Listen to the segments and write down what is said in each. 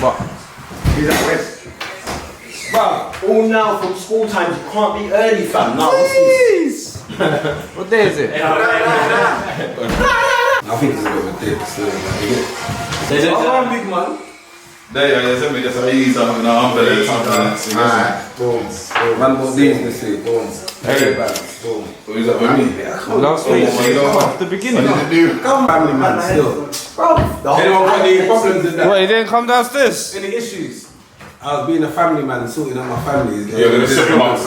But he's at West. Bro, all now from school times, you can't be early, fam. Now, what's this? What day is it? I think it's a bit of a dick, so I'm big man. There you go, send me just a easy something, I'm better something. Alright, boom. Man bought these this week, boom. Hey, boom. What is that with me? Last week, off the beginning. Come family man, still. Bro, anyone got any problems with that? What, he didn't come downstairs? Any issues? I was being a family man and sorting out my family. You're gonna sit him up.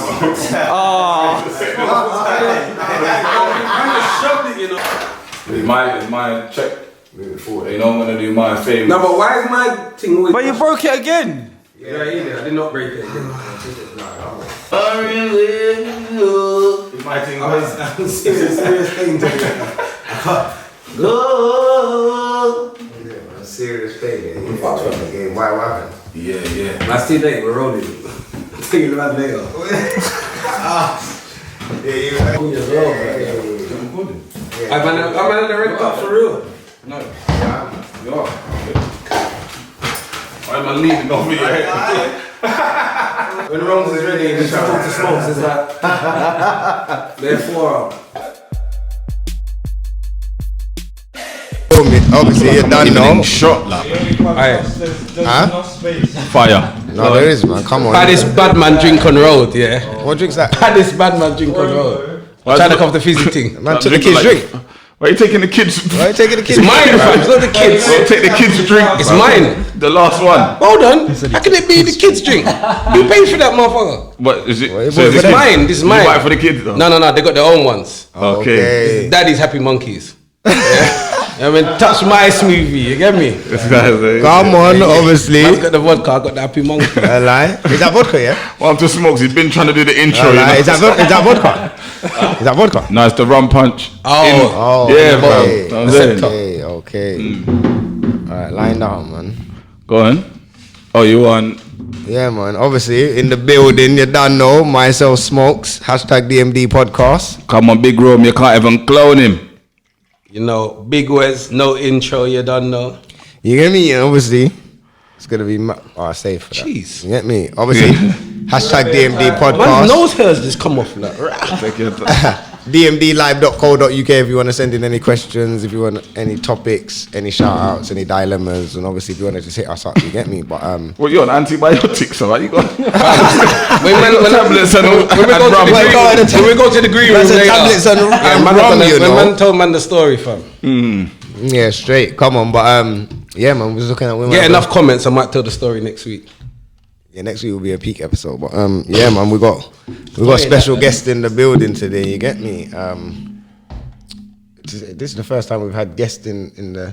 It's my check. You know I'm gonna do my favourite. No, but why is my thing always... But you broke it again. Yeah, I did not break it again. My thing I'm serious thing to do. Go. Yeah, man, serious thing. You fucked up the game. Why happened? Yeah. That's too late. We're rolling. Take it about later. I'm on the red cup for real. No. You are. Why am I leaving on me? When Rose is ready, you just talk to Smokes. Is that? Therefore. Obviously, you don't know. Shot, like. Huh? Fire. No, there is, man. Come on. Baddest bad man drink on road, yeah. What drink's that? Baddest bad man drink on road. Trying to come to fizzy thing. Man, took the kids' drink. Why are you taking the kids? Why are you taking the kids' It's mine, fam. It's not the kids. Well, take the kids' drink. It's mine. The last one. Hold on. How can it be the kids' drink? You paid for that, motherfucker. What is it? Well, So It's mine. This is mine. You buy it for the kids though? No. They got their own ones. Okay. Daddy's Happy Monkeys. Yeah. I mean, touch my smoothie. You get me? This guy's Come on, obviously. I've got the vodka. I got the Happy Monkey. A lie. Is that vodka, yeah? Well, I'm just Smokes. He's been trying to do the intro. A You lie. know? Is that vodka? Is that vodka? No, it's the rum punch. Oh, Yeah, okay. bro. I'm saying. Okay. Alright, line down, man. Go on. Oh, you want? Yeah, man. Obviously, in the building, you don't know. Myself, Smokes. Hashtag DMDPODCAST. Come on, Big Rome. You can't even clone him. You know, big words, no intro. You don't know. You get me? Obviously, it's gonna be safe for that. Jeez. You get me? Obviously, hashtag Man, DMDPODCAST. nose hairs just come off like. Take your DMDlive.co.uk if you want to send in any questions, if you want any topics, any shout outs, any dilemmas, and obviously if you want to just hit us up, you get me? But Well, you're on antibiotics, alright? You got When we go to the green room later, tablets and rum, you know. when man told man the story, fam. Yeah, straight. Come on, but yeah, man, we're just looking at women. Get enough comments, I might tell the story next week. Yeah, next week will be a peak episode, but yeah, man, we got special guests in the building today. You get me? This is the first time we've had guests in the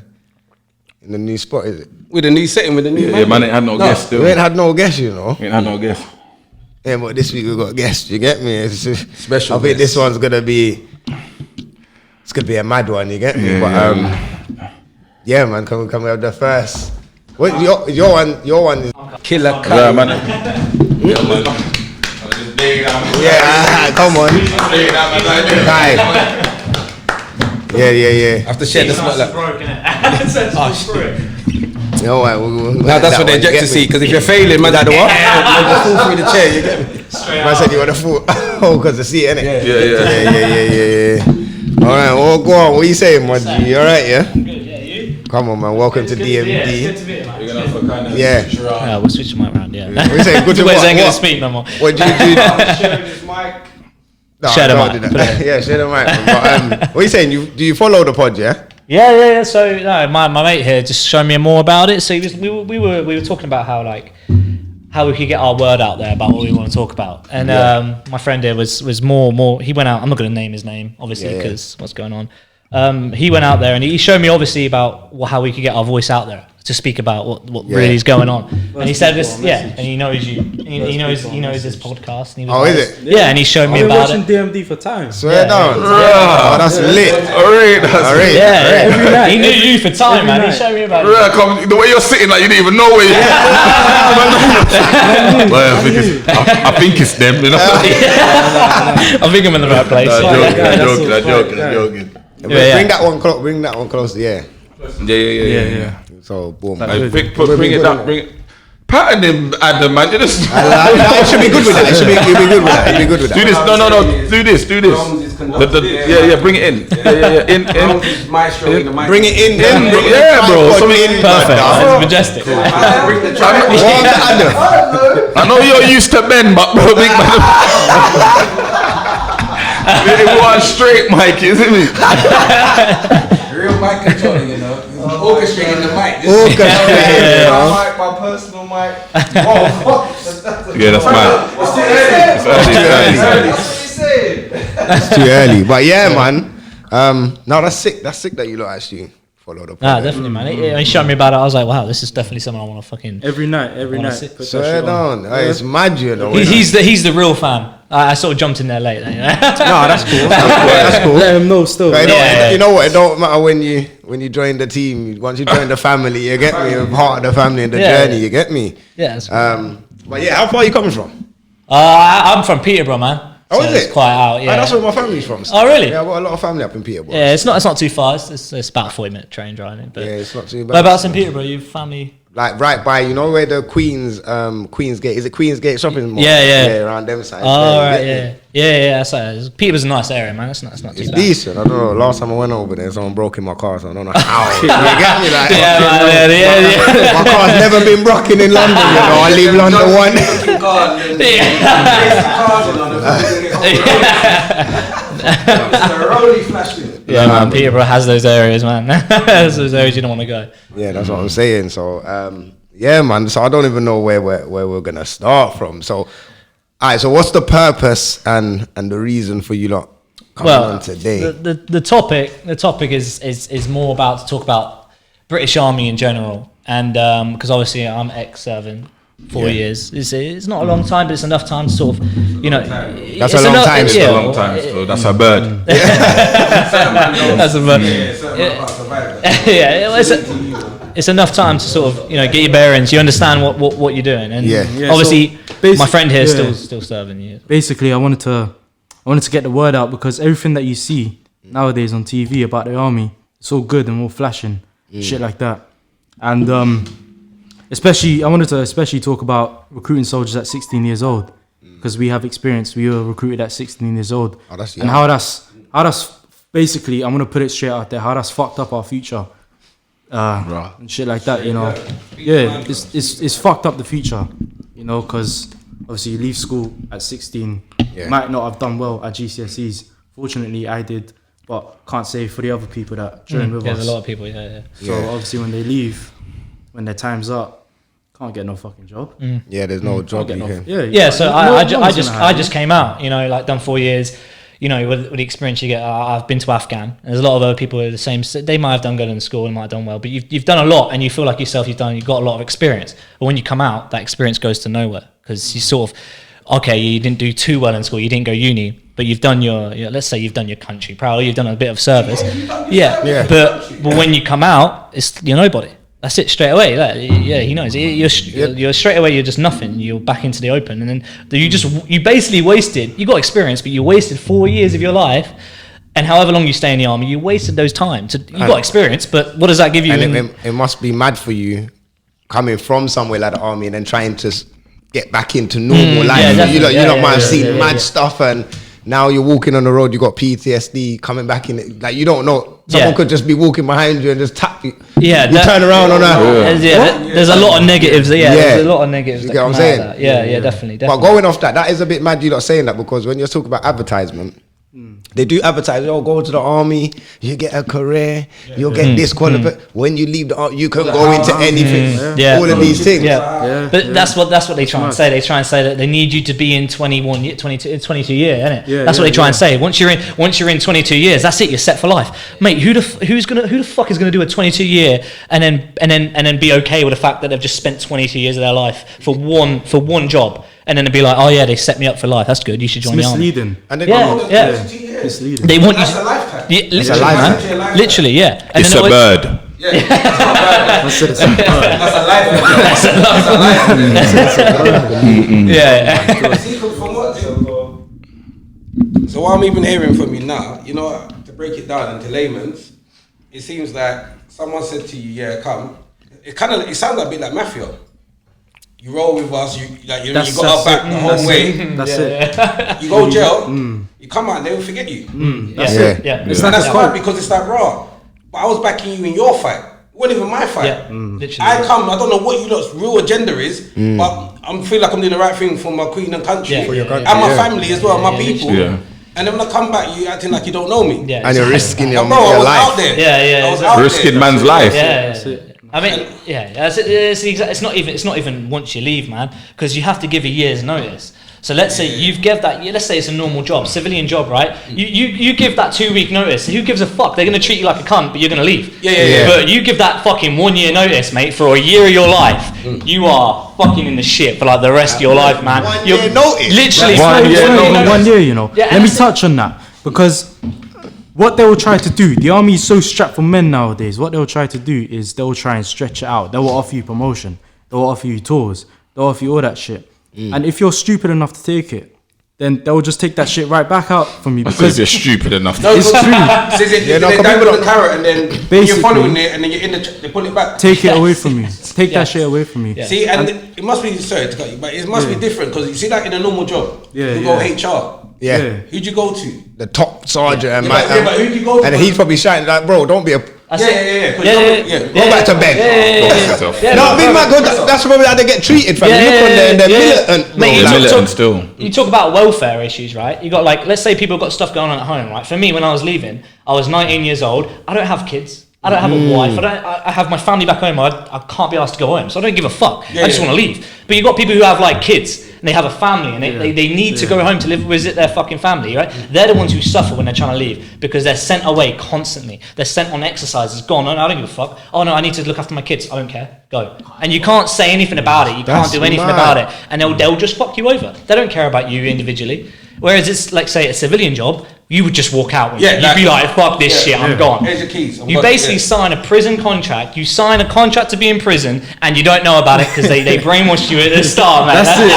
new spot, is it? With a new setting, with a new Yeah, man, ain't had no guests still. We ain't had no guests, you know. Ain't had no guests. Yeah, but this week we got guests. You get me? It's just, Special I think guests. this one's gonna be. It's gonna be a mad one. You get me? Yeah, But yeah, man, can we have the first? What your one is Killer Yeah, cut. man. yeah. Come on, guy. Yeah. I have to share the spotlight. Oh, shit. You know what? Now that's what they eject to see, because if you're failing, man, like the what? Man, just fall through the chair, you get me? Man said you want to fool. Oh, because the seat, innit? Yeah. Yeah. All right, well, go on. What you saying, man? You all right, yeah? Good, yeah, you? Come on, man. Welcome to DMD. Yeah, it's good to be here, man. You're gonna have to kind of Yeah. We'll switch the mic around, yeah. What you saying? Good to Wes ain't going what? to speak no more. What did you do? No, Share the don't mic. do that. Yeah, share the mic. But, what are you saying? Do you follow the pod, yeah? Yeah. So no, my mate here just showed me more about it. So we were talking about how we could get our word out there about what we want to talk about. And my friend here was more. He went out. I'm not going to name his name, obviously, because what's going on. He went out there and he showed me obviously about how we could get our voice out there to speak about what really is going on. And he said this, and he knows you. He knows this podcast. And he was Is it? Yeah, and he showed me about it. DMD for time. Swear down. Oh, that's lit. Alright. Yeah. Every night. He knew you for time, man. He showed me about it. Come, the way you're sitting, like you didn't even know where you Well, I think it's them, you know. I think I'm in the right place. I'm joking. Bring that one close. Yeah. Yeah. So boom. Bring it down. Bring it. pattern him, Adam, man. You just It should be good with that. You'll be good with that. You'll be good with that. do this. No. Do this. Yeah. Bring it in. Yeah. In. Maestro in the mic. Bring it in. Yeah, bro. Something Perfect. It's majestic. Bring the track. I know you're used to Ben, but bro, big man. Everyone straight, Mike, isn't it? Real mic controlling, you know. Orchestrating the mic. My personal mic. Yeah, that's mine. It's too early. But yeah, man. No, that's sick. That's sick that you lot actually follow the Nah, definitely, man. He showed me about it. I was like, wow, this is definitely something I want to fucking. Every night. Put So that shit on. it's mad, you know. He's the real fan. I sort of jumped in there late. You know? No, that's cool. That's cool. Let him know still. But you know what? It don't matter when you join the team. Once you join the family, you get me. You're part of the family and the journey. You get me. Yeah. That's But yeah, how far are you coming from? I'm from Peterborough, man. Oh, so is it's it? quite out. Yeah. That's where my family's from. Oh, really? Yeah, I've got a lot of family up in Peterborough. Yeah, it's not too far. It's about a 40-minute train driving. But Yeah, it's not too bad. whereabouts in Peterborough? You family? Like right by, you know where the Queensgate, is it Queensgate shopping mall? Yeah. Around them sides. Oh, there, right, yeah. Peterborough's a nice area, man. It's not too It's bad. decent. I don't know. Last time I went over there, someone broke in my car, so I don't know how. You get me? Like, Yeah. my car's never been broken in London, you know. I leave London one. Yeah, man. Peterborough has those areas, man. Has those areas you don't want to go. Yeah, that's what I'm saying. So, yeah, man. So I don't even know where we're gonna start from. So, all right. So, what's the purpose and the reason for you lot coming on today? The topic is more about to talk about British Army in general, and because obviously I'm ex-serving. 4 years. It's not a long time, but it's enough time to sort of, you know. That's a long time. It's a long time. So that's a bird. That's a bird. Yeah, it's enough time to sort of, you know, get your bearings. You understand what you're doing, and obviously my friend here is still serving you. Basically, I wanted to get the word out because everything that you see nowadays on TV about the army, it's all good and all flashing, shit like that, and I wanted to especially talk about recruiting soldiers at 16 years old because we have experience. We were recruited at 16 years old, and how that's basically, I'm gonna put it straight out there, how that's fucked up our future, and shit like that. You know, it's fucked up the future. You know, because obviously you leave school at 16, might not have done well at GCSEs. Fortunately, I did, but can't say for the other people that joined with us. There's a lot of people, So obviously when they leave, when their time's up, can't get no fucking job. Yeah, there's no job you can. So I just came out, you know, like done 4 years, you know, with the experience you get. I've been to Afghan. There's a lot of other people who are the same. They might have done good in school and might have done well, but you've done a lot, and you feel like yourself. You've got a lot of experience. But when you come out, that experience goes to nowhere because you sort of, okay, you didn't do too well in school. You didn't go uni, but you've done let's say you've done your country proud. You've done a bit of service. But when you come out, you're nobody. That's it straight away. Like, he knows. You're straight away. You're just nothing. You're back into the open, and then you basically wasted. You got experience, but you wasted 4 years of your life, and however long you stay in the army, you wasted those time. You got experience, but what does that give you? And it must be mad for you coming from somewhere like the army and then trying to get back into normal life. You might have seen mad stuff, and now you're walking on the road. You got PTSD coming back in. Like you don't know. Someone could just be walking behind you and just tap you. Yeah, you turn around on that. There's a lot of negatives. There's a lot of negatives. You get what I'm saying? Yeah, definitely. But going off that is a bit mad. You're not saying that because when you're talking about advertisement, they do advertise. Go to the army, you get a career, you'll get this qualification. When you leave the army, you can go into anything. All of these things. But that's what they try and say. They try and say that they need you to be in 22 years, isn't it? That's what they try and say. Once you're in 22 years, that's it. You're set for life, mate. Who the fuck is gonna do a 22 year and then be okay with the fact that they've just spent 22 years of their life for one job? And then they'd be like, oh yeah, they set me up for life. That's good. You should join the army. Misleading. And Misleading. They want you. That's a lifetime. It's a lifetime. Man. Literally, yeah. And It's a bird. That's a So what I'm even hearing from you now, you know, to break it down into layman's, it seems like someone said to you, "Yeah, come." It sounds a bit like mafia. You roll with us. You That's got our back the whole way. That's it. You go jail. You come out, they will forget you. That's Yeah. it. Yeah. And that's why, because it's like raw. But I was backing you in your fight. It wasn't even my fight. Yeah. Literally. I don't know what you lot's real agenda is, but I feel like I'm doing the right thing for my queen and country, Yeah. For your and my family as well, my people. Yeah. And then when I come back, you acting like you don't know me. Yeah. And you're risking your Bro, I was life. out there. Yeah. I was out Risking there. man's life. Yeah. I mean, it's not even once you leave, man, because you have to give a year's notice. So let's say you've given that. Let's say it's a normal job, civilian job, right? You give that 2 week notice. Who gives a fuck? They're gonna treat you like a cunt, but you're gonna leave. Yeah. But you give that fucking 1 year notice, mate, for a year of your life. You are fucking in the shit for like the rest of your life, man. 1 You're year notice. literally One year, you know. Yeah, Let me and- touch on that because what they will try to do, the army is so strapped for men nowadays. What they will try to do is they will try and stretch it out. They will offer you promotion. They will offer you tours. They'll offer you all that shit. And if you're stupid enough to take it, then they will just take that shit right back out from you Because because you're stupid enough. No, it's true. They dangle the carrot and then when you're Basically. following it and then you're in they pull it back. Take it away from you. Take that shit away from you. Yeah. See, and it must be, sorry to cut you, but it must be different because you see, like in a normal job, Yeah, you go yeah. HR. Yeah. Who'd you go to? The top sergeant and Yeah, but who'd you go to? and he's probably shouting like, bro, don't be a. That's it. Go back to bed. No, big man, that's probably how they get treated, fam. You look on there and they're militant. Mate, They're you militant still. You talk about welfare issues, right? You got like, let's say people got stuff going on at home, right? For me, when I was leaving, I was 19 years old. I don't have kids. I don't have a wife. I have my family back home. I can't be asked to go home, so I don't give a fuck. I just want to leave. But you got people who have like kids and they have a family and they need to go home to visit their fucking family, right? They're the ones who suffer when they're trying to leave because they're sent away constantly. They're sent on exercises. Go on, I don't give a fuck. Oh no, I need to look after my kids. I don't care. Go. And you can't say anything about it. You can't do anything about it. And they'll just fuck you over. They don't care about you individually. Whereas it's like, say, a civilian job, you would just walk out. You'd be like, fuck this shit, I'm gone. Here's your keys. You basically sign a prison contract. You sign a contract to be in prison, and you don't know about it because they brainwashed you at the start, man. That's it.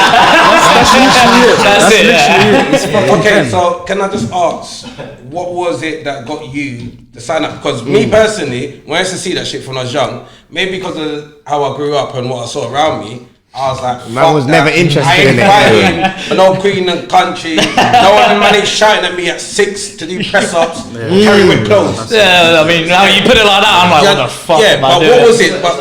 That's literally it. It's fucking Okay, ten. so can I just ask, what was it that got you to sign up? Because me personally, when I used to see that shit when I was young, maybe because of how I grew up and what I saw around me, I was like, Man was never interested I ain't in it. fighting for no queen and country. No one man ain't shouting at me at 6 to do press ups, carry with clothes. Yeah, I mean, now you put it like that, I'm like, what the fuck Yeah, am I but doing? what was it? But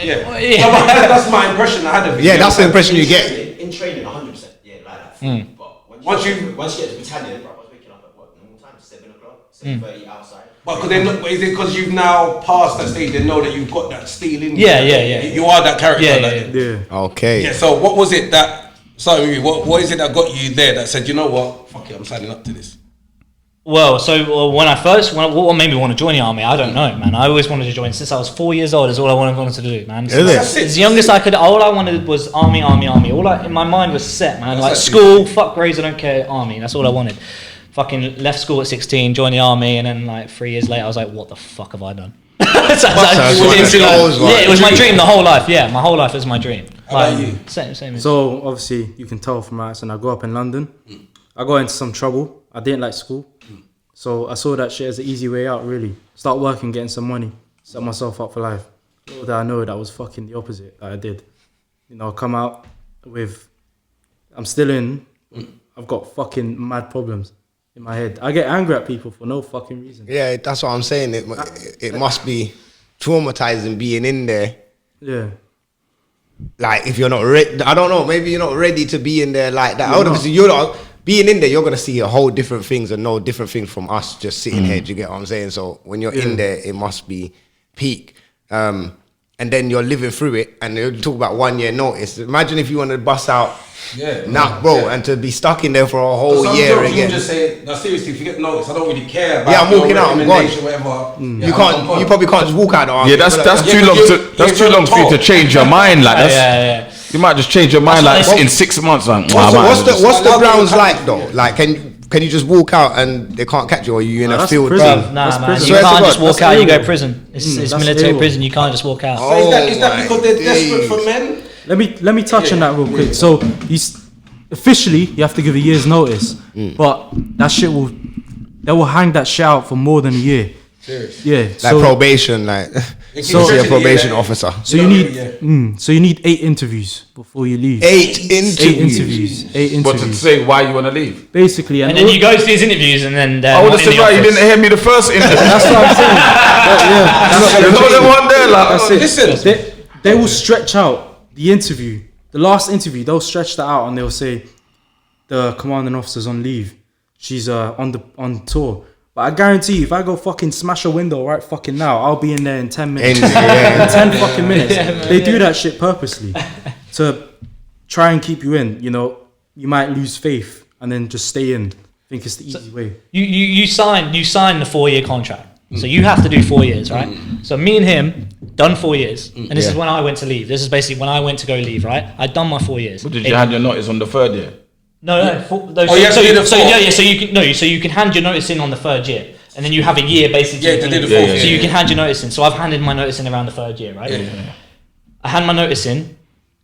yeah, No, but that's my impression I had of it. Yeah, that's the impression you get. In training, 100%. Yeah, like that. But Once you get to battalion, bro, I was waking up at what normal time, 7 o'clock, 7:30 outside. But is it because you've now passed that stage? They know that you've got that steel in you. Yeah. You are that character. Yeah. Okay. Yeah. So what was it that? Sorry, what is it that got you there? That said, you know what? Fuck it, I'm signing up to this. Well, what made me want to join the army, I don't know, man. I always wanted to join since I was 4 years old. Is all I wanted to do, man. Is it? It's the youngest I could. All I wanted was army. In my mind was set, man. Like school, fuck grades, I don't care. Army. That's all I wanted. Fucking left school at 16, joined the army, and then like 3 years later, I was like, what the fuck have I done? It was my dream the whole life. Yeah, my whole life was my dream. How about you? Same. So obviously you can tell from my accent, I grew up in London. I got into some trouble. I didn't like school. So I saw that shit as an easy way out, really. Start working, getting some money, set myself up for life. Little did I know that was fucking the opposite that I did. You know, come out with, I'm still in, I've got fucking mad problems in my head. I get angry at people for no fucking reason. Yeah, that's what I'm saying. It must be traumatizing being in there. Yeah. Like if you're not ready, I don't know. Maybe you're not ready to be in there like that. Obviously, you're not being in there. You're gonna see a whole different things and know different things from us just sitting here. Do you get what I'm saying? So when you're in there, it must be peak. And then you're living through it, and you talk about 1 year notice. Imagine if you want to bust out, and to be stuck in there for a whole year You again. can just say, no, seriously, if you get noticed, I don't really care about. Yeah, I'm walking out, I'm gone. Whatever. You can't. You probably can't just walk out the army. Yeah, that's too long. That's too long for you to change your mind. Like that's, you might just change your mind like in 6 months. Like, What's the grounds like though? Like, can you just walk out and they can't catch you, or are you in a field? Prison. Nah, man. Prison. You Swear to can't God, just walk that's out. You go illegal. to prison. It's That's military illegal. prison. You can't just walk out. Is that because they're desperate for men? Let me touch on that real quick. So officially you have to give a year's notice, but that shit they will hang that shit out for more than a year. Serious. Yeah. Like probation, like So- see a probation officer. So you need 8 interviews before you leave. 8 interviews. 8 But to interviews. say why you want to leave. Basically, And then you go to these interviews, and then I would have said, right, you didn't hear me the first interview. That's what I'm saying. There's no one there, like, That's it. Listen. They will stretch out the interview. The last interview, they'll stretch that out and they'll say the commanding officer's on leave. She's on tour. But I guarantee you, if I go fucking smash a window right fucking now, I'll be in there in 10 minutes. In 10 fucking minutes. They do that shit purposely to try and keep you in. You know, you might lose faith and then just stay in. I think it's the easy way. You sign the 4-year contract. So you have to do 4 years, right? So me and him done 4 years, and this is when I went to leave. This is basically when I went to go leave, right? I'd done my 4 years. But did you hand your notice on the 3rd year? No. So you can hand your notice in on the 3rd year, and then you have a year basically. Yeah, to do the 4th. So you can hand your notice in. So I've handed my notice in around the 3rd year, right? Yeah. I hand my notice in,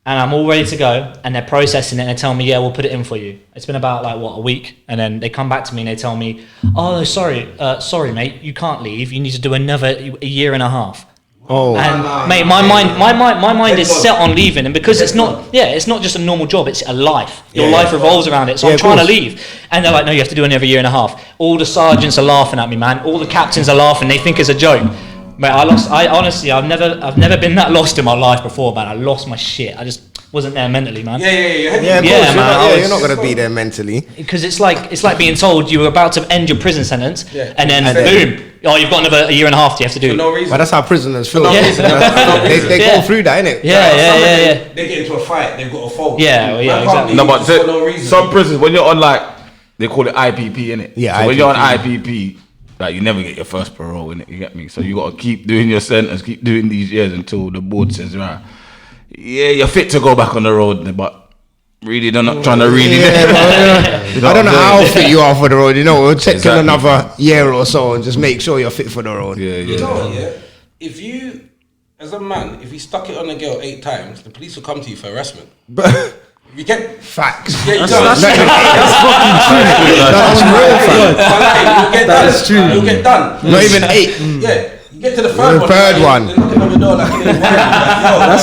and I'm all ready to go, and they're processing it, and they tell me, yeah, we'll put it in for you. It's been about a week, and then they come back to me and they tell me, oh, sorry, mate, you can't leave. You need to do another a year and a half. Oh, And mate, my mind is set on leaving, and because it's not just a normal job, it's a life. Your life revolves around it. So I'm trying to leave, and they're like, no, you have to do another year and a half. All the sergeants are laughing at me, man. All the captains are laughing. They think it's a joke. Mate, I've never been that lost in my life before, man. I lost my shit. I just wasn't there mentally, man. Yeah, man. You're not gonna be there mentally. Because it's like being told you were about to end your prison sentence, and then boom, oh, you've got another year and a half. You have to do For no reason. But that's how prisoners feel. Yeah. They go through that, innit? Yeah. They get into a fight, they've got a fault. Yeah, exactly. No, but for no reason. some prisons, when you're on they call it IPP, innit? Yeah, so when you're on IPP. IPP, you never get your first parole, innit? You get me? So you got to keep doing your sentence, keep doing these years until the board says, right, yeah, you're fit to go back on the road, but really, they're not trying to really. I don't know how fit you are for the road. You know, we'll take another year or so and just make sure you're fit for the road. You know what, yeah? If you, as a man, if you stuck it on a girl 8 times, the police will come to you for harassment. You get facts. Yeah, That's fucking true. That's real facts. That's true. You'll get done. Not even 8. Yeah. You get to the third one. They're knocking on the door like it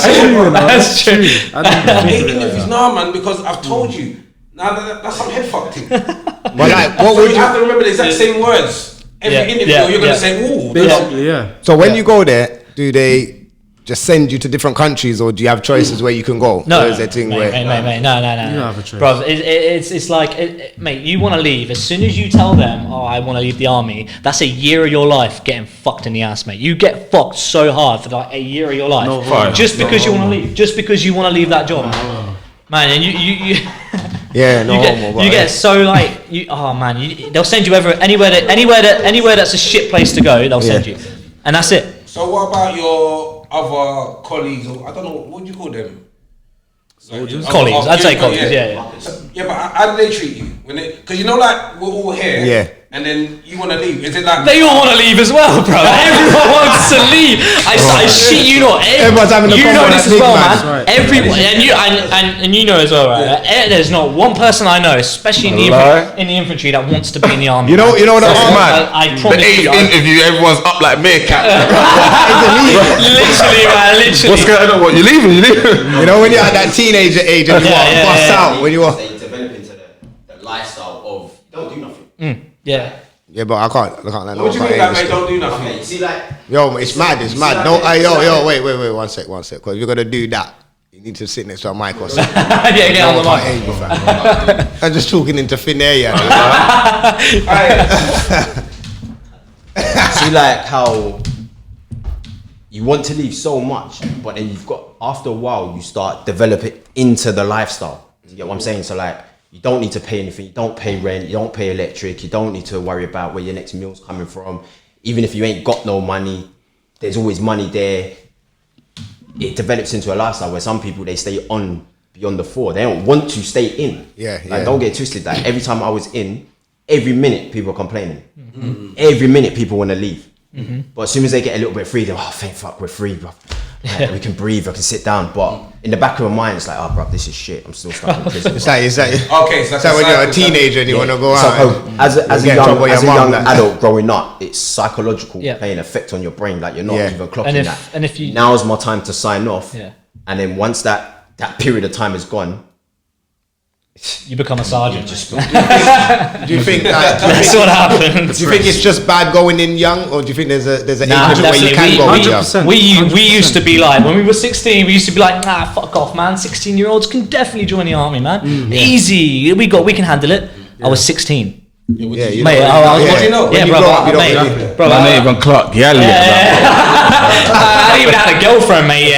ain't working. That's true. I didn't think of it like that. No, man, because I've told you. Now that's some head fuck thing. But like, what So would you have to remember the exact same words. Every interview, you're gonna say, "Ooh." Basically, yeah. So when you go there, do they just send you to different countries, or do you have choices where you can go? No, or is there a thing mate, where no. You don't have a choice. Bro, it's like, mate, you want to leave. As soon as you tell them, oh, I want to leave the army, that's a year of your life getting fucked in the ass, mate. You get fucked so hard for like a year of your life. Just because you want to leave. Just because you want to leave that job. Man, and you yeah, no, you get so like, they'll send you anywhere that's a shit place to go, they'll send you. And that's it. So what about your other colleagues, or I don't know, what do you call them? Soldiers? Colleagues, I'd say colleagues, yeah. Yeah, but how do they treat you? Because you know, like, we're all here, and then you want to leave. Is it like... They all want to leave as well, bro. Everyone wants to leave. I shit you not. Everyone's having a you know problem this with as well, that man. right. Everyone, and you know as well, right? There's not one person I know, especially in the infantry, that wants to be in the army. You know what That's mad. I promise The 8th you. interview, everyone's up like meerkat. Literally, man. Literally. What's going on? What, you leaving? You know when you're at that teenager age and you want to bust out when you are. They develop into the lifestyle of don't do nothing. Yeah. Yeah, but I can't let no What do you mean, like, mate, don't do nothing? Okay, you see, like, Yo, it's mad. No, yo, wait, wait, one sec. Because if you're gonna do that, you need to sit next to a mic or something. Get on the mic. Hey, fam. I'm just talking into thin air, yeah. see, like how you want to leave so much, but then you've got, after a while, you start developing into the lifestyle. You get what I'm saying? So like, you don't need to pay anything. You don't pay rent. You don't pay electric. You don't need to worry about where your next meal's coming from. Even if you ain't got no money, there's always money there. It develops into a lifestyle where some people, they stay on beyond the 4. They don't want to stay in. Like, don't get twisted. Like, every time I was in, every minute people are complaining. Every minute people want to leave. But as soon as they get a little bit free, they're, oh, thank fuck, we're free, bro. Like, we can breathe, I can sit down. But in the back of my mind, it's like, oh, bro, this is shit. I'm still stuck in prison. It's like Okay, so it's like when you're a teenager and you want to go So, out. as a get in trouble with young your mum, like- adult growing up, it's psychological Yeah. playing effect on your brain. Like you're not Yeah. even clocking And if- that. and if you- Now's my time to sign off. Yeah. And then once that period of time is gone, You become a sergeant. Do you think that? That's what happens. Do you think it's just bad going in young, or do you think there's an Nah, age where you definitely. can go in young? 100%. We used to be like, when we were 16, we used to be like, nah, fuck off, man. 16-year-olds can definitely join the army, man. Easy. We can handle it. I was 16. Yeah, you Mate, know, I was What do you know? yeah, When you bro, grow up, you don't mate, really- bro, Man, ain't even clock. Yeah, I hadn't even had a girlfriend, mate.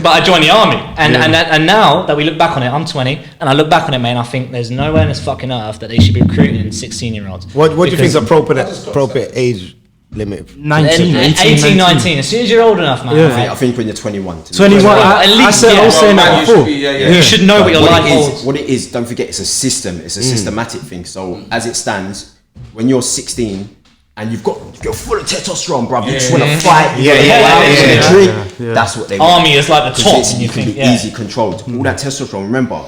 But I joined the army, and now that we look back on it, I'm 20, and I look back on it, mate, and I think there's nowhere in this fucking earth that they should be recruiting 16-year-olds. What do you think is Because- appropriate age limit? 19, 18, 19. As soon as you're old enough, man. Yeah. right? I think when you're 21. 21. At least, I was saying that Man, you before. should be, You should know what your What life it is- holds. What it is, don't forget, it's a system. It's a systematic thing. So as it stands, when you're 16 and you're full of testosterone, bruv, you just want to fight, you Yeah, wanna yeah, go out, yeah, you wanna yeah. drink. That's what they want. Army is like the 'Cause top, it's- and you you can think, be yeah. easy controlled. All that testosterone. Remember,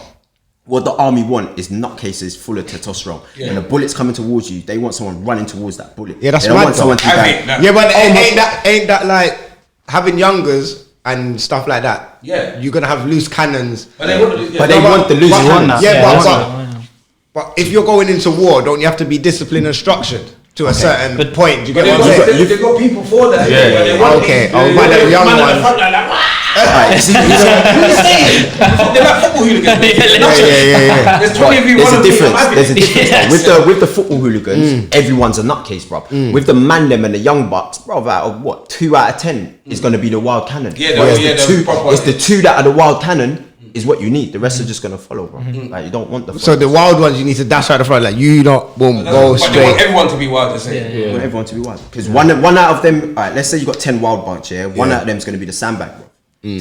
what the army want is nutcases full of testosterone. When a bullet's coming towards you, they want someone running towards that bullet. Yeah, that's they don't mad want though. someone to I die. think that- Yeah, but ain't that like having youngers and stuff like that? Yeah. You're gonna have loose cannons. But they want But they want the losing but- one. that. Yeah, Yeah, but, that's but if you're going into war, don't you have to be disciplined and structured to a certain But- point? Do you But get what I'm saying? they've got people for that. Yeah, But they yeah, want okay. these- Oh, man, them young man at the ones. front line, like, "Wah!" Right, see, They're like football hooligans. Yeah. There's 20 of you. There's one a of you difference. have it. There's a difference. Yes. Though. With the football hooligans, everyone's a nutcase, bro. With the man them and the young bucks, bro, out of what 2 out of 10 is going to be the wild cannon. Yeah, Whereas yeah, the the proper- it's the 2 that are the wild cannon is what you need. The rest are just going to follow, bro. Like you don't want the. So the wild ones, you need to dash out the front, like you not boom, go But they want straight. everyone to be wild the same. you want everyone to be wild because one out of them. All right, let's say you got 10 wild bunch. Yeah, one out of them is going to be the sandbag, bro.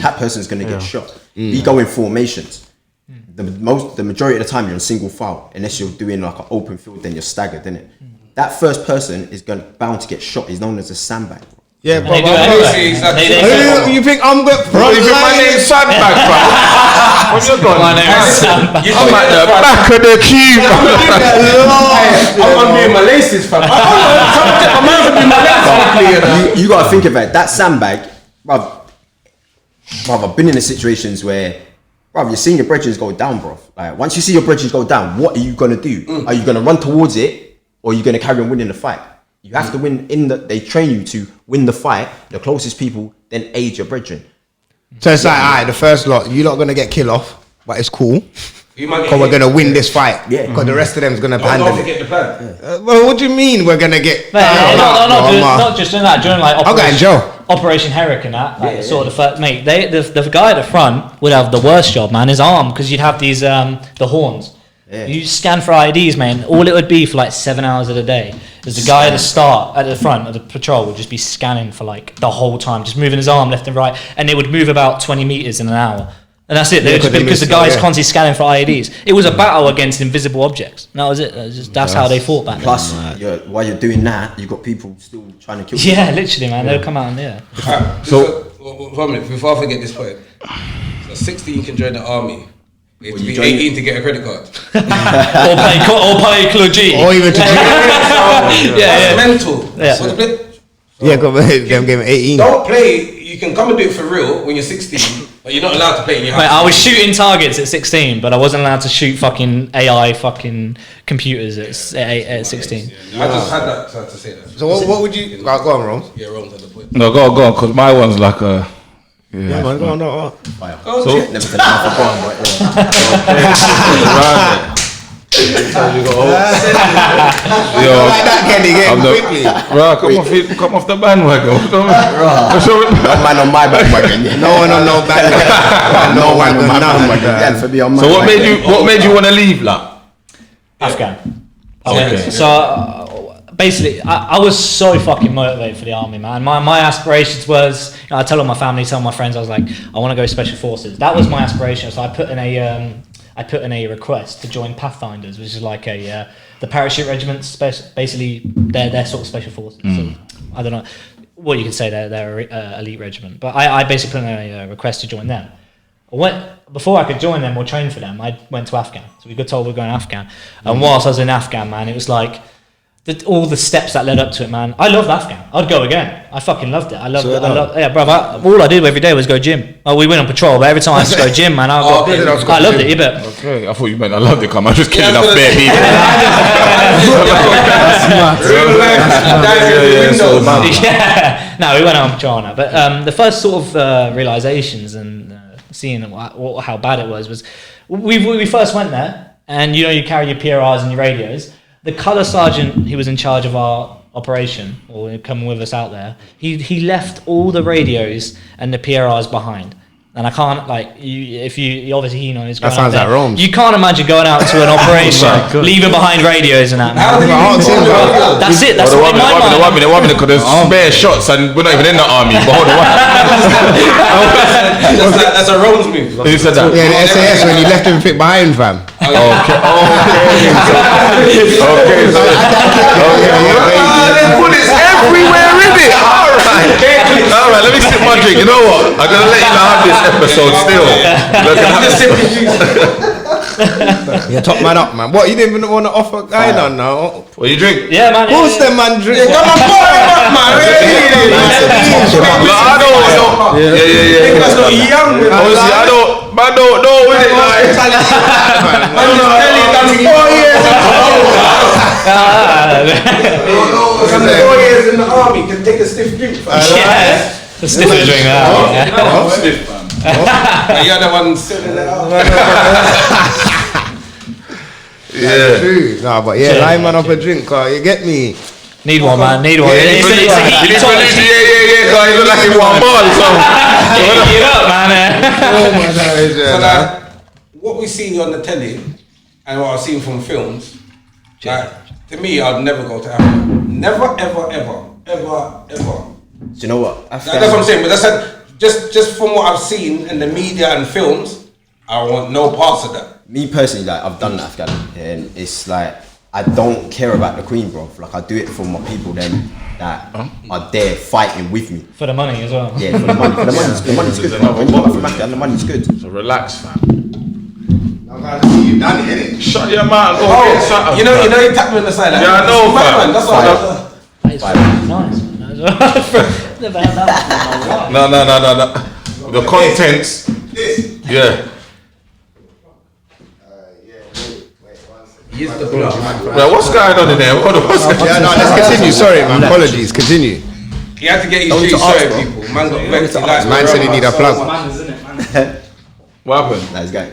That person's going to get shot. We go in formations. The majority of the time you're in single file, unless you're doing like an open field, then you're staggered, innit? That first person is bound to get shot. He's known as a sandbag. Bro. Yeah, They do bro. it anyway. Exactly. You think I'm good? Bro, you think my name's Sandbag, bro? What you got? My name is Sam. You I'm at the back of the queue, I'm undoing my laces, fam. I'm undoing my laces. You gotta think about it. That sandbag, bruv, I've been in the situations where, bruv, you're seeing your brethren go down, bruv. Like once you see your brethren go down, what are you gonna do? Are you gonna run towards it, or are you gonna carry on winning the fight? You have to win they train you to win the fight. The closest people then aid your brethren. So it's like, alright, the first lot, you're not gonna get kill off, but it's cool. You might get Because we're hit. gonna win this fight. Yeah. Because the rest of them's gonna Don't handle it. forget the plan. Well, what do you mean we're gonna get? Not just doing that. During like I'll go in jail. Operation Herrick and that, like, sort of the first, mate. The guy at the front would have the worst job, man. His arm, because you'd have these the horns. Yeah. You scan for IDs, man. All it would be for like 7 hours of the day is the guy at the start, at the front of the patrol, would just be scanning for like the whole time, just moving his arm left and right, and it would move about 20 meters in an hour. And that's it. Yeah, 'cause they Because the missed it, guy's yeah. constantly scanning for IEDs. It was a battle against invisible objects. And that was it. That's how they fought back then. Plus, while you're doing that, you've got people still trying to kill you. Yeah, literally, man. They'll come out and yeah. So, 1 minute before I forget this point. So 16 can join the army. You have to you be join 18 to get a credit card. or pay clergy. Or even to That's mental. Yeah. So them game 18. don't play. You can come and do it for real when you're 16, but you're not allowed to play in your Mate, house. I was shooting targets at 16, but I wasn't allowed to shoot fucking AI fucking computers at 16. I just had that to say that. So what would you go on, Rome? Yeah, wrong to the point. No, go on, because my one's like a. Yeah, man, go on, no. Oh, So- shit. Never tell them I forgot, but, Yo, Like that, Kenny, get I'm him the, quickly. bro, come off the bandwagon. One man on my bandwagon. Yeah. No one on no back. No one on my nothing. bandwagon. Yeah, for me on my So what bandwagon. made you want to leave, like? Afghan. Okay. So basically, I was so fucking motivated for the army, man. My aspirations was, I tell all my family, tell my friends, I was like, I want to go special forces. That was my aspiration. So I put in a request to join Pathfinders, which is like the parachute regiments. Basically, they're sort of special forces. So, I don't know. well, you could say they're elite regiment, but I basically put in a request to join them. Before I could join them or train for them, I went to Afghan. So we got told we're going to Afghan. And whilst I was in Afghan, man, it was like all the steps that led up to it, man. I loved Afghan. I'd go again. I fucking loved it. I loved it. Yeah, bro. All I did every day was go gym. We went on patrol, but every time I used to go gym, man, I loved it. Okay, I thought you meant I loved it. Come, I'm just killing off bare people. No, we went on patrol now. But the first sort of realizations and seeing how bad it was we first went there, and you carry your PRRs and your radios. The colour sergeant who was in charge of our operation, or coming with us out there, he left all the radios and the PRRs behind. And I can't, obviously he knows. That sounds like Rome. You can't imagine going out to an operation, leaving behind radios and that. That's it. That's what my mind. They want me because there's spare shots and we're not even in the army. But hold on, that's a Rome's move. Who said that? Yeah, the SAS when you left everything behind, fam. Okay. There's bullets everywhere in it. All right. Let me sip my drink. You know what? I'm gonna let you have this episode still. Yeah, top man up, man. What, you didn't even want to offer a guy none now? What you drink? Yeah, man. Who's them man drink? Come on, up, man. I don't. Yeah. That's not young. Obviously, I don't know with it. Like, Man, done 4 years. 4 years in the army can take a stiff drink. Yeah. The sniffer drink that. I'm stiff, man. You're the one selling it out. Yeah. True. Nah, but line man up a drink, you get me? Need one, man. Need one. Yeah, guys, you look like you want ball. Get up, man. Oh my days, So like, what we see on the telly and what I've seen from films, like, to me, I'd never go to Africa. Never, ever. Do you know what? That's what I'm saying. But that's just from what I've seen in the media and films, I want no parts of that. Me personally, like, I've done Afghan, and it's like I don't care about the Queen, bro. Like, I do it for my people then that are there fighting with me. For the money as well. Yeah, for the money. The money's good, bro. When you come back from Afghan, the money's good. So relax, fam. I'm glad to see you done it, innit? Shut your mouth. Go get something. You know, you tapped me on the side. Like, Yeah, I know, man. That's all. Nice. Never had that before. No. The contents. Yeah. Well, what's going on in there? What's Yeah, no, let's continue. Sorry, man. Apologies. Continue. He had to get his street showing people. Man got vexed. Man said he need a plug. What happened? Nice guy.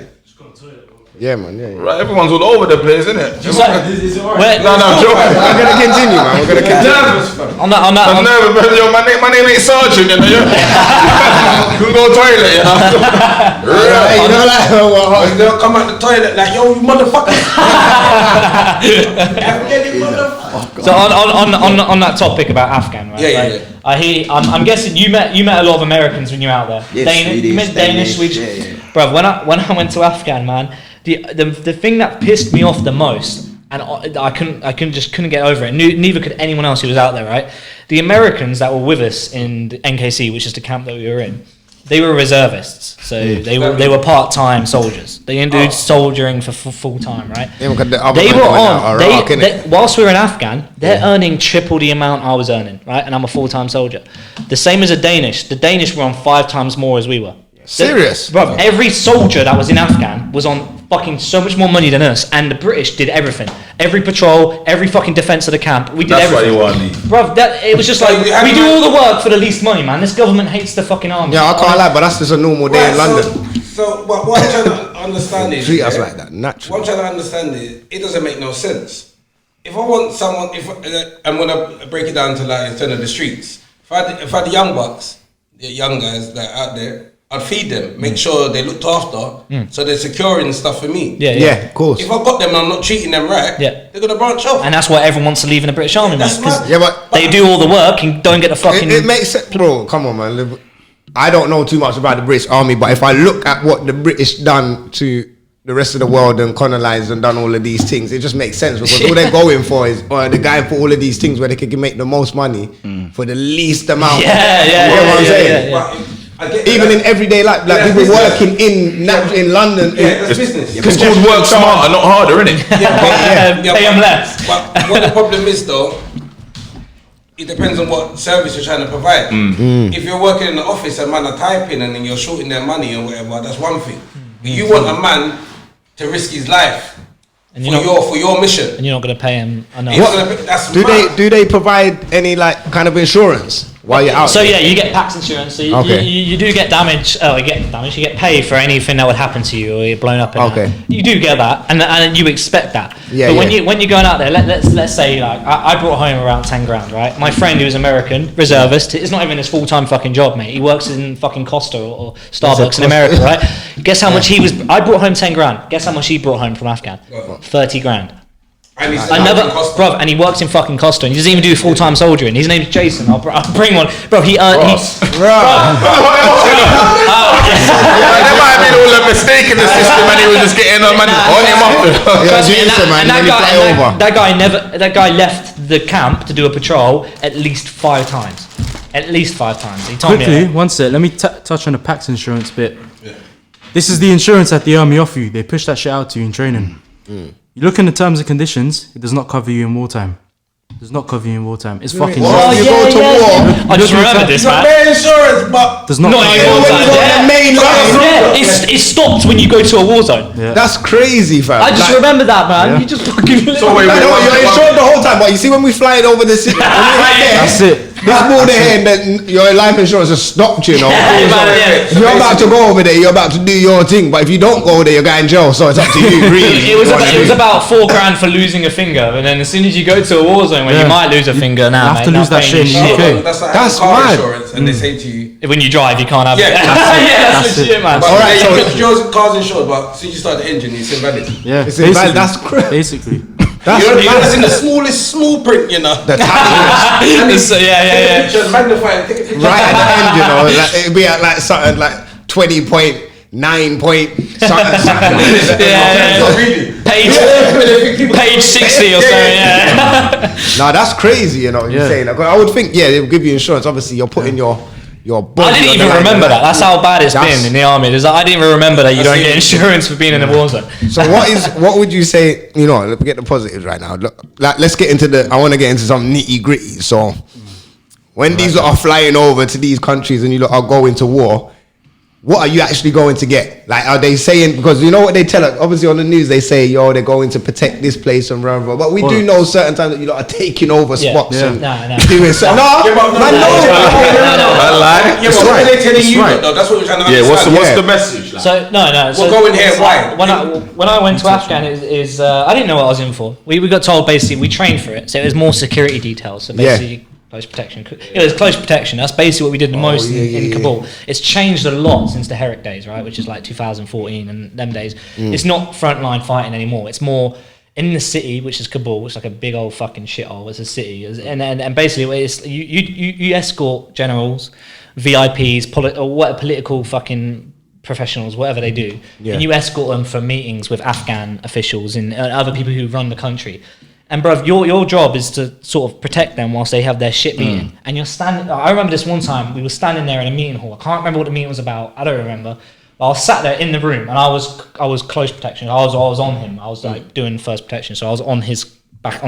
Yeah, man. Yeah. Right, everyone's all over the place, isn't it? No, No, joking. We're gonna continue, man. We're gonna continue. on that. I'm nervous, but yo, my name ain't Sergeant, you know. Couldn't go to the toilet, you know. You know, like, They'll come out the toilet like, yo, you motherfucker. So on that topic about Afghan, right? Yeah. I'm guessing you met a lot of Americans when you were out there. Yeah, You met Danish, Swedish. yeah. Bruv, when I went to Afghan, man, the thing that pissed me off the most, and I couldn't get over it. Neither could anyone else who was out there, right? The Americans that were with us in the NKC, which is the camp that we were in, they were reservists, so they were part-time soldiers. They didn't do soldiering for full time, right? Yeah, because the other They man were went on. out Iraq, innit? Whilst we were in Afghan, they're earning triple the amount I was earning, right? And I'm a full-time soldier. The same as a Danish. The Danish were on 5 times more as we were. Serious? Bro, every soldier that was in Afghan was on fucking so much more money than us, and the British did everything. Every patrol, every fucking defence of the camp, we did That's everything. why you want me. Bro, it was just like, we do all the work for the least money, man. This government hates the fucking army. Yeah, I can't lie, but that's just a normal day in London. So what I'm trying to understand is... Treat us like that, naturally. What I'm trying to understand is, it doesn't make no sense. If I want someone, I'm going to break it down to like instead of the streets. If I had the young bucks, the young guys that are out there, I'd feed them, make sure they're looked after, so they're securing stuff for me. Yeah, of course. If I've got them and I'm not treating them right, they're going to branch off. And that's why everyone wants to leave in the British Army, man. That's Because mad. Yeah, but they do all the work and don't get the fucking... it makes sense, bro. Come on, man. I don't know too much about the British Army, but if I look at what the British done to the rest of the world and colonized and done all of these things, it just makes sense because all they're going for is, or they're going for all of these things where they can make the most money for the least amount. Yeah, yeah, You get what I'm saying? But I get Even that. in everyday life, like Yeah, people business. working in London. Yeah, it's business. It's called work smarter, not harder, isn't it? Pay them less. But what the problem is though, it depends on what service you're trying to provide. If you're working in the office and man are typing and then you're shorting their money or whatever, that's one thing. But you want a man to risk his life And for your mission. And you're not going to pay him enough. You're not gonna pay- that's Do mad. they provide any like kind of insurance while you're out? So yeah, you get PAX insurance. So you, Okay. you do get damage. You get damage. You get paid for anything that would happen to you or you're blown up. Okay. You do get that, and you expect that. Yeah, But yeah. when you're going out there, let's say like I brought home around 10 grand, right? My friend who's American reservist, it's not even his full-time fucking job, mate. He works in fucking Costa or Starbucks in America, right? Guess how much he was? I brought home 10 grand. Guess how much he brought home from Afghan? 30 grand. And he's I never, bruv, and he works in fucking Costa, and he doesn't even do full-time soldiering. His name's Jason. I'll bring one, bro. He There might have been all a mistake in the system, and he was just getting on money on him up. Trust me, man. When you fly over. that guy left the camp to do a patrol at least 5 times. At least 5 times. He told Quickly, me. one sec. Let me touch on the PAX insurance bit. This is the insurance that the army offer you. They push that shit out to you in training. You look in the terms and conditions. It does not cover you in wartime. It does not cover you in wartime. It's fucking. Well, you go to war. I just remembered this, man. Pay insurance, but Does not. Not cover even you. war When zone. you go on the main line. Yeah, it stops when you go to a war zone. That's crazy, fam. I just Like, remember that, man. Yeah. You just fucking. So wait, I know you're wait. insured the whole time, but you see when we flying over the city, That's it. this border here, and then your life insurance has stopped, you know. Yeah, man, yeah. You're about to go over there, you're about to do your thing, but if you don't go there, you're going in jail, so it's up to you, really. It was about 4 grand for losing a finger, and then as soon as you go to a war zone where you might lose a finger, now You have to lose that shit in the UK. That's like That's car mad. insurance, and they say to you, when you drive, you can't have Yeah, it. That's legit, man. but Alright, so- your car's insured, but since you start the engine, it's invalid. Yeah, It's invalid. That's crazy. Basically. That's You're mad. in the smallest small print, you know. The tiniest. So, yeah. Just magnify and take a picture. Right at the end, you know, like, it'd be at like something like 20.9 point something. Yeah. Really. Page 60 or so, yeah. Nah, that's crazy, you know what you're saying. Like, I would think, yeah, they'll give you insurance. Obviously, you're putting your body. I didn't on even the line. remember that. That's how bad it's That's- been in the army. I didn't even remember that you That's don't it. get insurance for being in a war zone. So what would you say? You know, let's get the positives right now. Look, like, let's get into I want to get into some nitty gritty. So, when these lot are flying over to these countries and you lot are going to war, what are you actually going to get? Like, are they saying, because you know what they tell us? Obviously, on the news they say, yo, they're going to protect this place and blah, blah, blah. But we do know certain times that you lot are taking over Yeah. spots Yeah. and No. doing so. No, Yeah, but no, man, no, no. I lied. Yeah, It's but what right. are they telling It's you right. though? That's what we're trying to Yeah, understand. what's Yeah. the message? Like? So no. So going here, it's why? like, when I went to Afghan, is I didn't know what I was in for. We got told basically we trained for it, so it was more security details. So basically. Close protection. It was close protection. That's basically what we did the most in Kabul. It's changed a lot since the Herrick days, right? Which is like 2014 and them days. It's not frontline fighting anymore. It's more in the city, which is Kabul, which is like a big old fucking shithole. It's a city, and basically it's you escort generals, VIPs, or what political fucking professionals, whatever they do, and you escort them for meetings with Afghan officials and other people who run the country. And bruv, your job is to sort of protect them whilst they have their shit meeting. And you're standing. I remember this one time we were standing there in a meeting hall. I can't remember what the meeting was about. I don't remember. But I was sat there in the room, and I was close protection. I was on him. I was like doing first protection, so I was on his back.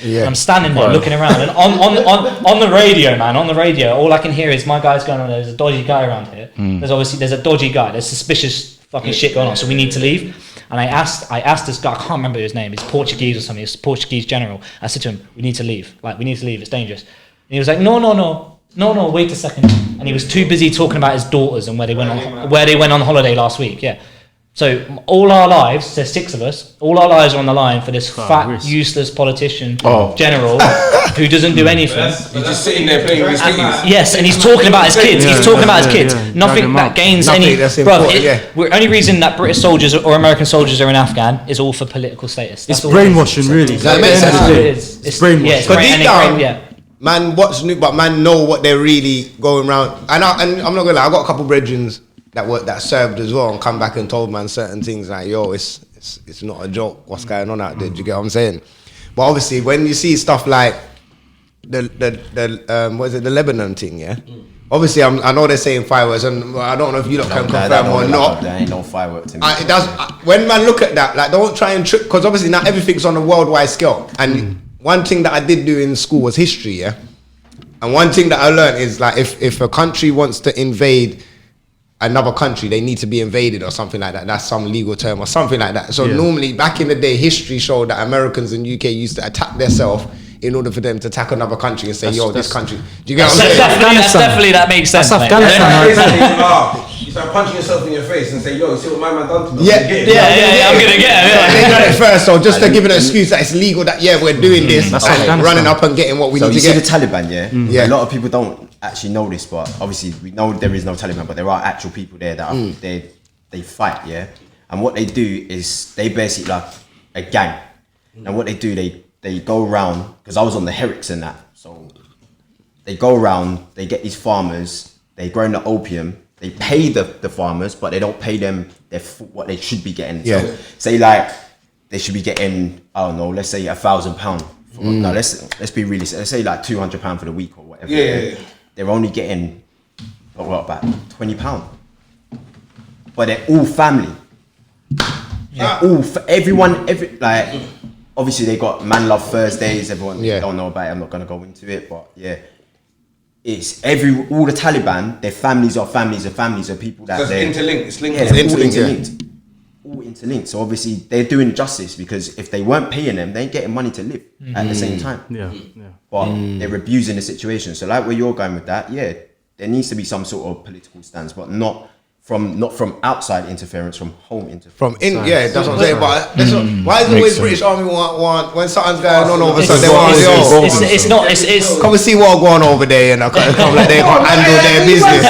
Yeah. And I'm standing there looking around, and on the radio, man, on the radio, all I can hear is my guy's going on. There's a dodgy guy around here. There's a dodgy guy. There's suspicious fucking shit going on. So we need to leave. And I asked this guy, I can't remember his name, he's Portuguese or something, he's a Portuguese general. I said to him, we need to leave, it's dangerous. And he was like, no, wait a second. And he was too busy talking about his daughters and where they went on holiday last week, yeah. So all our lives, there's 6 of us, all our lives are on the line for this fat, useless politician, general, who doesn't do anything. He's just sitting there playing with his kitties. Yes, and he's talking about his kids. He's talking about his kids. yeah. Nothing Drag 'em that up. gains Nothing any. that's Bruv, important, the only reason that British soldiers or American soldiers are in Afghan is all for political status. That's It's all it is. brainwashing, really. That makes At the end of sense. the It day, is. It's brainwashing. Yeah, it's But brain- deep and it- down, yeah. man, what's new? But man, know what they're really going around. And I'm not gonna lie, I got a couple brethren that served as well and come back and told man certain things like, yo, it's not a joke. What's going on out there? Do you get what I'm saying? But obviously, when you see stuff like the Lebanon thing, yeah. Obviously, I know they're saying fireworks, and I don't know if you lot can confirm or not. There ain't no fireworks. It does. When man look at that, like, don't try and trick, because obviously now everything's on a worldwide scale. And one thing that I did do in school was history, yeah. And one thing that I learned is, like, if a country wants to invade another country, they need to be invaded or something like that. That's some legal term or something like that. So normally, back in the day, history showed that Americans in UK used to attack themselves in order for them to attack another country and say, this country. Do you get what I'm saying? Definitely, that makes sense. That's Afghanistan. You start punching yourself in your face and say, yo, see what my man done to me? Yeah, I'm gonna get it. They got it first, so just to give it an excuse that it's legal, that we're doing this, That's and Afghanistan. running up and getting what we So need you to see get. the Taliban, yeah? Yeah. A lot of people don't actually know this, but obviously we know there is no Taliban, but there are actual people there that are, they fight, yeah? And what they do is they basically like a gang. And what they do, they go around, because I was on the Herricks and that, so they go around, they get these farmers, they grow the opium, they pay the farmers, but they don't pay them what they should be getting. Yeah. So say like they should be getting, I don't know, let's say £1,000. No, let's be realistic. Let's say like £200 for the week or whatever. Yeah. They're only getting about £20, but they're all family. They're all everyone. Like obviously they got Man Love Thursdays. Everyone don't know about it. I'm not gonna go into it, but yeah. It's all the Taliban, their families are people that It's interlinked. It's linked. Yeah, to they're interlinked, all interlinked. So obviously they're doing justice, because if they weren't paying them, they ain't getting money to live at the same time. Yeah. But they're abusing the situation. So like where you're going with that, yeah, there needs to be some sort of political stance, but not from outside interference, from home interference. That's what I'm saying. But why is always British Army want when something's going on over sudden they want It's come and see what going on over there, and I come like they can't handle their business.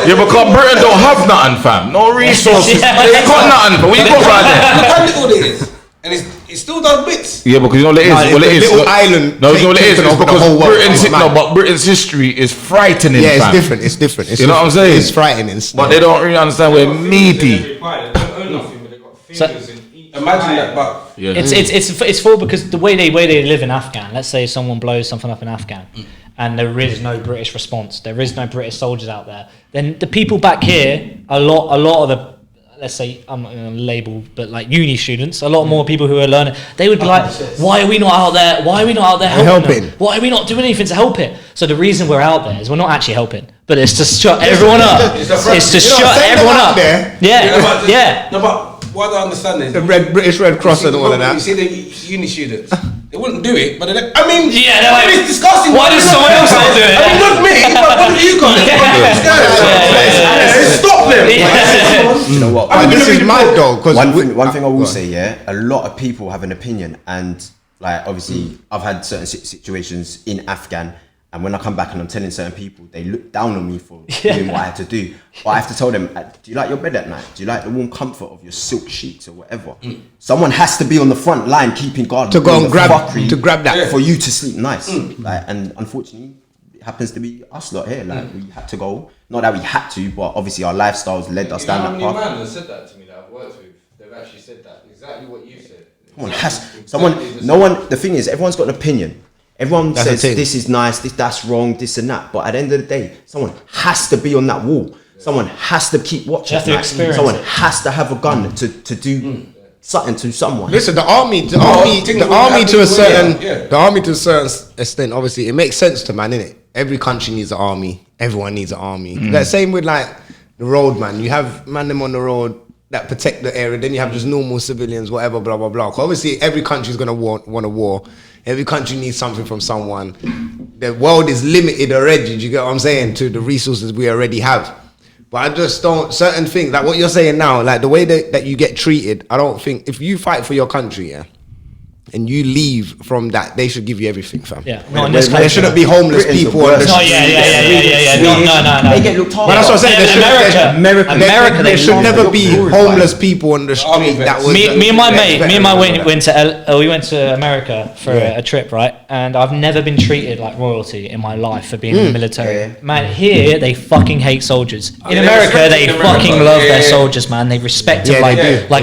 Yeah, because Britain don't have nothing, fam. No resources. They got nothing. But we got right there. Look how little it is, and it still does bits. Yeah, because you know what it is. What it is. Little island. No, you know what it is. It's taken over the because whole world. but Britain's history is frightening. Yeah, fam. it's different. You know what I'm saying? It's frightening. But they don't really understand we're meaty. Imagine that, but Yeah. It's full, because the way they live in Afghan. Let's say someone blows something up in Afghan, and there is no British response. There is no British soldiers out there. Then the people back here, a lot of the, let's say, I'm not going to label, but like uni students, a lot more people who are learning, they would be like, why are we not out there? Why are we not out there helping them? Why are we not doing anything to help it? So the reason we're out there is we're not actually helping, but it's to shut everyone up. It's to shut everyone up. Yeah. No, but what I understand is The British Red Cross and all of that. You see the uni students, they wouldn't do it, but they're like, I mean, they're like, it's disgusting. why does someone else not do it? I mean, not me, but what have you got? Stop them. You know what? This is mad though. One thing I will say, yeah, a lot of people have an opinion, and like obviously I've had certain situations in Afghan, and when I come back and I'm telling certain people, they look down on me for doing what I had to do. But I have to tell them, do you like your bed at night? Do you like the warm comfort of your silk sheets or whatever? Someone has to be on the front line keeping guard To go and grab that. for you to sleep nice. Like, and unfortunately, it happens to be us lot here. Like we had to go. Not that we had to, but obviously our lifestyles led us down that path. Man has said that to me that I've worked with. They've actually said that exactly what you said. The thing is, everyone's got an opinion. Everyone That's says the thing. this is nice, that's wrong, this and that. But at the end of the day, someone has to be on that wall. Someone has to keep watching. You have to experience Someone it. has to have a gun to do something to someone. Listen, the army to a certain extent, obviously, it makes sense to man, innit? Every country needs an army. Everyone needs an army. Like, same with like the road, man. You have man them on the road that protect the area. Then you have just normal civilians, whatever, blah blah blah. 'Cause obviously, every country is gonna want a war. Every country needs something from someone. The world is limited already. Do you get what I'm saying? To the resources we already have. But I just don't, certain things, like what you're saying now, like the way that you get treated, I don't think, if you fight for your country, yeah, and you leave from that, they should give you everything, fam. Yeah, not in this There country. shouldn't be homeless Britain's people the on the worst. No, street. yeah. No. They get looked after. But that's what I'm saying. America, There should never be glorified. homeless people on the street. That was me and my mate we went to America for a trip, right? And I've never been treated like royalty in my life for being in the military. Yeah. Man, here they fucking hate soldiers. In they America, respect they it in fucking America. love Yeah, their yeah. soldiers, man. They respect Yeah, them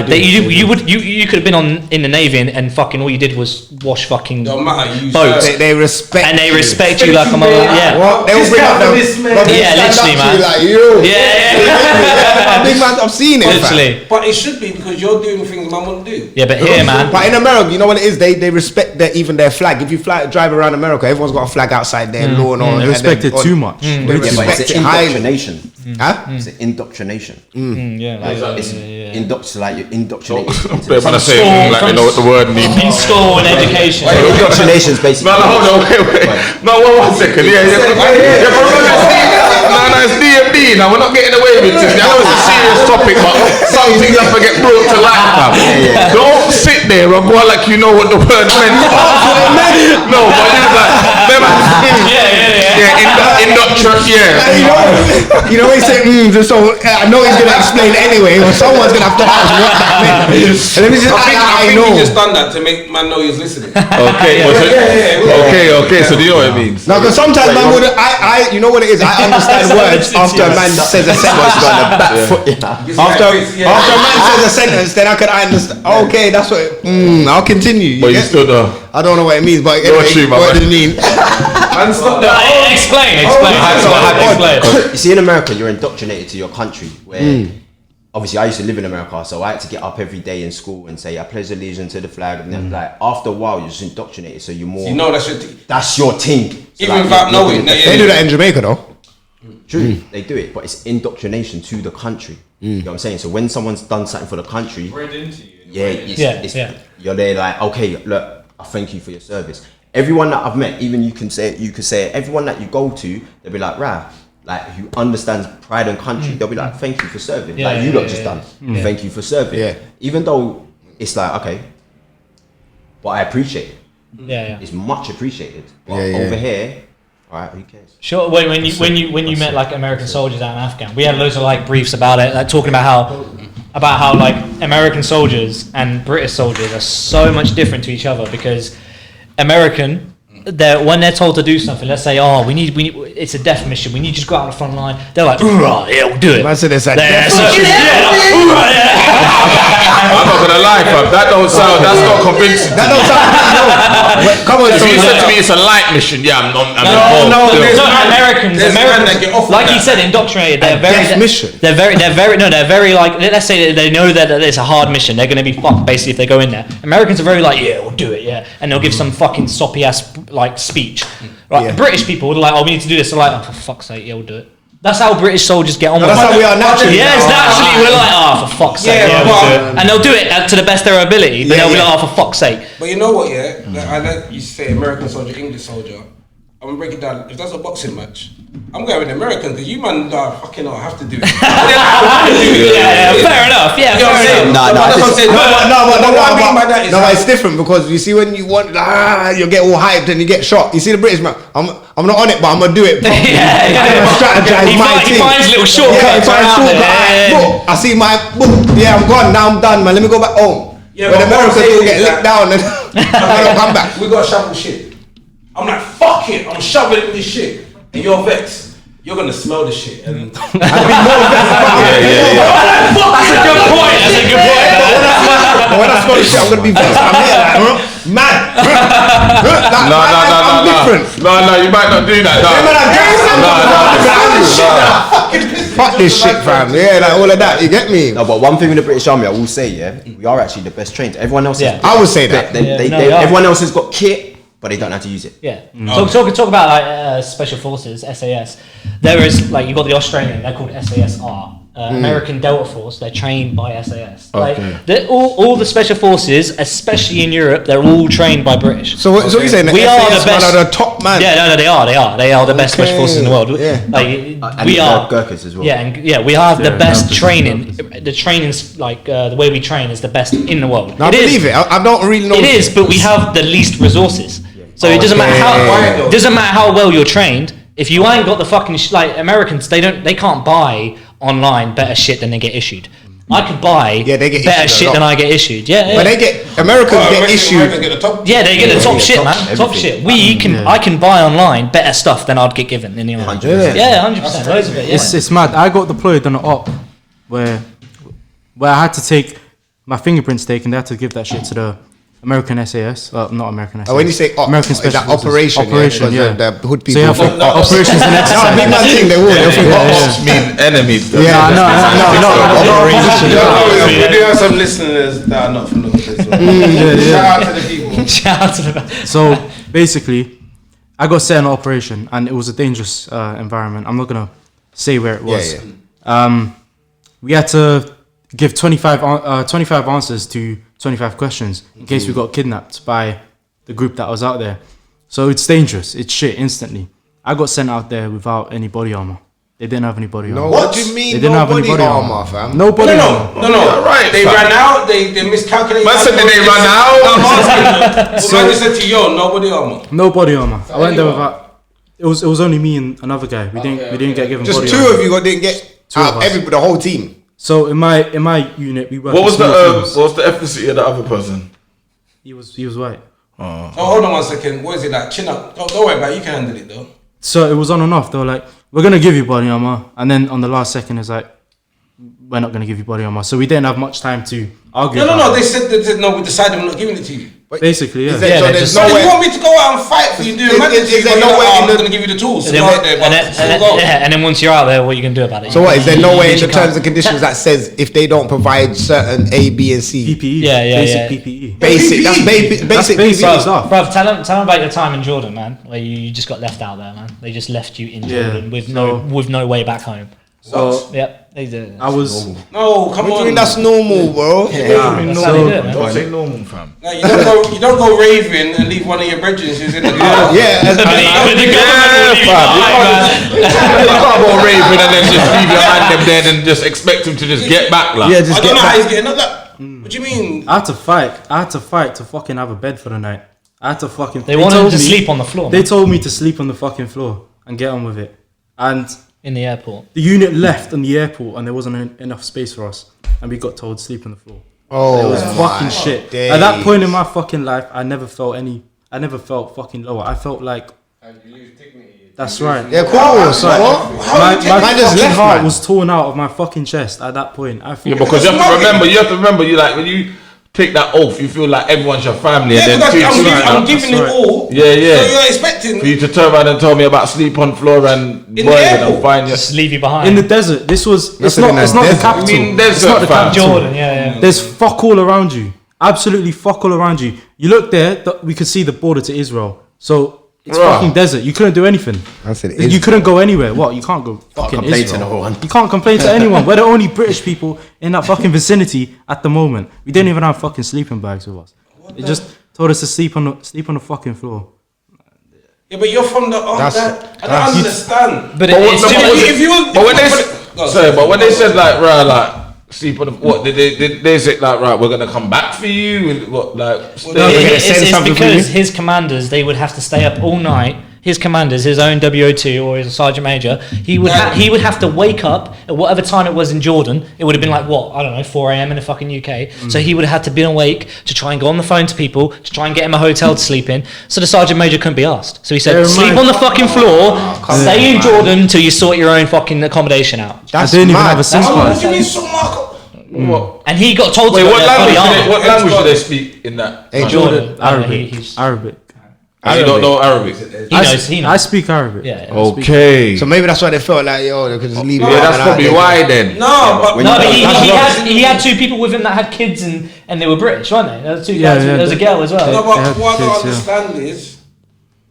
they do. you could have been in the Navy and fucking all you did was wash fucking Don't matter. You boats. They respect And they you. respect you like a mother. Yeah. What? They will bring up the Yeah, literally, man. Like, yo. Yeah. Big man, I've seen it. fam. Literally. But it should be because you're doing things man wouldn't do. Yeah, but here, man. But in America, you know what it is? They respect even their flag. If you drive around America, everyone's got a flag outside their lawn. Or They respect it too much. They Yeah, but respect it's it an highly. indoctrination. Huh? It's an indoctrination. Yeah. Like, it's like you're indoctrinated. into They're this. about to say like they know what the word means. In school and education. Indoctrination is basically. No, hold on, wait. No, one second. No, it's DMD. Now we're not getting away with this. I know it's a serious topic, but some things have to get brought to light, fam. Don't sit there and go like you know what the word meant. No, but it's like, You know, he said, so I know he's gonna explain anyway, or someone's gonna have to ask what that meant. Let me just, I think know. we just done that to make man know he's listening. Okay. So do you know what it means? No, because sometimes man would, you know what it is? I understand words after a man says a sentence. After a man says a sentence, then I understand. Okay, that's what. I'll continue. But you still know. I don't know what it means, but anyway, what does it mean? Explain. You see, in America, you're indoctrinated to your country. Where obviously, I used to live in America, so I had to get up every day in school and say I pledge allegiance to the flag. And then, like after a while, you're just indoctrinated, so you're more. You know that's your thing. That's your thing. So Even like, without you're knowing. They do that in Jamaica, though. True, they do it, but it's indoctrination to the country. You know what I'm saying? So when someone's done something for the country, Bred into you. you're there like, okay, look, I thank you for your service. Everyone that I've met, even you could say it, everyone that you go to, they'll be like, like who understands pride and country, they'll be like, thank you for serving. Like you lot just done. Thank you for serving. Yeah. Even though it's like, okay, but I appreciate it. Yeah. It's much appreciated. But Yeah. over here, alright, who cares? Sure. When you met like American soldiers out in Afghan, we had loads of like briefs about it, like talking about how like American soldiers and British soldiers are so much different to each other because American. When they're told to do something, let's say, we need, it's a death mission. We need you to go out on the front line. They're like, yeah, we'll do it. Man said it's a They're death so- mission. I'm not gonna lie, fam. That's not convincing. That don't sound. No. Come on, If you said to me me. it's a light mission, yeah, I'm involved. there's No, man- Americans there's man that get off like with he that. said, indoctrinated. They're very death mission. They're very like. Let's say that they know that it's a hard mission. They're going to be fucked basically if they go in there. Americans are very like, yeah, we'll do it, yeah, and they'll give some fucking soppy ass like speech. Right, Yeah. British people are like, we need to do this. They're like, for fuck's sake, yeah, we'll do it. That's how British soldiers get on with it. That's how we are naturally. Yeah, it's naturally we're like, for fuck's sake, Yeah, we'll do but- it. And they'll do it to the best of their ability, but Yeah, they'll be yeah. like, for fuck's sake. But you know what, yeah? Like, I know you say American soldier, English soldier. I'm gonna break it down. If that's a boxing match, I'm going with American because you man fucking I have to do it. Yeah, fair enough. Yeah, You know what I'm saying? No, That's what I'm saying. But what I mean by that is No, like- it's different because you see when you want, you get all hyped and you get shot. You see the British man, I'm not on it, but I'm gonna do it. properly. I'm gonna strategize my He team. finds little Yeah, shortcuts if I around it. boom, I see my boom. Yeah, I'm gone. Now I'm done, man. Let me go back home. Yeah, but but what I'm Americans saying will is get licked that- down and I don't come back. We got to shovel shit. I'm like, fuck it. I'm shoveling this shit. And you're vexed. You're gonna smell the shit. And That's a good point. That's a good point. But when I smell the shit, I'm gonna be vexed. I'm here like, man. I'm different. No, you might not do that. Fuck this shit, fam. Yeah, like all of that. You get me? No, but one thing with the British Army, I will say, we are actually the best trained. Everyone else, Yeah. I would say that. everyone else has got kit, but they don't know how to use it. Yeah. Talk about like special forces, SAS. There is like you got the Australian. They're called SASR. American Delta Force. They're trained by SAS. Like all the special forces, especially in Europe, they're all trained by British. So what you're saying? We are the best. Are the top man. Yeah, no, they are the best special forces in the world. Yeah. Like And we are. Gurkhas as well. Yeah, we have the best training. The training's like the way we train is the best in the world. No, I believe it. I don't really know. It is, but we have the least resources. So it doesn't matter how well you're trained. If you ain't got the fucking like Americans, they can't buy online better shit than they get issued. I could buy they get better issued a shit lot. than I get issued. Yeah. But Americans get issued. Americans get the top. Yeah, they get the top get shit, top man. Top everything. shit. I can buy online better stuff than I'd get given in the army. 100%. Yeah, 100%. Loads of it. Yeah. It's mad. I got deployed on an op where I had to take my fingerprints taken. They had to give that shit to American SAS, not American SAS. Oh, when you say American is that Special Forces. operation, Operation, yeah, yeah. because the hood So you people. have operations and No, exercise. big man thing. They will. They'll think, Ops mean enemies. though. Yeah, No. We do have some listeners that are not from the hood as well. Shout out to the people. Shout out to the So basically, I got set in an operation, and it was a dangerous environment. I'm not gonna say where it was. We had to give 25 answers to 25 questions in case we got kidnapped by the group that was out there. So it's dangerous. It's shit instantly. I got sent out there without any body armor. They didn't have any body armor. No, what do you mean? They didn't have any body armor, fam. No body armor. No. Right, They fam. ran out. They miscalculated. Man said, did they run out? I'm asking. So man just said to you, yo, nobody armor. No body armor. I went there without. It was only me and another guy. We didn't get given Just body two armor. of you didn't get Two of us. the whole team. So in my unit, we worked. What was in small teams. what was the ethnicity of the other person? He was white. Oh, hold on 1 second. What is it like? Chin up. Don't worry about it. You can handle it though. So it was on and off. They were like, "We're gonna give you body armor," and then on the last second, it's like, "We're not gonna give you body armor." So we didn't have much time to argue. No. about They it. said no. We decided we're not giving it to you. Basically, yeah. Is there- Yeah, so they there's just- no So way. you want me to go out and fight for you? Doing Is there no way I'm in the- going to give you the tools. And to then, go out there, but still go. and then once you're out there, what are you gonna do about it? So what? Is there no way in the You can't- terms and conditions that says if they don't provide certain A, B, and C? PPE. Yeah, Basic yeah. PPE. Basic. That's basic basic PPE. stuff. Bruv, tell them about your time in Jordan, man. Where you just got left out there, man. They just left you in Yeah, Jordan with so- no way back home. So Yep, they did. I was. No, come What do you on. mean that's normal, bro? That's how they do it, man. Don't say normal, fam. No, you don't go raving and leave one of your brethren who's in the car. Yeah, With the government will leave you behind, man. You can't go raving and then just leave your man them dead and just expect him to just get back, like. yeah, I just don't get know how back. he's getting up that. What do you mean? I had to fight. I had to fight to fucking have a bed for the night. I had to fucking. They wanted told to me- sleep on the floor, They man, told me to sleep on the fucking floor and get on with it. And in the airport. the unit left in the airport, and there wasn't enough space for us, and we got told sleep on the floor. Oh, It was my fucking shit. days. At that point in my fucking life, I never felt fucking lower. I felt like And you lose dignity. that's right. Yeah, of course. Right. What? My Man just fucking left, heart man. was torn out of my fucking chest at that point. I feel Yeah, because you have to remember, you like when you take that oath, you feel like everyone's your family, Yeah, and because then I'm giving it right. all. Yeah, yeah. So you're expecting for you to turn around and tell me about sleep on floor and In the boys airport. and find you. Just leave you behind. in the desert. This was. It's Nothing in not. It's that not the desert. capital. You mean It's desert, not the fam? capital. Jordan, yeah. There's fuck all around you. Absolutely fuck all around you. You look there, we could see the border to Israel. So it's Bruh. fucking desert. You couldn't do anything. I said You couldn't go anywhere. What? You can't go fucking complain to Israel. no one. You can't complain to anyone. We're the only British people in that fucking vicinity at the moment. We didn't even have fucking sleeping bags with us. They just told us to sleep on the fucking floor. Yeah, but you're from the. I don't understand. But But what- it's but too- what was if you- but when they Go on. sorry, but when they said like right, like sleep on the what did they say like right, we're gonna come back for you and what like stay? they're gonna send it's something for because you? his commanders, they would have to stay up all night. His commanders, his own WO2 or his sergeant major, he would have to wake up at whatever time it was in Jordan. It would have been like what, I don't know, 4 a.m. in the fucking UK. So he would have had to be awake to try and go on the phone to people to try and get him a hotel to sleep in. So the sergeant major couldn't be asked. So he said, Bear in sleep mind- on the fucking floor, stay in Jordan until you sort your own fucking accommodation out. I That's didn't even mad. have a SIM That's card. What do you mean, so Marco? What? And he got told Wait, to go what there for the language? army. What language do they speak in that? Hey, country? Jordan. Arabic. He's- Arabic. You don't know Arabic. He knows. I speak Arabic. Yeah. Okay. So maybe that's why they felt like, yo, they could just leave it. Yeah, that's out probably there. why then. No, but No, but That's he had two people with him that had kids and they were British, weren't they? There was two Yeah, guys. yeah, There was a girl as No, well. but They have what I don't kids, yeah. understand is,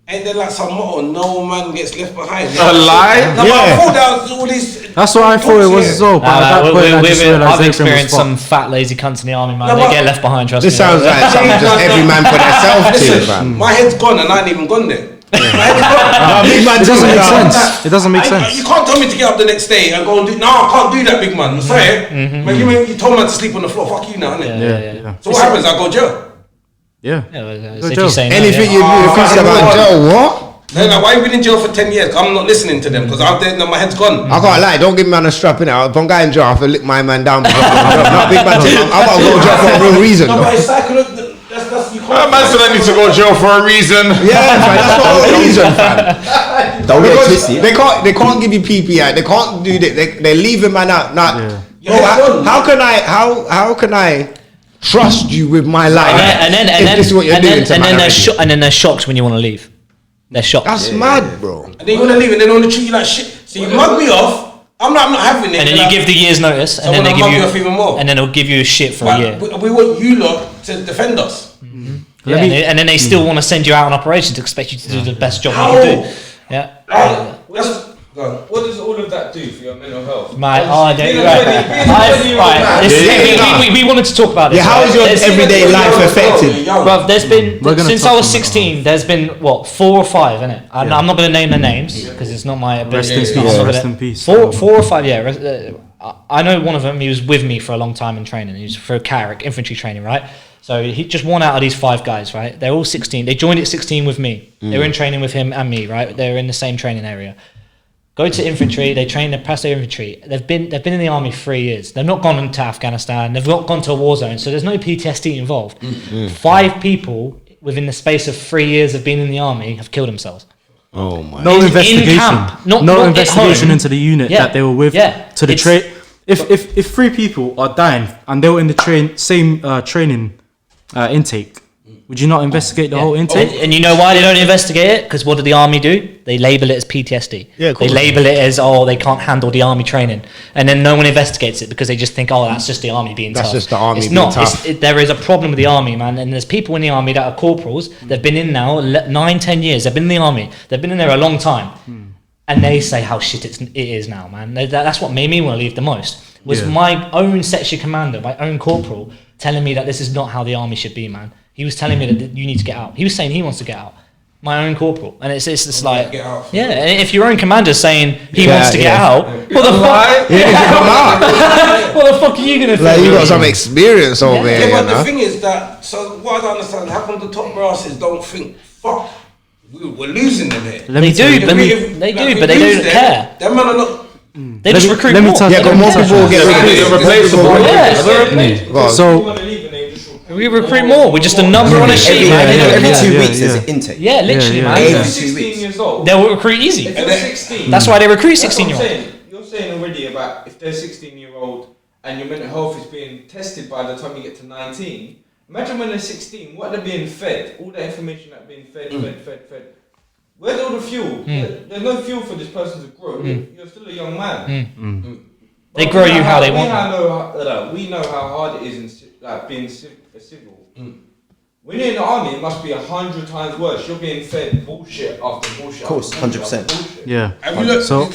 ain't there like some motto, no man gets left behind? A lie? No, but I Yeah. thought that was all these. That's what I thought it was as well. But at that point, I just realized I've everything experienced was some fucked. fat lazy cunts in the army, man. No, They but- get left behind. Trust This me. sounds like something just every man for themselves to, Listen, fam. my head's gone and I ain't even gone there. My head's gone. No, big man It doesn't too, make now. sense. It doesn't make sense. You can't tell me to get up the next day and go and do. No, I can't do that, big man. I'm sorry. Man, you told me to sleep on the floor. Fuck you now, innit? Yeah. So what happens? I go jail. Yeah. Yeah, well, Go if jail. you say no, Anything yeah. you think about Joe, what? They're like, why you been in jail for 10 years? I'm not listening to them because I'm dead and my head's gone. I can't lie, don't give me on a strap in it. If I'm going to jail, I have to lick my man down. Not big man thing. I got to go to jail for a real reason. No, though. but it's psychological. That's you can't. Man said I need to go to jail for a reason. Yeah, fam, that's not a reason, fam. Don't get Because twisted. they can't give you PPI. They can't do that. They're leaving man out. Not. Yeah. Yeah, Bro, how can I trust you with my life. And then this is what you're doing to man already. and then they're shocked when you want to leave. They're shocked. That's mad, bro. And then you want to leave and they don't want to treat you like shit. So you mug me off. I'm not having it. And then you give the year's notice, and then they give you, even more. and then they'll give you shit for a year. We want you lot to defend us. Yeah, and then they still want to send you out on operations to expect you to do the best job you can do. Yeah. What does all of that do for your mental health? We wanted to talk about this. Yeah, how is your everyday life affected? Bruv, there's been since I was 16. There's been 4 or 5, isn't it? I'm not going to name the names because it's not my ability. Rest in peace. 4 or 5. Yeah, I know one of them. He was with me for a long time in training. He was for Carrick infantry training, right? So he just one out of these 5 guys, right? They're all 16. They joined at 16 with me. They were in training with him and me, right? They're in the same training area. Go to infantry. They train. They pass their infantry. They've been in the army 3 years. They've not gone into Afghanistan. They've not gone to a war zone. So there's no PTSD involved. 5 people within the space of 3 years of being in the army have killed themselves. Oh my! No investigation. In camp, not investigation into the unit that they were with. Yeah. To the if 3 people are dying and they were in the same training intake, would you not investigate the whole intake? And you know why they don't investigate it? Because what did the army do? They label it as PTSD. Yeah, they label it as, they can't handle the army training. And then no one investigates it because they just think, that's just the army being tough. That's just the army it's being not. tough. There is a problem with the army, man. And there's people in the army that are corporals. They've been in now 9-10 years. They've been in the army. They've been in there a long time. And they say how shit it is now, man. That's what made me want to leave the most. Was my own section commander, my own corporal, telling me that this is not how the army should be, man. He was telling me that you need to get out. He was saying he wants to get out. My own corporal. And it's like, get out. yeah, and if your own commander's saying he wants to get out, what the fuck? What the fuck are you going to Like, think? you got some experience over here, Yeah, but you know? the thing is that, so what I don't understand, how come the top brasses don't think, fuck, we're losing them here? They do, but they don't care. Them man are not. They just recruit more. Yeah, but more people will get replacable. Yeah, So we recruit more. We're just a number on a sheet, man. Every 2 weeks there's an intake. Yeah, literally, man. Every 2 16 weeks. years old. They'll recruit easy. If you're 16, That's why they recruit that's what I'm 16-year-olds. saying. You're saying already about if they're 16-year-old and your mental health is being tested by the time you get to 19. Imagine when they're 16, what they're being fed, all the information that's being fed. Where's all the fuel? There's no fuel for this person to grow. You're still a young man. They grow you how they want. We know how hard it is in being a civil. When you're in the army, it must be 100 times worse. You're being fed bullshit after bullshit. Of course, after 100%. bullshit. yeah. Have you looked, So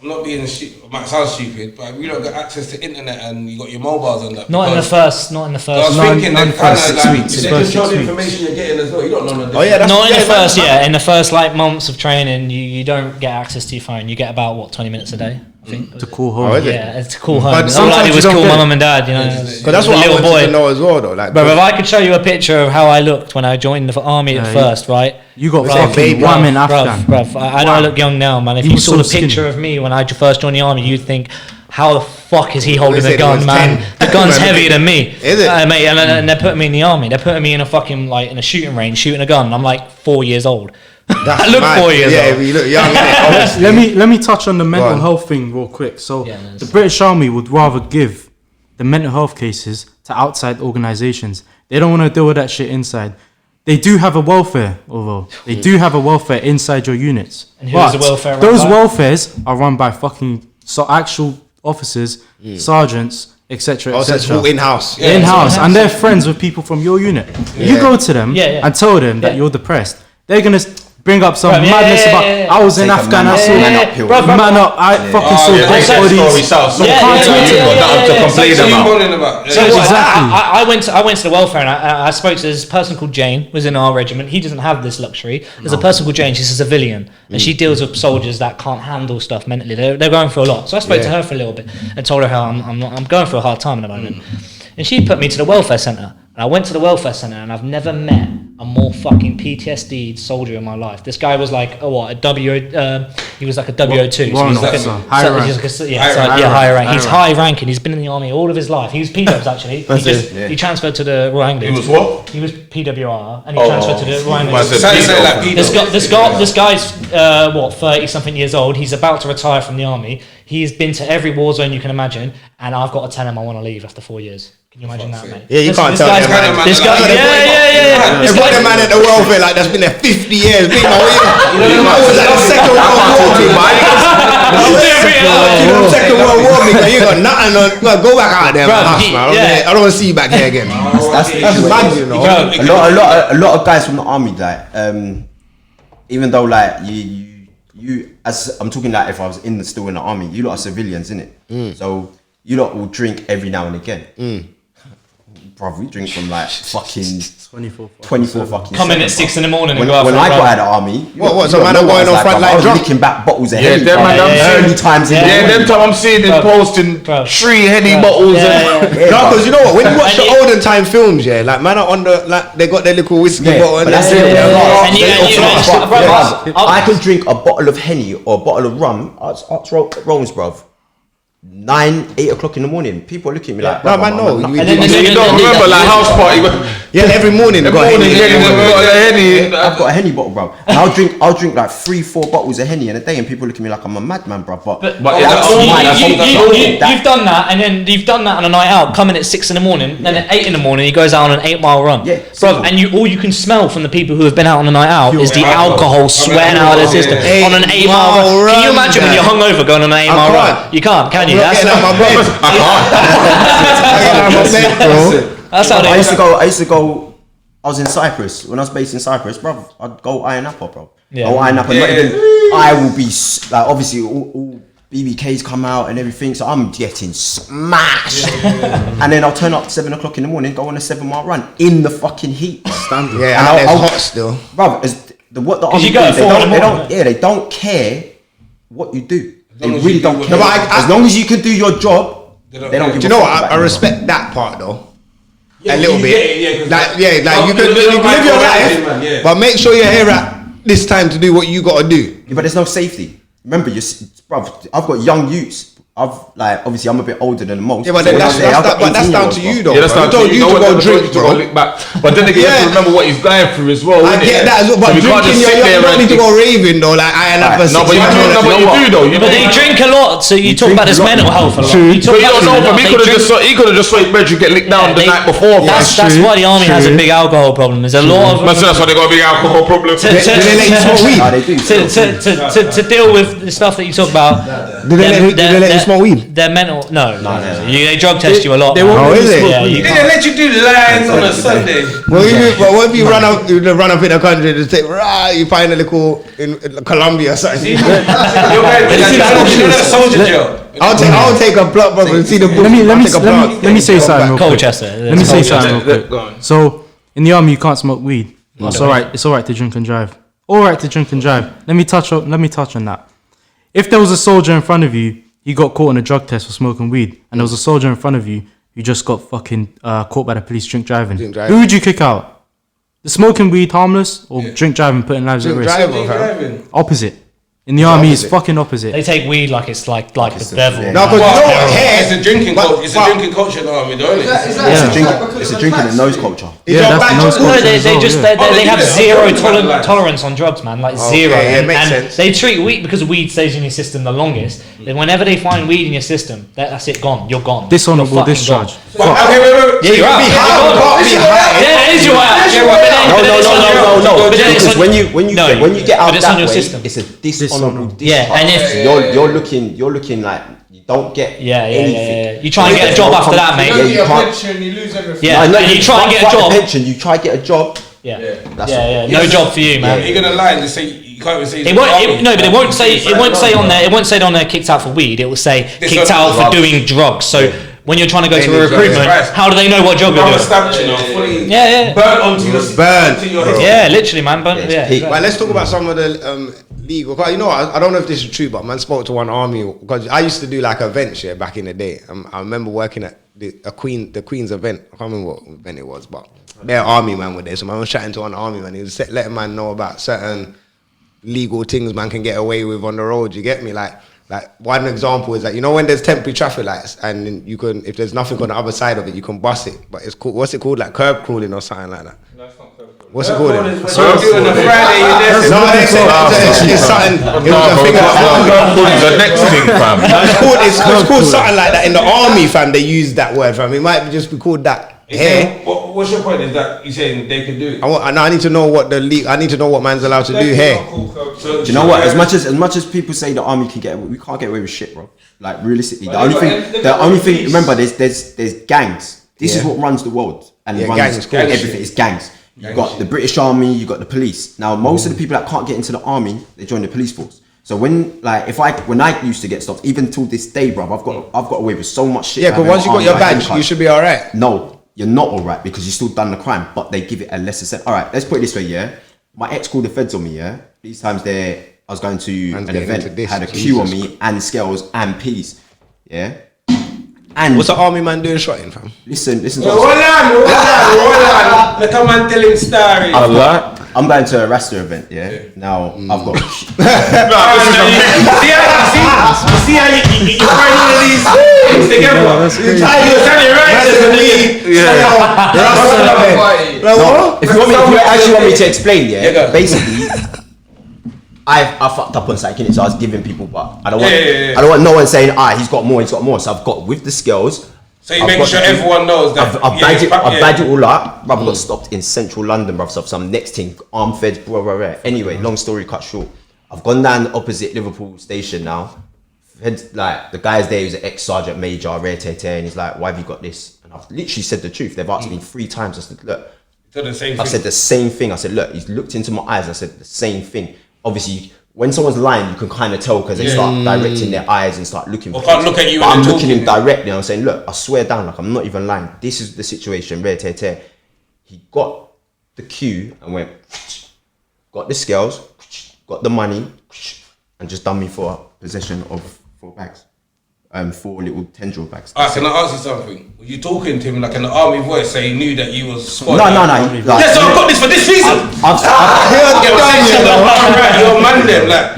I'm not being stupid, it might sound stupid, but have you not got access to internet and you got your mobiles on that? Not in the first. I was thinking none that kind of 6 like, weeks. they First control 6 the weeks. information you're getting as well. You don't know the Oh yeah, that's Not in the first, man. In the first months of training, you don't get access to your phone. You get about 20 minutes a day, I think. to call home. Oh, is it? Yeah, it's a call home. But All I sometimes did you was don't call get my it. mum and dad, But that's what I little wanted boy. to know as well, though. Like, But if I could show you a picture of how I looked when I joined the army at first, right? You got Bruv, fucking baby. wham in Afghan. Bruv, I know I look young now, man. If He you was saw so the picture skinny. of me when I first joined the army, you'd think, how the fuck is he holding They the said he gun, was man? 10. The gun's heavier than me. Is it? Mate, and they're putting me in the army. They're putting me in a fucking, in a shooting range, shooting a gun. I'm like 4 years old. I look mad. 4 years Yeah, old. you look young, innit? Let me touch on the mental on. health thing real quick. So Yeah, no, the British Army would rather give the mental health cases to outside organizations. They don't want to deal with that shit inside. They do have a welfare, although they do have a welfare inside your units. And who is the welfare run Those by? welfares are run by fucking actual officers, sergeants, etc. Oh, so it's etc. all in-house. Yeah. in-house, and they're friends with people from your unit. You go to them Yeah, yeah. and tell them that Yeah. you're depressed. They're gonna bring up some Bruv, yeah, madness yeah, about yeah, yeah. I was in Take a Afghan, I man saw up, man man up, uphill. man up, I fucking saw yeah, dead that bodies. Story sounds so Yeah, funny. yeah, yeah, You've got yeah, nothing to yeah, complain So you about. moaning about? So Yeah. what, Exactly. I went to the welfare and I spoke to this person called Jane, was in our regiment. He doesn't have this luxury. There's a person called Jane, she's a civilian, and she deals with soldiers that can't handle stuff mentally. They're going through a lot. So I spoke to her for a little bit and told her how I'm going through a hard time at the moment. And she put me to the welfare centre. And I went to the welfare centre and I've never met a more fucking PTSD soldier in my life. This guy was like, he was like a WO2. Warrant he's like officer, higher rank. higher rank. He's high ranking. He's been in the army all of his life. He was PWs actually. He transferred to the Royal English. He was what? He was PWR and he transferred to the Royal English. Say like This guy's 30 something years old. He's about to retire from the army. He's been to every war zone you can imagine, and I've got to tell him I want to leave after 4 years. Can you imagine that, mate? Yeah, you can't tell guy's them, man. This guy, yeah. They put the man at the welfare like that's been there 50 years. Big man, I was like the Second World War, Second World War, nigga. You got nothing on. Go back out there, man. I don't want to see you back here again. That's mad, you know. A lot of guys from the army, like, even though like you as I'm talking like if I was still in the army, you lot are civilians, innit? So you lot will drink every now and again. Bruv, we drink from like fucking 24 fucking. Come in at 6 in the morning. When I got out of the army, what? So man, I'm going on frontline drunk. drunk. Licking back bottles of Yeah, Henny. them man, Early times in the Yeah, them time I'm seeing them posting 3 Henny bottles. No, because you know what? When you watch the olden time films, yeah, like man are on the like they got their little whiskey bottle. But that's it. And I can drink a bottle of Henny or a bottle of rum. That's Rome's, bruv. 9, 8 o'clock in the morning. People are looking at me like, no, man, no. You don't remember like house party? Yeah, every morning. I've got a Henny bottle, bro. And I'll drink like 3-4 bottles of Henny in a day, and people look at me like I'm a madman, bro. But you've done that, and then you've done that on a night out, coming at 6 in the morning, then at 8 in the morning he goes out on an 8-mile run. Yeah, bro. And all you can smell from the people who have been out on a night out is the alcohol sweating out of their system on an 8-mile run. Can you imagine when you're hungover going on an 8-mile run? You can't, can you? That's how I used to go. I was in Cyprus when I was based in Cyprus, bro. I'd go Iron Apple, bro. Yeah. Go Iron Apple. I will be like, obviously all BBKs come out and everything, so I'm getting smashed. And then I'll turn up 7 o'clock in the morning, go on a 7-mile run in the fucking heat. Standard. Yeah, and I'll hot still, bro. What the army do, they don't care what you do. They really don't care. As long as you can do your job, they don't give a fuck. Do you know what? I respect that part though. A little bit. Like you can live your life, but make sure you're here at this time to do what you got to do. Yeah, but there's no safety. Remember, bruv, I've got young youths. Obviously I'm a bit older than most. Yeah, but that's down to you though. Yeah, that's down to you. To go drink, to go lick back. But then again, you have to remember what he's going through as well. I get that as well. But drinking, you don't need to go raving though. Like I have a. No, but you do though. But they drink a lot, so you talk about this mental health a lot. But you don't know. But he could have just waited bread to get licked down the night before. That's why the army has a big alcohol problem. There's a lot of. That's why they got a big alcohol problem. To deal with the stuff that you talk about. Do they let you smoke weed? They're mental. No. They drug test you a lot. Is it? Yeah, They didn't let you do lines on a Sunday. Well, what if you run up in the country and say, you find a little in Colombia or something? I'll take a block, brother. See the book. Let me say something real quick. Colchester. Let me say something real quick. So in the army you can't smoke weed. It's alright. It's alright to drink and drive. Alright to drink and drive. Let me touch on that. If there was a soldier in front of you, he got caught on a drug test for smoking weed, and there was a soldier in front of you who just got fucking caught by the police drink driving. Who would you kick out? The smoking weed harmless, or drink driving putting lives at risk? Opposite. In the army, it's fucking opposite. They take weed like it's like the devil. No, because you know what? It's a drinking culture. It's a drinking culture in the army, though, isn't it? It's a drinking and nose culture. Yeah, that's the nose culture. No, they have zero tolerance on drugs, man. Like zero. Yeah, it makes and sense. they treat weed because weed stays in your system the longest. Then whenever they find weed in your system, that's it, gone. You're gone. Dishonorable discharge. Okay, Yeah, you're out. Yeah, it is you're out. No. Because when you get out that way, it's a dishonorable discharge. Yeah, and if you're looking like you don't get anything. You try and get a job after that, mate. You get a pension, you lose everything. Yeah, and you try and get a job. Pension, you try to get a job. Yeah. No job for you, man. You're gonna lie and just say you can't even say. But it won't say. It won't say on there. It won't say on there kicked out for weed. It will say kicked out for doing drugs. So when you're trying to go to a recruitment, how do they know what job you're doing? Yeah. Burnt onto your head. Yeah, literally, man. But let's talk about some of the legal. You know, I don't know if this is true, but man spoke to one army because I used to do like events back in the day. I remember working at the Queen's event. I can't remember what event it was, but their army man were there. So man was chatting to one army man. He was letting man know about certain legal things man can get away with on the road. You get me? Like one example is that, you know, when there's temporary traffic lights and you can, if there's nothing on the other side of it, you can bust it. But it's called, what's it called? Like curb crawling or something like that. No, it's not curb crawling. What's it called? So you're doing a Friday, you're there. No, it's something. It was a thing. The next thing, fam. It's called something like that in the army, fam. They use that word, fam. It might just be called that here. What's your point? Is that you saying they could do it? I need to know what I need to know what man's allowed to do here. So, Do you know what? As much as people say the army can get away, we can't get away with shit, bro. Like realistically, the only thing. Remember, there's gangs. This is what runs the world and runs gangs, everything. It's gangs. You got the British Army, you got the police. Now, most of the people that can't get into the army, they join the police force. So when I used to get stopped, even till this day, bro, I've got away with so much shit. Yeah, but once you got your badge, you should be alright. No, you're not alright because you still done the crime, but they give it a lesser sentence. Alright, let's put it this way, yeah. My ex called the feds on me, yeah. These times I was going to an event, had a queue on me and scales and peas, yeah. And what's the army man doing shotting, fam? Listen. Hold on. Let a man tell him story. I'm going to a Rasta event, yeah. Now I've got. See how you find all of these things together. If you actually want me to explain, yeah. Basically, I fucked up on something, so I was giving people, but I don't want no one saying he's got more. So I've got with the scales. So you make sure everyone knows that. I've bagged it all up. Brother got stopped in central London, bruv. So some next thing, armed feds, blah. Anyway, long story cut short. I've gone down opposite Liverpool station now. Feds, like the guy's there, he was an ex-sergeant major, and he's like, "Why have you got this?" And I've literally said the truth. They've asked me 3 times. I said, "Look." I said the same thing. I said, "Look." He's looked into my eyes. I said the same thing. Obviously, when someone's lying, you can kind of tell because they start directing their eyes and start looking. Or can't look at you. But I'm looking him directly and I'm saying, look, I swear down, like I'm not even lying. This is the situation. He got the cue and went, got the scales, got the money, and just done me for possession of 4 bags. 4 little tendril bags. Can I ask you something? Were you talking to him like an army voice so he knew that you was squad? No. Like, yes, I've got this for this reason. You're a man then, like.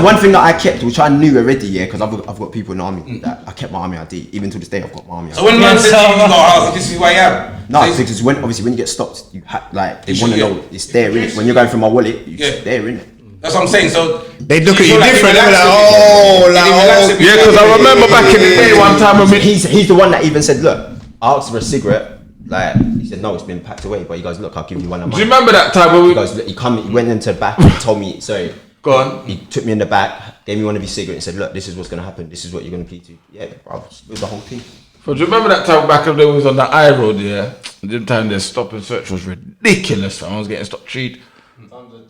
One thing that I kept, which I knew already, yeah, because I've got people in the army that I kept my army ID. Even to this day, I've got my army ID. So when man says to you, this is who I am. No, because when you get stopped, you they want to know it's there, innit? When you're going through my wallet, it's there, innit? That's what I'm saying. So they look at you different. They're like, yeah, because I remember back in the day one time when he's the one that even said, look, I asked for a cigarette. Like he said, no, it's been packed away. But he goes, look, I'll give you one of mine. Do you remember that time when he goes, look, he went into the back and told me, sorry. Go on. He took me in the back, gave me one of his cigarettes and said, look, this is what's gonna happen. This is what you're gonna plead to. Yeah, bro, it was the whole thing. So do you remember that time back when they was on the high road, yeah? The time their stop and search was ridiculous. Fam. I was getting stopped treat.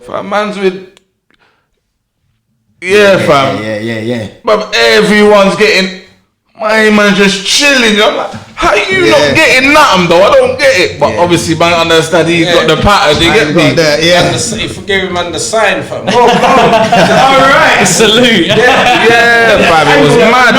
For man's with. Yeah, fam. Yeah. But everyone's getting. My man just chilling. I'm like, how you not getting nothing though? I don't get it. But obviously, man, understand he's got the pattern. They get me. If you gave him the sign, fam. Oh, all right. Salute. Yeah, fam. It was mad,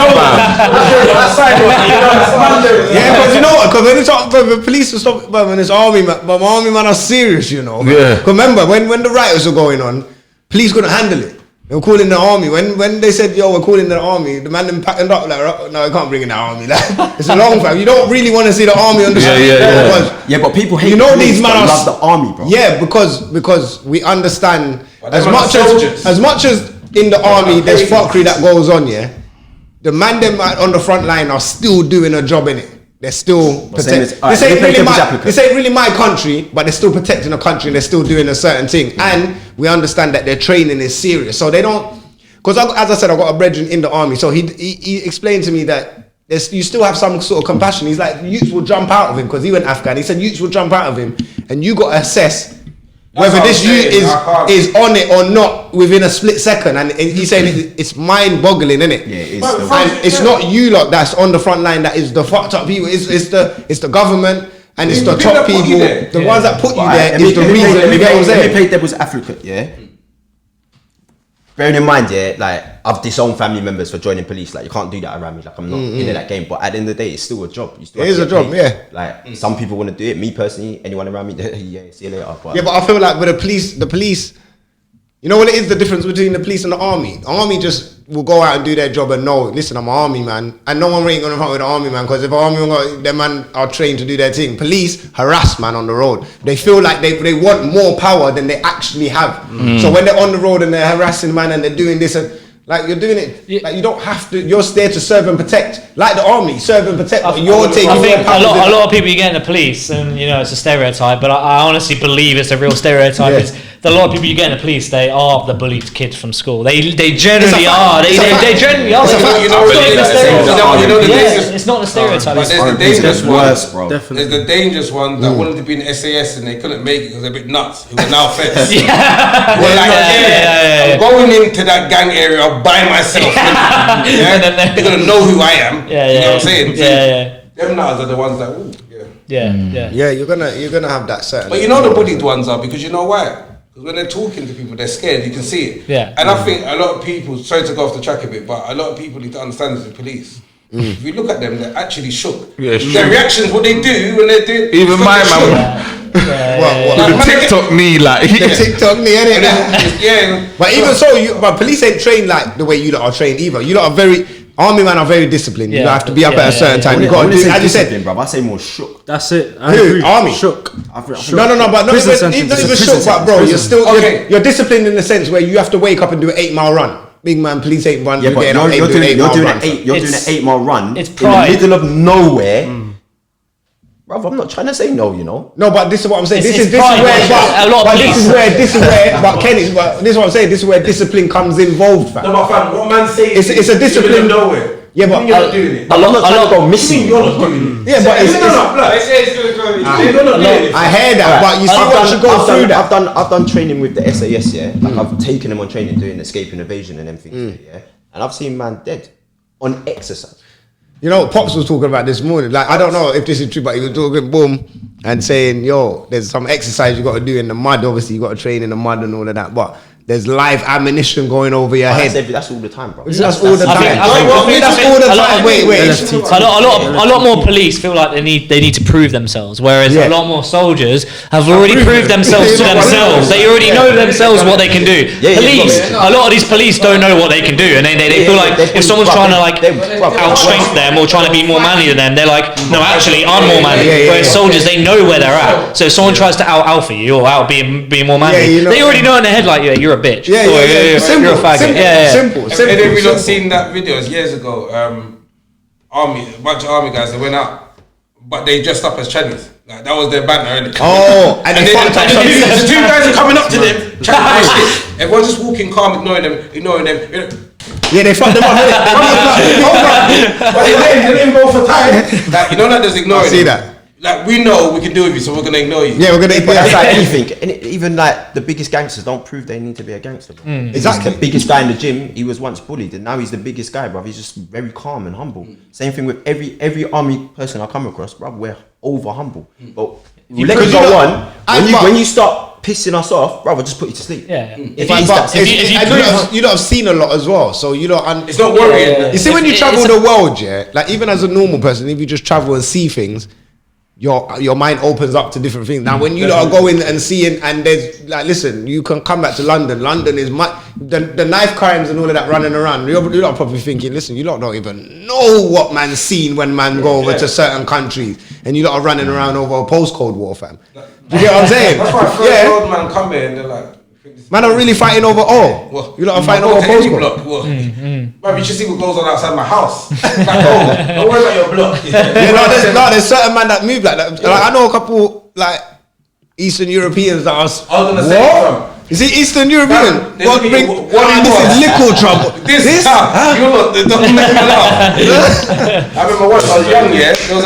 Yeah, because you know what? Because when it's the police will stop, but when it's army man, but my army man are serious, you know. Yeah. Because remember when the riots were going on, police couldn't handle it. They were calling the army. When they said, yo, we're calling the army, the man them packed up like, no, I can't bring in the army. Like, it's a long time. You don't really want to see the army on the street. Yeah, but people hate these men love the army, bro. Yeah, because we understand as much as in the army there's fuckery that goes on, yeah. The man them on the front line are still doing a job in it. They're still protecting. This ain't really my country, but they're still protecting the country and they're still doing a certain thing. And we understand that their training is serious. So they don't, because as I said, I got a brethren in the army. So he explained to me that you still have some sort of compassion. He's like, youths will jump out of him because he went Afghan. He said youths will jump out of him, and you got to assess whether this youth is on it or not within a split second. And he's saying it's mind-boggling, isn't it? Yeah, and it's not you lot that's on the front line that is the fucked up people. It's the government and it's the top people. The ones that put you there is the reason. You get what I'm saying? Let me play devil's advocate, yeah. Bearing in mind, yeah, like I've disowned family members for joining police. Like you can't do that around me. Like I'm not in that game. But at the end of the day, it's still a job. You still it is a job, yeah. Like some people want to do it. Me personally, anyone around me, yeah, see you later. But I feel like with the police, you know what it is, the difference between the police and the army. The army just will go out and do their job and know, listen, I'm an army man, and no one ain't gonna fuck with an army man, because if an army man, them man are trained to do their thing. Police harass man on the road. They feel like they want more power than they actually have. So when they're on the road and they're harassing man and they're doing this and like you're doing it, like you don't have to. You're there to serve and protect, like the army, serve and protect. But you're taking. I think a lot of people you get in the police, and you know it's a stereotype, but I honestly believe it's a real stereotype. It's a lot of people you get in the police, they are the bullied kids from school. They generally are. They generally are. It's not a stereotype. But there's the dangerous ones, bro. There's the dangerous ones that wanted to be in SAS and they couldn't make it because they're a bit nuts. Who are now feds. I'm going into that gang area by myself. They're gonna know who I am. You know what I'm saying? Them nuts are the ones that. Yeah, you're gonna have that certain. But you know the bullied ones are, because you know why? Because when they're talking to people, they're scared. You can see it. Yeah. And I think a lot of people, sorry to go off the track a bit, but a lot of people need to understand this with police. If you look at them, they're actually shook. Yeah, their reactions, what they do when they do. Even my man. The TikTok knee, like the TikTok knee, innit? Yeah. But even so, but police ain't trained like the way you lot are trained either. You lot are army men are very disciplined. You have to be up at a certain time. You got to do, as you said, bro. I say more shook. That's it. Who? Army. Shook. No, but not even shook, but bro, you're still you're disciplined in the sense where you have to wake up and do an 8-mile run. Big man, police ain't run. Yeah, but you're doing an 8-mile run. It's pride. In the middle of nowhere. Bro, I'm not trying to say no, you know. No, but this is what I'm saying. This is pride, where this is where discipline comes involved, fam. No, but fam, what man saying? It's a discipline. Nowhere. Yeah, but you're not doing it. I'm not trying to go missing. You're not doing it. Yeah, but it's you're not doing it. I hear that, but you see what you go through that. I've done training with the SAS, yeah. Like I've taken them on training doing escape and evasion and everything, yeah. And I've seen man dead on exercise. You know, Pops was talking about this morning. Like, I don't know if this is true, but he was talking, boom, and saying, yo, there's some exercise you got to do in the mud. Obviously, you got to train in the mud and all of that. But there's live ammunition going over your head. That's all the time, bro. That's all the time. That's all the time. Wait. A lot more police feel like they need to prove themselves, whereas a lot more soldiers have already proved themselves to themselves. They already know themselves what they can do. A lot of these police don't know what they can do, and they feel like if someone's trying to like outstrength them or trying to be more manly than them, they're like, no, actually, I'm more manly. Whereas soldiers, they know where they're at. So if someone tries to out alpha you or out be more manly, they already know in their head like, you're a bitch. You're a faggot. Simple. And if you not seen that videos years ago, a bunch of army guys, they went out, but they dressed up as Chinese. Like that was their banter, innit? Oh, and then the two guys are coming up to them, trying to do shit. Everyone's just walking calm, ignoring them. Yeah, they fucked them up, innit? But they didn't go for time. Like, you know that there's ignoring them. I see that. Like, we know we can do with you, so we're gonna ignore you. Yeah, we're gonna. But that's like anything. And even like the biggest gangsters don't prove they need to be a gangster. Bro. Exactly. The biggest guy in the gym, he was once bullied, and now he's the biggest guy, bro. He's just very calm and humble. Same thing with every army person I come across, bro. We're over humble. But you let it go on. When you start pissing us off, bro, we'll just put you to sleep. If you don't have seen a lot as well, so you don't. It's not worrying. You see, when you travel the world, like even as a normal person, if you just travel and see things, your mind opens up to different things. Now, when you lot are going and seeing, and there's like, listen, you can come back to London. London is the knife crimes and all of that running around. You're not probably thinking, listen, you lot don't even know what man's seen when man go over to certain countries, and you lot are running around over a postcode war, fam. Do you get what I'm saying? That's why first road man come here and they're like, man are really fighting over you lot are fighting over a postcode. Man, you should see what goes on outside my house. Like, don't worry about your block. There's certain man that move like that. Like, I know a couple like Eastern Europeans that are. I was gonna say from. Is it Eastern European? This is liquor trouble. This you look, it doesn't make me laugh. I remember once I was young, there was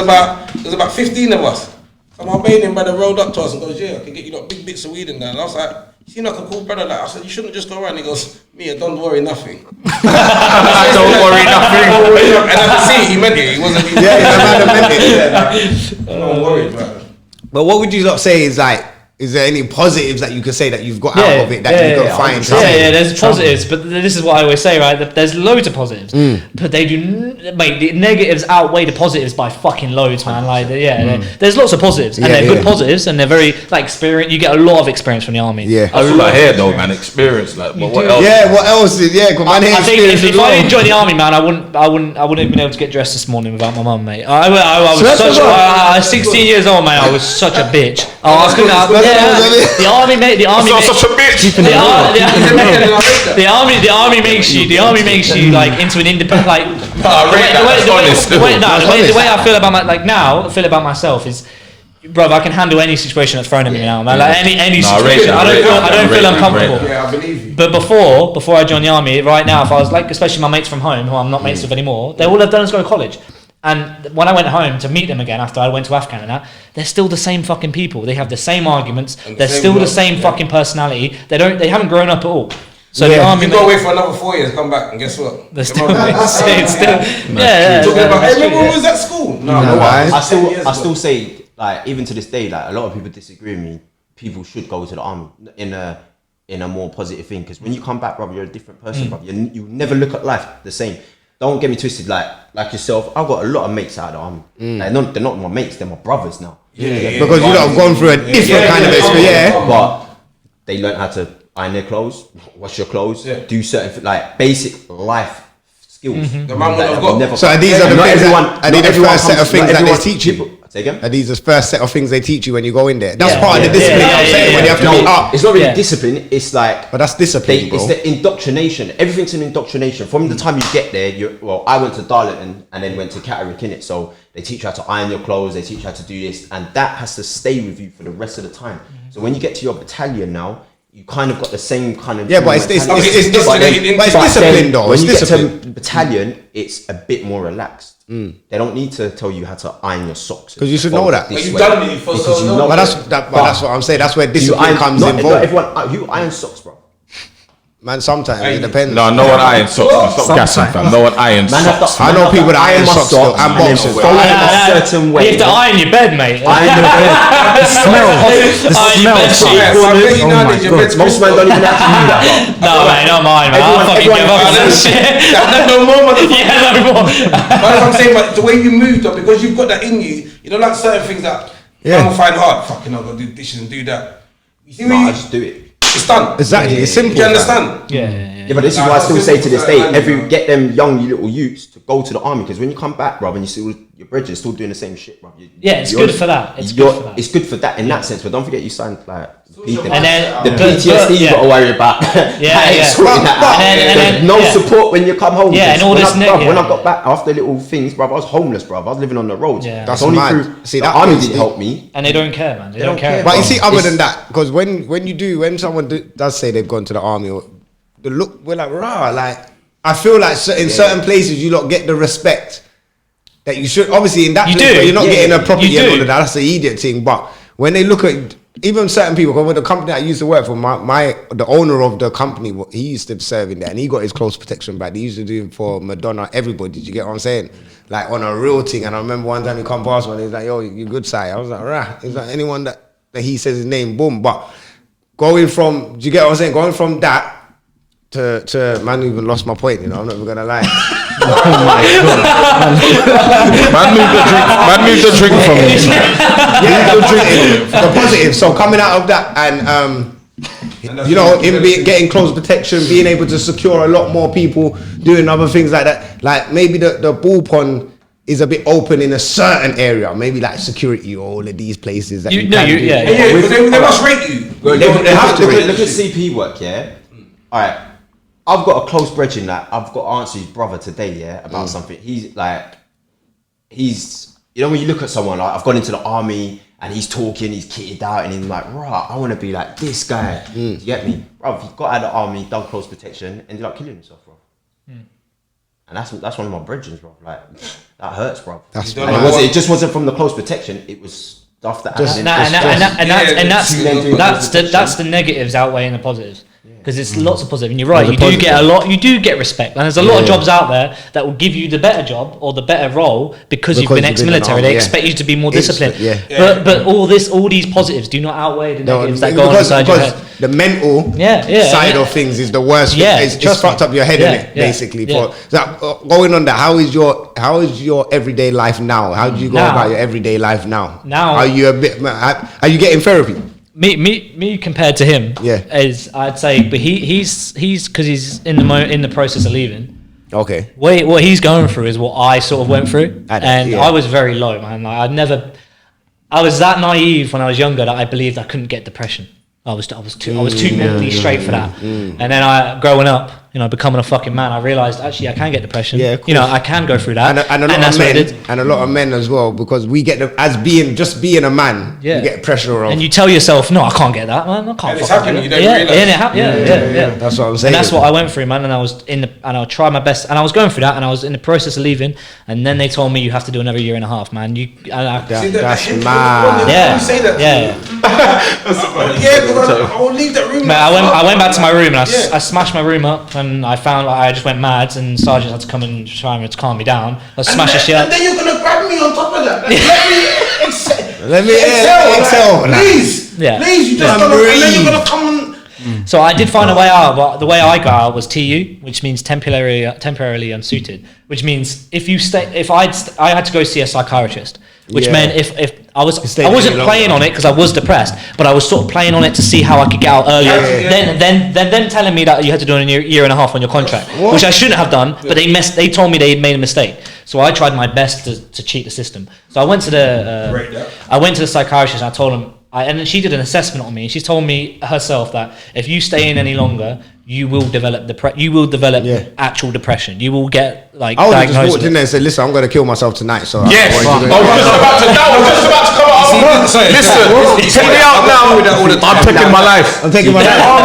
about 15 of us. Some Albanian brother rolled up to us and goes, yeah, I can get you big bits of weed in there. And I was like, you seem like a cool brother. Like, I said, you shouldn't just go around. He goes, Mia, don't worry nothing. Don't worry nothing. And I could see he meant it. He wasn't. The man meant it. Don't worry, bro. But what would you not say is like, is there any positives that you could say that you've got out of it that you could find? There's positives, but this is what I always say, right? That there's loads of positives, but they do, mate. The negatives outweigh the positives by fucking loads, man. Like, there's lots of positives, and they're good positives, and they're very like experience. You get a lot of experience from the army. That's what I hear though, man. Experience, like, what else? Yeah, what else is I think if I didn't join the army, man, I wouldn't have been able to get dressed this morning without my mum, mate. I was 16 years old, man. I was such a bitch. I was gonna. The army, mate. The army. Such a bitch. The army makes you like into an independent. Like the way I feel about I feel about myself is, bro, I can handle any situation that's thrown at me now, man. Like any situation, I don't feel uncomfortable. Yeah, I believe you. But before I joined the army, right now, if I was like, especially my mates from home, who I'm not mates with anymore, they all have done is go to college. And when I went home to meet them again after I went to Afghan and that, they're still the same fucking people. They have the same arguments. They're still the same fucking personality. They haven't grown up at all. So the army, you go away for another 4 years, come back, and guess what? They're still, remember when we was at school? I still say, like, even to this day, like, a lot of people disagree with me. People should go to the army in a more positive thing, because when you come back, brother, you're a different person, brother. You never look at life the same. Don't get me twisted, like yourself. I've got a lot of mates out of the army. Like, they're not my mates; they're my brothers now. Because you lot have gone through a different kind of experience. But they learn how to iron their clothes, wash your clothes, do certain like basic life skills. The man would have got. So these are the things. Are these the first set of things that they teach you? Say again? Are these the first set of things they teach you when you go in there? That's part of the discipline. I'm saying when you have to be up. It's not really discipline. It's like, but that's discipline, bro. It's the indoctrination. Everything's an indoctrination. From the time you get there, I went to Darlington and then went to Catterick, innit? So they teach you how to iron your clothes. They teach you how to do this, and that has to stay with you for the rest of the time. So when you get to your battalion now, you kind of got the same kind of but it's discipline though. When you get to battalion, it's a bit more relaxed. They don't need to tell you how to iron your socks, because you should know that. But you've done it for so long. But that's what I'm saying. That's where discipline comes involved. Not everyone. You iron socks, bro. Man, sometimes it depends. No one iron socks. Stop gassing, fam. No one iron socks. I know people that iron socks and boxes. Follow it a certain way. You have to iron your bed, mate. Iron your bed. The smell. Most men don't even have to do that. No, mate, not mine, man. I'll fucking give up on that shit. No more, motherfucker. Yeah, no more. But I'm saying, but the way you moved up, because you've got that in you, you don't like certain things that I will find hard. Fucking, I've got to do dishes and do that. You see, I just do it. It's done. Exactly, it's simple. Do you understand? Yeah, but this is why I still say to this day, get them young little youths to go to the army, because when you come back, bro, and you see all your bridges still doing the same shit, bro. It's good for that. It's good for that in that sense, but don't forget you signed like and then the PTSD you got to worry about. No support when you come home. And all this. When I got back after little things, bro, I was homeless, bro. I was living on the roads. That's only mad. through See, the army didn't help me, and they don't care, man. They don't care. But you see, other than that, because when someone does say they've gone to the army, the look, we're like, rah, like, I feel like in certain places you lot get the respect that you should. Obviously, in that place where you're not getting a property and all of that, that's the idiot thing. But when they look at even certain people, because with the company I used to work for, the owner of the company, he used to serve in there, and he got his close protection back. He used to do it for Madonna, everybody. Did you get what I'm saying? Like on a real thing. And I remember one time he come past me and he's like, "Yo, you good side?" I was like, "Rah." He's like, anyone that he says his name, boom. But going from, do you get what I'm saying? Going from that to man, even lost my point. You know, I'm not even gonna lie. Oh my god! Man, move the drink from me. The positive. So coming out of that, and him getting close protection, being able to secure a lot more people, doing other things like that. Like maybe the ball pond is a bit open in a certain area, maybe like security or all of these places that but they must rate you. They have to. Look at CP work, yeah. All right. I've got a close brethren that I've got to answer his brother today, about something. He's when you look at someone like, I've gone into the army and he's talking, he's kitted out, and he's like, right, I want to be like this guy. Do you get me? Bro, he got out of the army, done close protection, ended up killing himself, bro. And that's one of my brethren, bro. Like, that hurts, bro. It just wasn't from the close protection, it was stuff that happened. That's the negatives outweighing the positives. because it's lots of positive. And you're right, There's you a do get a positive. lot, you do get respect, and there's a lot of jobs out there that will give you the better job or the better role because you've been ex-military. They expect you to be more disciplined. But all these positives do not outweigh the negatives that go on inside your head. The mental side of things is the worst. Yeah, it's fucked up your head, innit? Basically. Yeah. So going on that, how is your everyday life now? How do you go about your everyday life now? Now, are you are you getting therapy? Me compared to him, is I'd say, but he's because he's in the process of leaving. Okay. What he's going through is what I sort of went through, I was very low, man. Like, I was that naive when I was younger that I believed I couldn't get depression. I was too mentally straight for that. And then growing up, becoming a fucking man, I realized actually I can get depression. Yeah, I can go through that. And a lot of men as well, because we get being a man, you get pressure on. And you tell yourself, no, I can't get that, man. I can't. And it's happening. You don't realize. Yeah. That's what I'm saying. And that's what I went through, man. And I tried my best, and I was going through that, and I was in the process of leaving. And then they told me you have to do another year and a half, man. That's mad. You say that. I will leave that room. Man, I went back to my room and I smashed my room up, and I found I just went mad, and sergeant had to come and try to calm me down. I smashed the shit up. And then you're gonna grab me on top of that. Let me exhale. Please. Please, you just gonna, and then you're gonna come and... So I did find a way out, but the way I got out was TU, which means temporarily unsuited, which means I had to go see a psychiatrist, which meant if I wasn't playing on it because I was depressed, but I was sort of playing on it to see how I could get out earlier. Then telling me that you had to do a year and a half on your contract, which I shouldn't have done, but they told me they made a mistake. So I tried my best to cheat the system. So I went to the psychiatrist and I told him, and then she did an assessment on me, and she told me herself that if you stay in any longer, you will develop actual depression. You will get I would have just walked in there and said, "Listen, I'm going to kill myself tonight." So yes, I was just about to come out. Listen, take me out now. I'm taking my life. I'm taking my life. I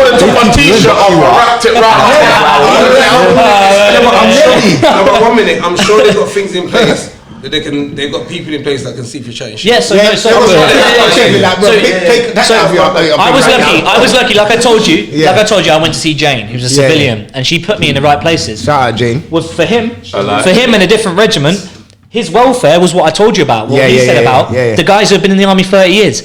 would have took my t-shirt off and wrapped it round. I'm ready. But 1 minute, I'm sure they've got things in place. They've got people in place that can see if you're chatting shit. I was lucky. Like I told you, I went to see Jane, who's a civilian, and she put me in the right places. Shout out, Jane. For him in a different regiment, his welfare was what I told you about. What he said about the guys who have been in the army 30 years.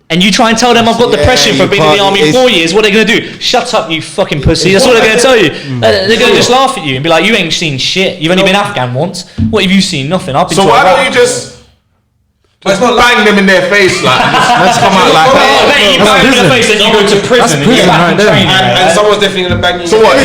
And you try and tell them I've got depression for being in the army 4 years, what are they going to do? Shut up, you fucking pussy. That's what they're going to tell you. They're going to just laugh at you and be like, you ain't seen shit. You've only been Afghan once. What have you seen? Nothing. I've been so why don't you just bang them in their face like let's come out like that. You bang them in the face and you go to prison and you're back in training. And someone's definitely going to bang you. So what?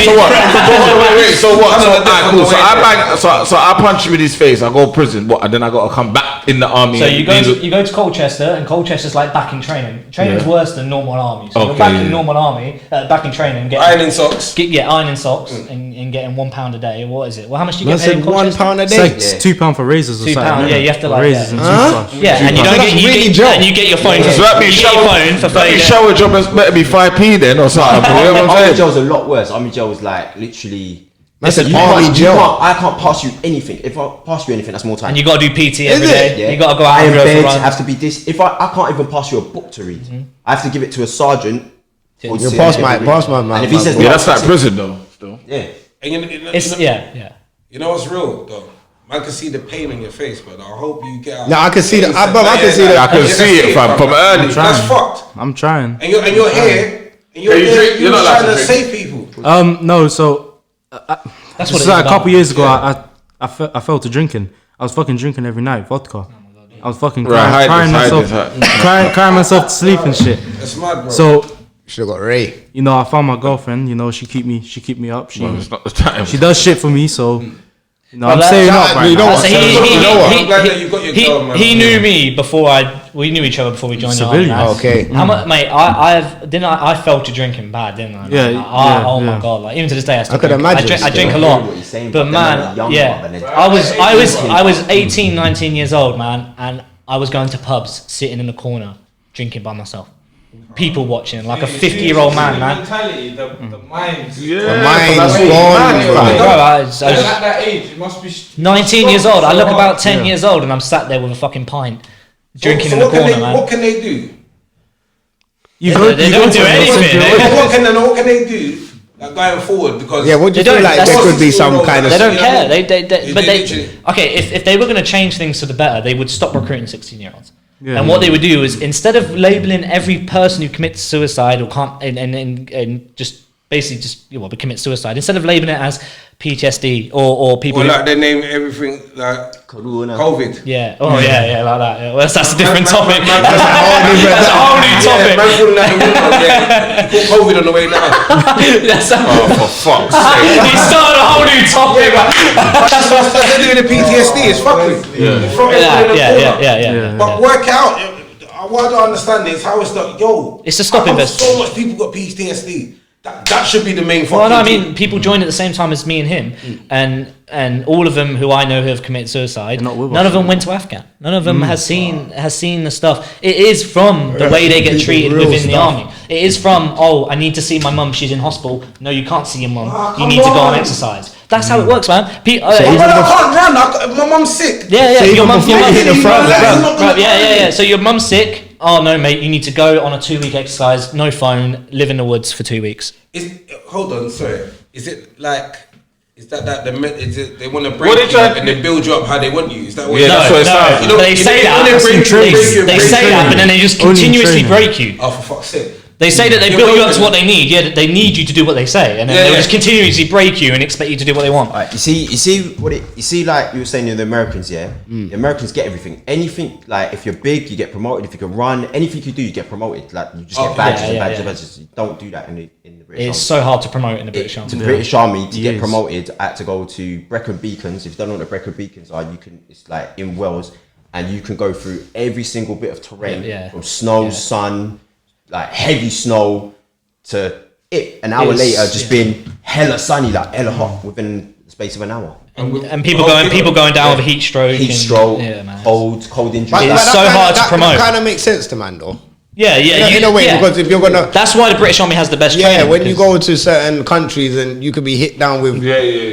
So I punch him in his face, I go to prison, and then I got to come back in the army. So you go to Colchester, and Colchester's like back in training. Training's worse than normal army. So you're back in normal army, back in training, ironing socks. Ironing socks and getting £1 a day. What is it? Well, how much do you get paid in Colchester? £1 a day. It's like £2 for razors or something. £2. Yeah, you have to like razors and toothbrush. Yeah, and you don't get and you get your phone. So that means shower job better be 5p then or something. Army jail's a lot worse. Army jail is like literally. That's an army jail. I can't pass you anything. If I pass you anything, that's more time. And you got to do PT every day. Yeah. You got to go out Iron and go beds for have to be this. If I can't even pass you a book to read, I have to give it to a sergeant. You pass my man. And if he says, that's like prison though. Still. Yeah. You know what's real though? I can see the pain in your face, but I hope you get out. No, I can see that. I can see that. I can see it from early. That's fucked. I'm trying. And you're here. And you're not trying to save people. No. So that's what. A couple years ago, I fell to drinking. I was fucking drinking every night, vodka. I was fucking crying myself to sleep and shit. That's mad, bro. So should have got Ray. I found my girlfriend. She keep me up. It's not the time. She does shit for me. So. I'm staying up right now. I'm glad that you got your girl, man. He knew me before we knew each other before we joined the army. Okay. Mate, I fell to drinking bad, didn't I? Yeah. Oh my god! Like even to this day, I still could drink. imagine. I drink a lot, but man, I was 18, 19 years old, man, and I was going to pubs, sitting in the corner, drinking by myself. People watching, like a 50-year-old man. Mentality, the mind. The mind's gone. At that age, it must be 19 years old. I look about 10 years old, and I'm sat there with a fucking pint, drinking in the corner, man. What can they do? You They don't do anything. What can they do like, going forward? Because what do you They feel don't- like that's- there could be some kind of... They don't care. They But literally- okay. If they were going to change things to the better, they would stop recruiting 16-year-olds. Yeah. And what they would do is, instead of labeling every person who commits suicide or can't and just basically just commit suicide, instead of labeling it as PTSD or people or who, like they name everything like Corona. COVID. yeah, like that. Yeah. Well, that's a different Man- topic. man- That's a whole new topic. Man falling out the window, yeah. Put COVID on the way now. That's a, Oh, for fuck's sake. he started a whole new topic. That's what they're doing. The PTSD is fuckery. Yeah. But work out. What I don't understand is how it's not. It's to stop how come investing. so much people got PTSD. That should be the main. Well, no, I fucking mean, people joined at the same time as me and him, and all of them who I know who have committed suicide, They're not with none us. of them went to Afghan. None of them has seen the stuff. It is from the way they get treated Real within the stuff. army. It is from, I need to see my mum, she's in hospital. No, you can't see your mum. You come need to go on on. exercise. That's how it works, man. I can't run. My mum's sick. Yeah, So your even mum's before you hit the front line. yeah. So your mum's sick. Oh no, mate, you need to go on a 2-week exercise, no phone, live in the woods for 2 weeks. Hold on, sorry. Is it like? Is that is it they want to break What they you try- and they build you up how they want you? Is that what? Yeah, it that's is? what it sounds like. You know, They say you know, that. when they break you, They say that, but then they just Only in continuously training. break you. Oh, for fuck's sake! They say that they Yeah, build you well, up to what they need. Yeah, they need you to do what they say, and then Yeah, they'll yeah. just continuously break you and expect you to do what they want. Alright, you see, like you were saying, the Americans, yeah. The Americans get everything. Anything, like if you're big, you get promoted. If you can run, anything you do, you get promoted. Like you just Oh, get badges yeah, and yeah, badges yeah. and badges. You don't do that in the British It's Army. so hard to promote in the British The Army. British Army to get Yes. promoted, I had to go to Brecon Beacons. If you don't know what the Brecon Beacons are, it's like in Wales, and you can go through every single bit of terrain Yeah. from snow, Yeah. sun, like heavy snow, to an hour It's- later just yeah. being hella sunny, like hella hot within the space of an hour. And people going down with a heat stroke. Heat and- stroke, Yeah, man. cold injury. But It's that so kinda- hard to promote. That kind of makes sense to man, though. Yeah, In a way, yeah. because if you're gonna... That's why the British Army has the best Yeah, training. when you because- go to certain countries and you could be hit down with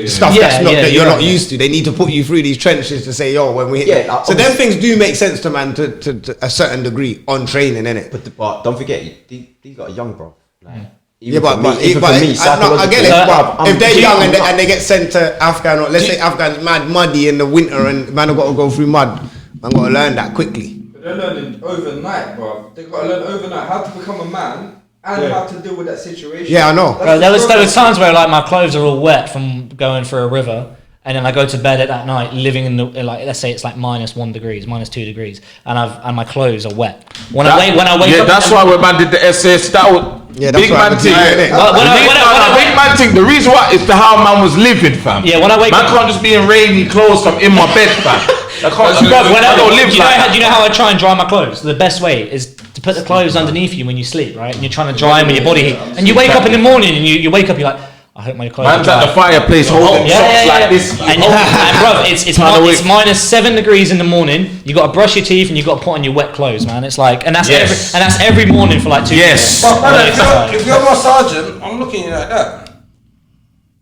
stuff Yeah, that's not yeah, that you're you're not right. used to. They need to put you through these trenches to say, yo, when we hit. Yeah, them. like, So them obviously- things do make sense to man to a certain degree on training, innit? But don't forget, these got a young bro. Like, even Yeah, but for me, but, even but for me, I get psychologically, it. But I'm if they're young and not- they get sent to Afghan, or let's say Afghan's mad muddy in the winter and man have got to go through mud, man got to learn that quickly. They're learning overnight, bro. They've got to learn overnight how to become a man and how to deal with that situation. Yeah, I know. That's Bro, the there was problem. times where like my clothes are all wet from going through a river, and then I go to bed at that night, living in the like let's say it's like -1 degrees, -2 degrees, and my clothes are wet. When I wake Yeah, up, that's why when man did the SS, that was Yeah, that's big what man happened to thing. you, innit? Big man thing. The reason why is the how man was living, fam. Yeah, when I wake man up- can't just be in rainy clothes from in my bed, fam. I can't. Bro, when I don't live do you know like how, that. do you know how I try and dry my clothes? The best way is to put the clothes underneath you when you sleep, right? And you're trying to dry them with your body heat. And you wake up in the morning and you wake up, you're like, I hope my clothes Man's are dry. at the fireplace holding socks like this. And bro, it's Trying to wait. -7 degrees in the morning. You got to brush your teeth and you got to put on your wet clothes, man. It's like, and that's Yes. every morning for like 2 Yes. days. But brother, Exercise. if you're my sergeant, I'm looking at you like that.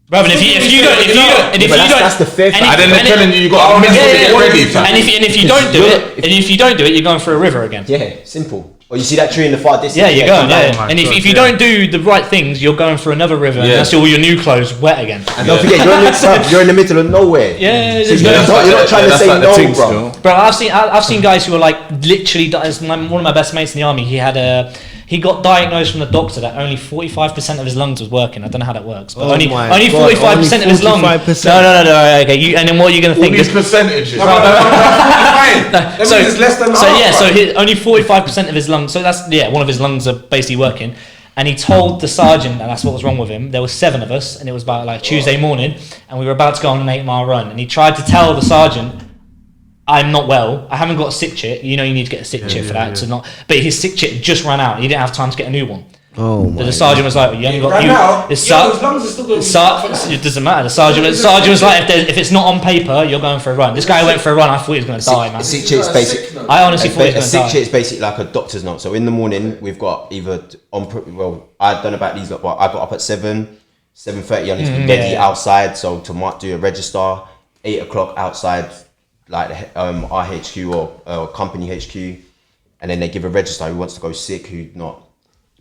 Bro, and if you don't, that's the fifth. and And then they're and telling you got a minute to get ready, fam. And if you don't do it, and if you don't do it, you're going for a river again. Yeah, simple. Or you see that tree in the far distance? Yeah, you're going. come down. Yeah. And if you don't do the right things, you're going for another river, and Yeah. that's all your new clothes wet again. And don't forget, you're in the middle of nowhere. Yeah, So it's you're good. not trying to That's say like the no, thing bro. still. Bro, I've seen guys who are like literally. One of my best mates in the army. He got diagnosed from the doctor that only 45% of his lungs was working. I don't know how that works, but Oh only my 45% of his lungs. 45%. No. Okay, and then what are you gonna All think? these percentages. Fine. That means it's less than half. Only 45% of his lungs. So that's one of his lungs are basically working. And he told the sergeant, and that's what was wrong with him. There were 7 of us, and it was about like Tuesday morning, and we were about to go on an 8-mile run. And he tried to tell the sergeant, "I'm not well. I haven't got a sick chit. You know, you need to get a sick chit for that to not." But his sick chit just ran out. He didn't have time to get a new one. Oh But the sergeant was like, "You only got Ran you." out. The Yeah, his lungs are still going to be it doesn't matter. The sergeant was like, "If it's not on paper, you're going for a run." This guy went for a run. I thought he was going to die, man. A sick chit's basic. I honestly thought he A was sick going to chit die. is basically like a doctor's note. So in the morning, we've got either I don't know about these, but I got up at 7:30. I need to be ready yeah. outside. So to do a register, 8 o'clock outside, like our HQ or company HQ, and then they give a register who wants to go sick, who not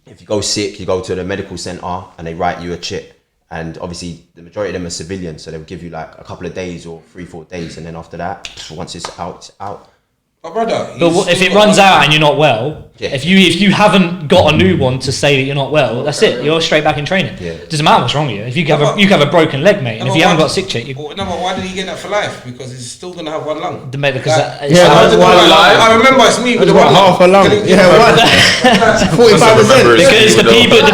if you go sick, you go to the medical center and they write you a chip. And obviously, the majority of them are civilians, so they'll give you like a couple of days or 3-4 days, and then after that, once it's out, it's out. My brother. But if it runs out and you're not well, Yeah. if you haven't got a new one to say that you're not well, that's it. You're straight back in training. Yeah. Doesn't matter what's wrong with you. If you have a broken leg, mate, and if you haven't got sick check, no, but why did he get that for life? Because he's still gonna have one lung. the because Like, it's I remember it's me with the What, one half a lung? Yeah, one. 45%. because the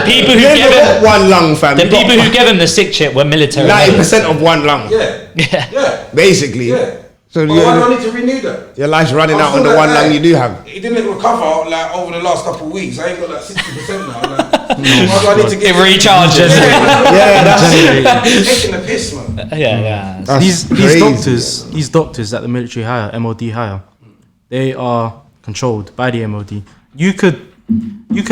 people who You give ain't him got one lung, fam. the You got people who give him the sick chip were military. 90% of one lung. Yeah. Yeah. Yeah. Basically. Yeah. So But why do I need to renew that? your life's running I out feel on the like one that. lung you do have. It didn't recover like over the last couple of weeks. I ain't got like 60% now. Like, why do I need to It get recharges. Yeah, that's It's taking the piss, man. yeah. That's These crazy. these doctors that the military hire, MOD hire, they are controlled by the MOD. You could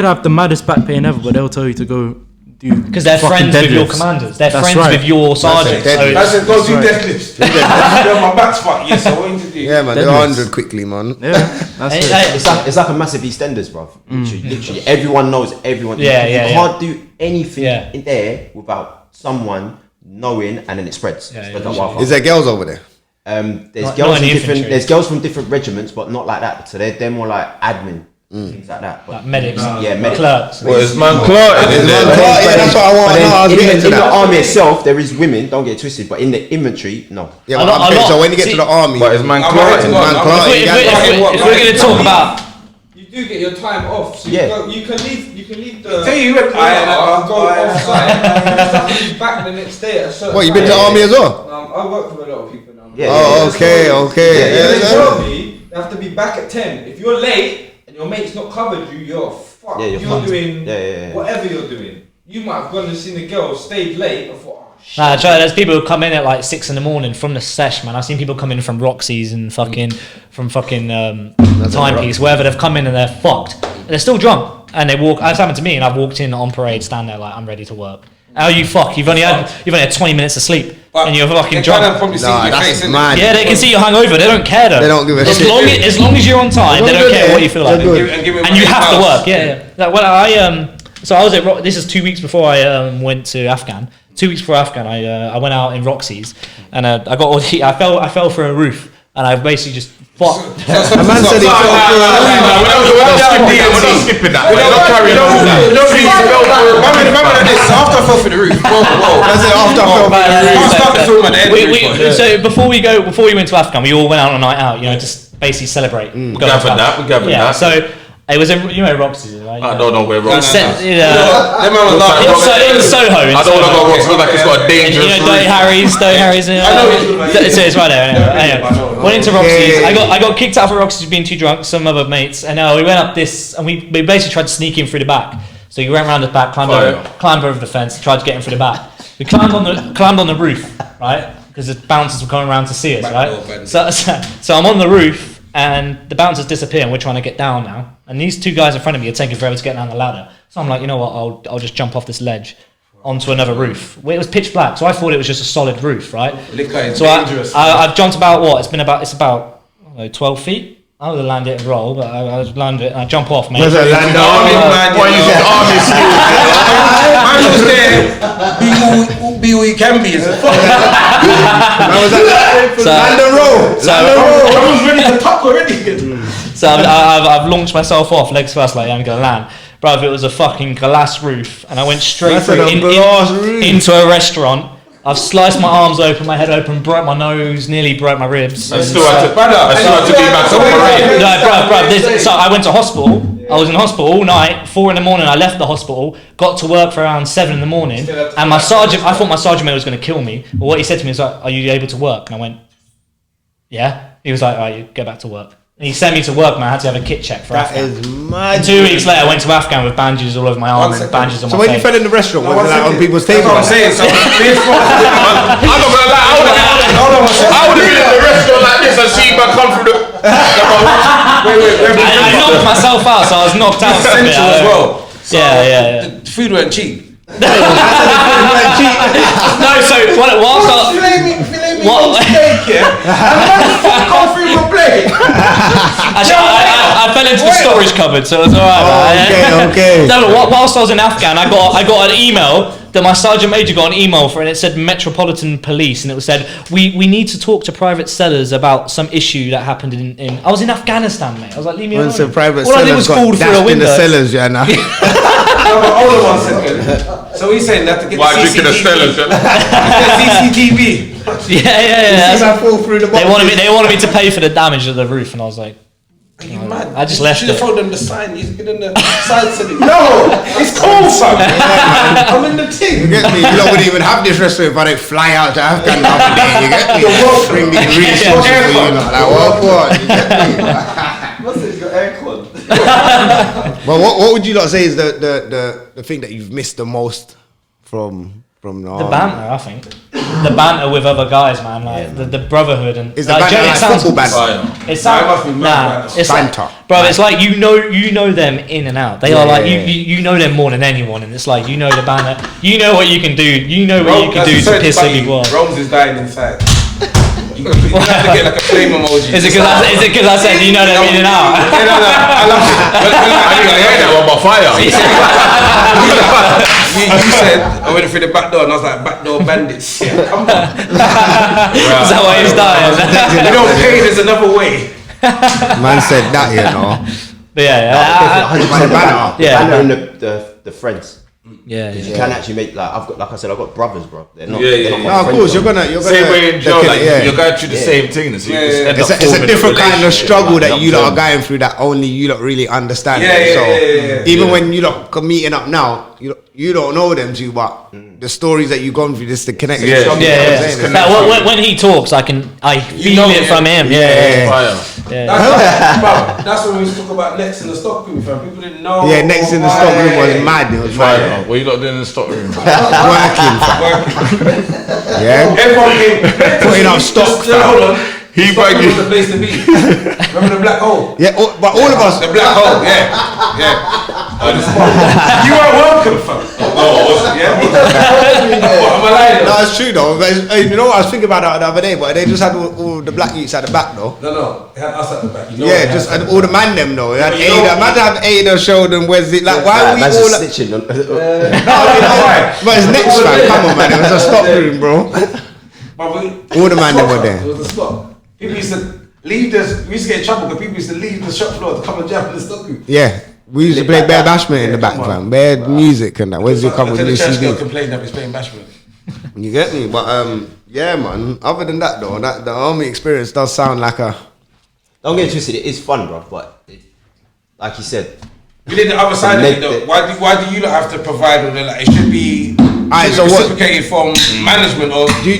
have the maddest back pain ever, but they'll tell you to go do Because they're fucking friends with your deadlifts. commanders. They're That's friends right. with your sergeants. it. So I said, go do deadlifts. Yeah, my back's fucked. Yes, I want you to do. Yeah, man, do Deadlifts. 100 quickly, man. Yeah, that's Hey, it. hey, It's like a massive EastEnders, bro. Literally, everyone knows everyone. Yeah, you yeah, can't do anything Yeah. in there without someone knowing, and then it spreads. Yeah, Spreads yeah, like wildfire. Is there girls over there? There's Not girls in from the different. infantry. There's girls from different regiments, but not like that. So they're more like admin things like that. But like medics, yeah, medics. clerks. Well, it's man Clark in there. Yeah, that's what I want But to know. I was then getting in to the that. army itself, there is women. Don't get it twisted. But in the infantry, no. Yeah, A but lot- okay, a lot- so when you get see- to the army, But it's man I'm Clark right to in God, there. I'm Clark, right. If you we're got- going to talk about You do get your time off, so Yeah. you can leave the. Tell you what, go off site. You have to be back the next day at a certain. what, you been to the time. army as well? I work with a lot of people now. Yeah, Oh, okay. Yeah, Yeah, tell me, you have to be back at 10. If you're late and your mate's not covered you, you're fucked. Yeah, you're you're fucked. doing Yeah. whatever you're doing. You might have gone and seen the girl, stayed late, and thought, oh shit. Nah, Joe, there's people who come in at like 6 in the morning from the sesh, man. I've seen people come in from Roxy's and Timepiece, wherever they've come in and they're fucked. And they're still drunk. And they walk, that's happened to me, and I've walked in on parade, stand there like, I'm ready to work. How you fuck? You've only had 20 minutes of sleep, and you're fucking They can't drunk. probably see Nah, your that's face, innit? mad. Yeah, they can see you're hungover. They don't care though. They don't give a as shit. as long as you're on time, they don't care what you feel like. They're good. And give me And you my have to house. work. Yeah. Like, well, so I was at this is 2 weeks before I went to Afghan. 2 weeks before Afghan, I went out in Roxy's, and I got all I fell through a roof, and I basically just fucked. A man said he fell through a We're not skipping that. We're not carrying on with that. Remember this, after I fell through the roof. Whoa. That's it, after I fell through the roof. Can't start the film at the end. So before we went to Afghan, we all went out on a night out, just basically celebrate. We gathered that. So it was in Roxy's, right? I don't know where No, Roxy no, is. Them man was like, In Soho. I don't want to go Roxy. Look like it's got a dangerous Dirty Harry's. I know it's So it's right there. Anyway. Went into Roxy's. Yeah. I got kicked out for Roxy's for being too drunk. Some other mates, and we went up this, and we basically tried to sneak in through the back. So you went around the back, climbed over the fence, tried to get in through the back. We climbed on the roof, right? Because the bouncers were coming around to see us, Back right? door, Ben. So I'm on the roof, and the bouncers disappear, and we're trying to get down now. And these two guys in front of me are taking forever to get down the ladder. So I'm like, you know what? I'll just jump off this ledge onto another roof. It was pitch black, so I thought it was just a solid roof, right? Liquor is So dangerous. I've jumped about what? It's about 12 feet. I would have landed it and roll, but I landed it and I jump off, mate. There's a land Army on. man, Why you said army skills? Man was there. Be who he can be. Man was at So- London Road. I was ready to tuck already. So I've launched myself off, legs first, like I'm gonna land. Bruv, it was a fucking glass roof, and I went straight That's through a glass roof. into a restaurant. I've sliced my arms open, my head open, broke my nose, nearly broke my ribs. I still had to be back on parade. No, bruv, so I went to hospital. I was in hospital all night. 4 a.m. I left the hospital. Got to work for around 7 a.m. And my sergeant, I thought my sergeant mate was going to kill me. But what he said to me was like, "Are you able to work?" And I went, "Yeah." He was like, "All right, you go back to work." And he sent me to work, man. I had to have a kit check for That Afghan. is mad. 2 weeks later, I went to Afghan with bandages all over my arm and bandages on So my when you face. fell in the restaurant, was one it like on second. people's That's table? what I'm saying. So, I'm not gonna lie, I would have been in the restaurant like this and seen man come through the. I knocked myself out, so I was knocked out. Essential as well. Yeah. The food weren't cheap. No, so whilst I... Filet me What? steak, yeah. And man, come through my plate. Actually, I fell into the storage cupboard, so it was alright. Okay. No, but whilst I was in Afghan, I got an email that my sergeant major got an email for, and it said Metropolitan Police, and it said we need to talk to private sellers about some issue that happened in. I was in Afghanistan, mate. I was like, leave me alone. So private all I did was sellers called got through a dashed in window. the cellars, yeah, now. No, but hold on 1 second. So he's saying that to get Why the drinking the CCTV. Stellas? CCTV. Yeah. I fall through the They wanted me to pay for the damage of the roof, and I was like, Are you mad? I just left You should it. have thrown them the sign. You should get in the side selling. No, it's cool, fam. I'm in the thing. You get me? You lot wouldn't even have this restaurant if I don't fly out to Afghan the other day. You get me? Bring these resources for you, lot. Like, what? You get me? What's this? Your aircon. Well, what would you lot say is the thing that you've missed the most from the the banter, I think. The banter with other guys, man, like the brotherhood and Is the banter Joe, like football banter? It That sounds must be mad banter. it's Banter. like, bro, it's like you know them in and out. They are like you know them more than anyone, and it's like you know the banter. You know what you can do. You know what you can do to piss everyone. Rose is dying inside. You have to get like a flame emoji. Is it because I said you know them in and out? Yeah, no, I love it. I didn't hear that one by fire. You said I went through the back door and I was like, backdoor bandits. Yeah, come on. Is that why he's dying? You don't pay, there's another way. Man said that, you know. But yeah, 100% banner. Yeah. Banner and the friends. yeah. You can actually make like I've got brothers, bro. They're not. Yeah, they're not yeah, my No, of friends, course, bro. you're gonna. Same way in jail, like yeah. you're going through the same thing. So you just end It's up a forming different kind of relationship, struggle like, that you lot are going through that only you lot really understand. Yeah, yeah, so yeah. even when you lot come meeting up now, you don't know them too, but the stories that you've gone through, just the connection. Yeah. struggle, Yeah, you know yeah. what I'm saying? Like, when he talks, I feel know it it. from him. Yeah. Fire. That's when we used to talk about next in the stock room, fam. People didn't know. Yeah, next in the stock room was mad. It was Fire. mad. What you lot doing in the stock room? Working, fam. Yeah, Everyone came. putting up stock, Just hold on. He Stock room banged was you. the place to be. Remember the black hole? yeah. But all of us, The black hole, yeah. You weren't welcome, fam. Yeah. What am I lying? no, it's true though. But you know what? I was thinking about that the other day, but they just had all the black youths at the back though. No. They had us at the back. You know Yeah, what just they had. and all the man them though. They had Yeah, you know- Ada. Imagine had Ada, Sheldon, Wesley. Like, why are we Man's all? just snitching. No, but it's next man. Come on, man. It was a stock room, bro. But All the man that were there. It was a spot. People used to leave the. We used to get in trouble because people used to leave the shop floor to come and jump in the stock room. Yeah, we used to play Bear Bashment in the back, fam. Bare music and that. Where's you come with Until new the church girl CD? complained that he's playing bashment. You get me? But yeah, man. Other than that, though, that the army experience does sound like a. Don't get it twisted. It is fun, bro. But like you said, We did the other side of it though. Why do you not have to provide all that? Like, it should be. Alright, so what? Reciprocated from management or. Do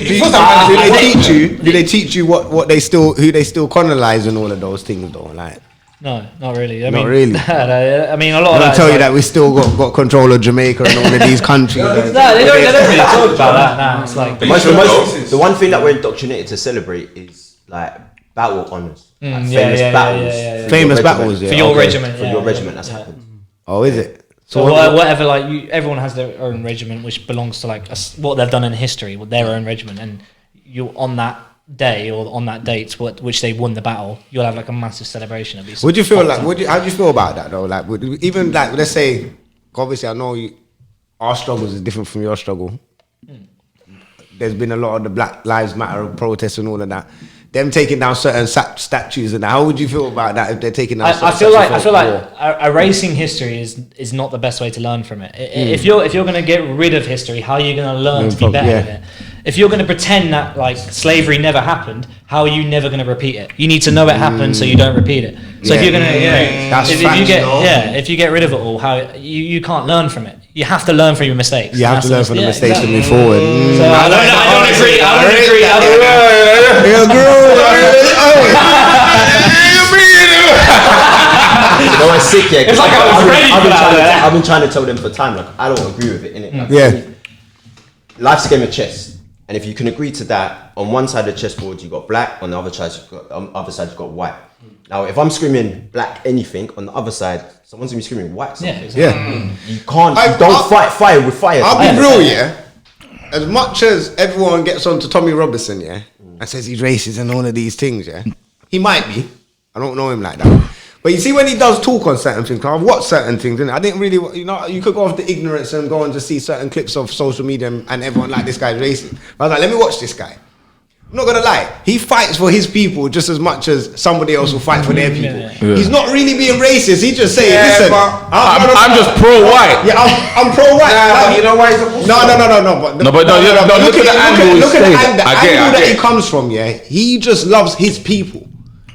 they teach you what they still who they still colonize and all of those things though? Like, No, not really. I Not mean, really. I mean, a lot of I'll that. tell is you like- that we still got control of Jamaica and all of these countries. No, they don't really talk about that. Nah, it's like. the one thing that we're indoctrinated to celebrate is like battle honors, like yeah, famous yeah, battles, yeah. for Famous your battles, regiment. yeah. For your Okay. regiment. For yeah, your yeah, regiment, that's yeah. happened. Oh, is it? So whatever, like everyone has their own regiment, which belongs to like what they've done in history with their own regiment, and you on that day or on that date, which they won the battle, you'll have like a massive celebration of these. Would you feel like? How do you feel about that though? Like, even like, let's say, obviously, I know our struggles is different from your struggle. There's been a lot of the Black Lives Matter protests and all of that. Them taking down certain statues and that. How would you feel about that if they're taking down? I feel like erasing history is not the best way to learn from it. If you're going to get rid of history, how are you going to learn to be better at it? If you're going to pretend that like slavery never happened, how are you never going to repeat it? You need to know it happened so you don't repeat it. So if you're going to, if you get rid of it all, how you can't learn from it. You have to learn from your mistakes. You have to learn from the mistakes to move forward. So I don't agree. You know what's sick? Yeah, It's like I was ready for that. I've been trying to tell them for time. Like I don't agree with it. Innit? Like, Yeah. life's a game of chess, and if you can agree to that, on one side of the chessboard you got black, on the other side you've got white. Now, if I'm screaming black anything, on the other side someone's gonna be screaming white something. Yeah. You can't. You don't fight fire with fire. I'll be real, yeah. As much as everyone gets on to Tommy Robinson, yeah, and says he's racist and all of these things, yeah, he might be. I don't know him like that. But you see, when he does talk on certain things, I've watched certain things, and I didn't really, you could go off the ignorance and go and just see certain clips of social media and everyone like, this guy's racist. But I was like, let me watch this guy. I'm not gonna lie, he fights for his people just as much as somebody else will fight for their people. Yeah. He's not really being racist. He just saying, listen, I'm just pro-white. Yeah, I'm pro-white. But you know why he's a No. Look at the angle. Look at the angle I get that it. he comes from. Yeah, he just loves his people.